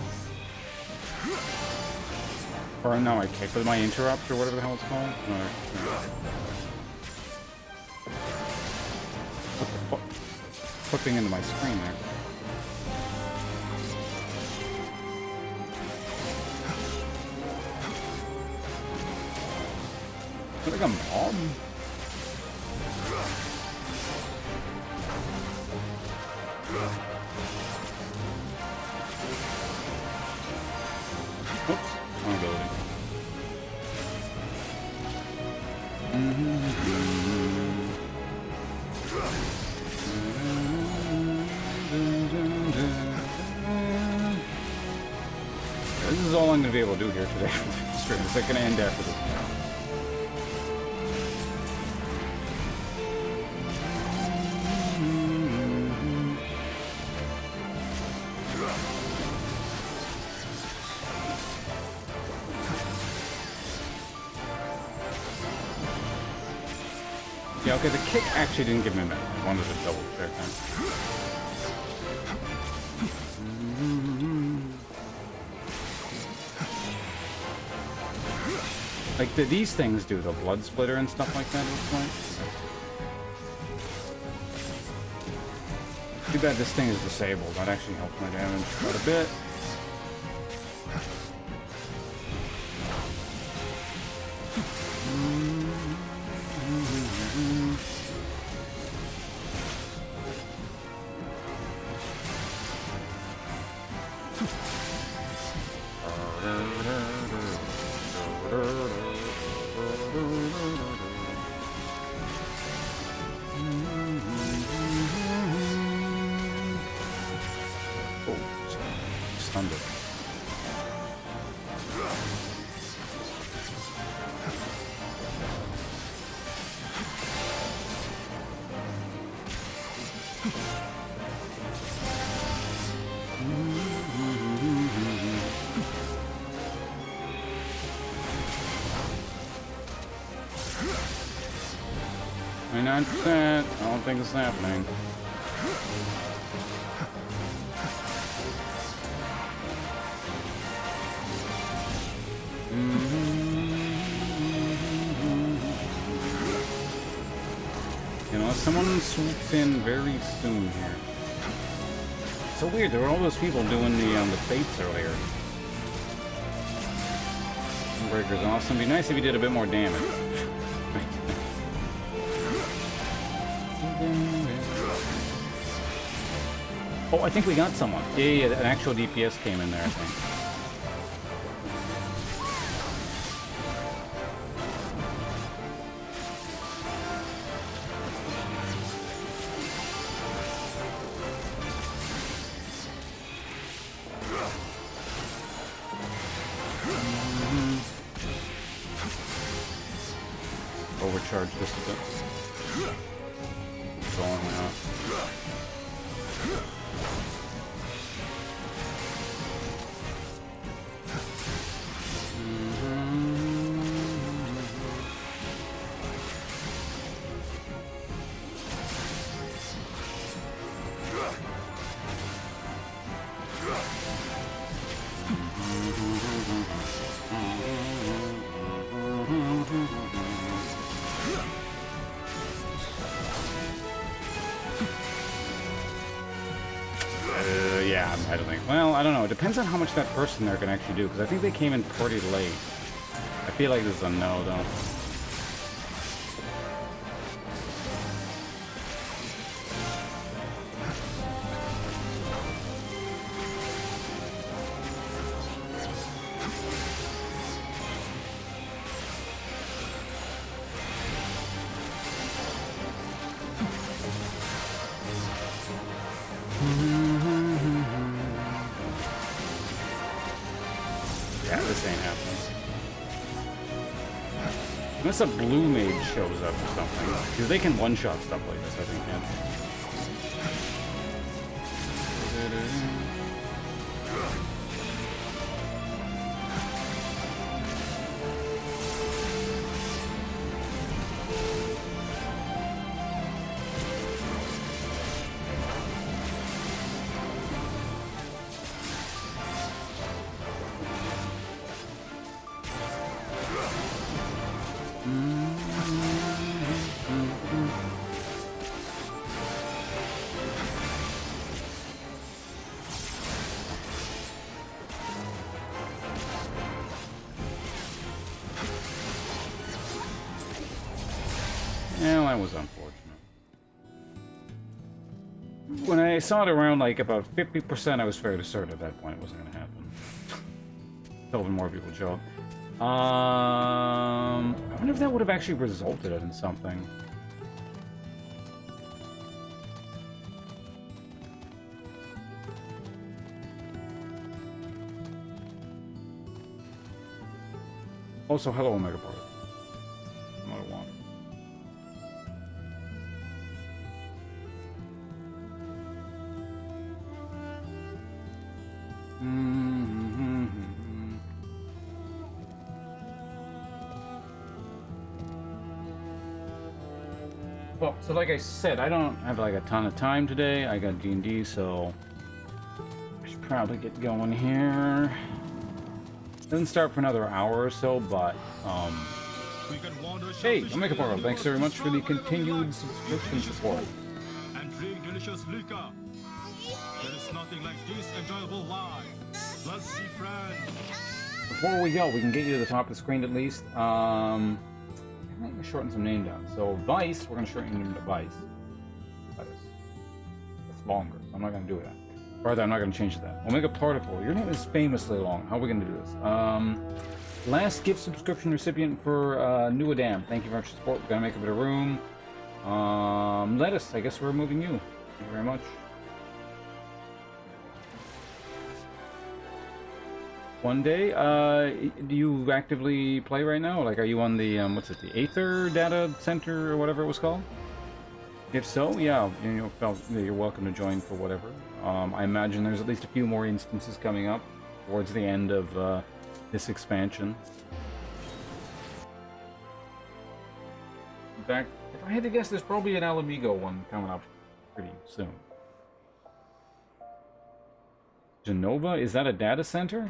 Or no, my kick with my interrupt or whatever the hell it's called. No. What the fuck? Flipping into my screen there. Is it like a mob? Oops, wrong ability. This is all I'm going to be able to do here today for the stream. It's like going to end after this. Yeah, okay, the kick actually didn't give me a minute. I wanted to double check that. Like, these things do, the blood splitter and stuff like that at this point. Too bad this thing is disabled. That actually helps my damage quite a bit. I don't think it's happening. You know, someone swoops in very soon here. It's so weird. There were all those people doing the fates earlier. Breaker's awesome. Be nice if he did a bit more damage. Oh, I think we got someone. Yeah, an actual DPS came in there, I think. overcharge this a bit. Going out. Yeah, I don't think. Well, I don't know. It depends on how much that person there can actually do, because I think they came in pretty late. I feel like this is a no, though. Yeah, this ain't happening. Unless a blue mage shows up or something. Because they can one-shot stuff like this, I think, yeah. Well, that was unfortunate. When I saw it around like about 50%, I was fairly certain at that point it wasn't going to happen. Hoping more people show up. I wonder if that would have actually resulted in something. Also, hello, Omega Party. Another one. Well, so like I said, I don't have like a ton of time today. I got D&D, so I should probably get going here. Doesn't start for another hour or so, but hey, Omega Portal, thanks very much for the continued subscription support. And drink delicious liquor. There is nothing like this enjoyable life. Let's see, friend. Before we go, we can get you to the top of the screen at least. I'm going to shorten some name down. So Vice, we're going to shorten him to Vice. That's longer, so I'm not going to do that. Rather, I'm not going to change that. Omega Particle, your name is famously long. How are we going to do this? Last gift subscription recipient for New Adam. Thank you very much for support. We're going to make a bit of room. Lettuce, I guess we're removing you. Thank you very much. One day, do you actively play right now? Like, are you on the, what's it, the Aether Data Center or whatever it was called? If so, yeah, you're welcome to join for whatever. I imagine there's at least a few more instances coming up towards the end of this expansion. In fact, if I had to guess, there's probably an Alamigo one coming up pretty soon. Genova? Is that a data center?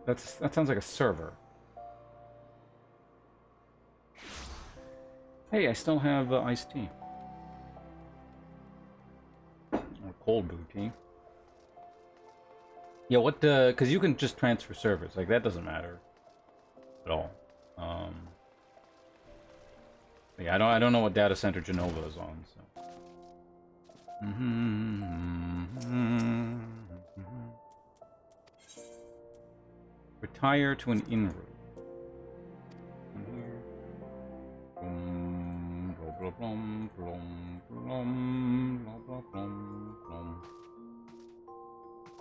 That sounds like a server. Hey, I still have iced tea. Or cold brew tea. Yeah, what the... Because you can just transfer servers. Like, that doesn't matter at all. Yeah, I don't know what data center Genova is on, so... Retire to an in-room.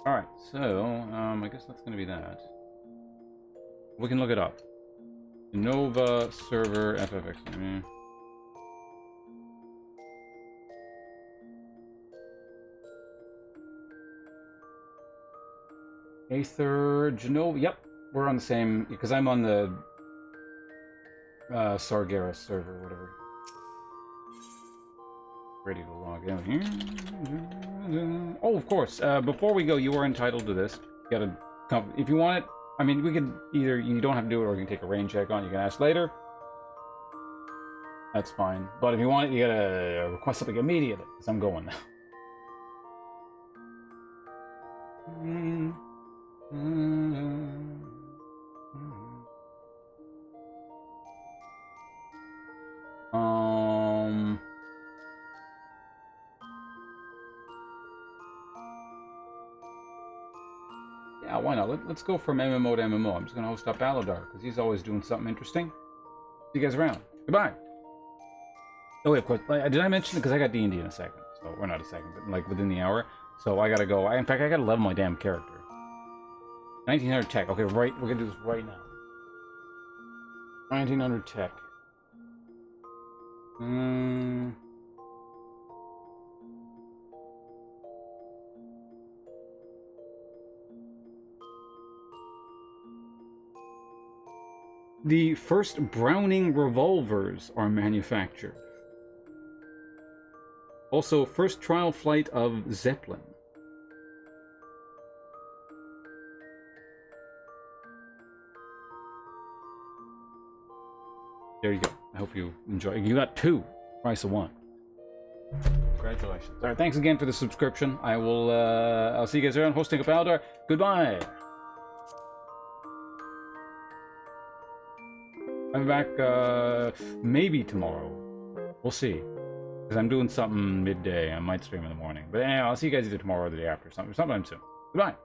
Alright, so, I guess that's gonna be that. We can look it up. Nova server FFXIV. Aether, Genova. Yep, we're on the same, because I'm on the Sargeras server, whatever. Ready to log in here. Oh, of course. Before we go, you are entitled to this. You gotta come if you want it. I mean, we could either, you don't have to do it, or you can take a rain check on it. You can ask later. That's fine. But if you want it, you gotta request something immediately, because I'm going now. Yeah, why not? Let's go from MMO to MMO. I'm just gonna host up Aladar, because he's always doing something interesting. See you guys around. Goodbye. Oh, wait, of course. Did I mention it? Because I got D&D in a second. So, or not a second, but like within the hour. So I gotta go. In fact, I gotta level my damn character. 1900 tech. Okay, right. We're gonna do this right now. 1900 tech. The first Browning revolvers are manufactured. Also, first trial flight of Zeppelin. There you go. I hope you enjoy. You got 2. Price of 1. Congratulations. All right, thanks again for the subscription. I will, I'll see you guys around. Hosting up Aldar. Goodbye. I'm back, maybe tomorrow. We'll see. Because I'm doing something midday. I might stream in the morning. But anyway, I'll see you guys either tomorrow or the day after. Sometime soon. Goodbye.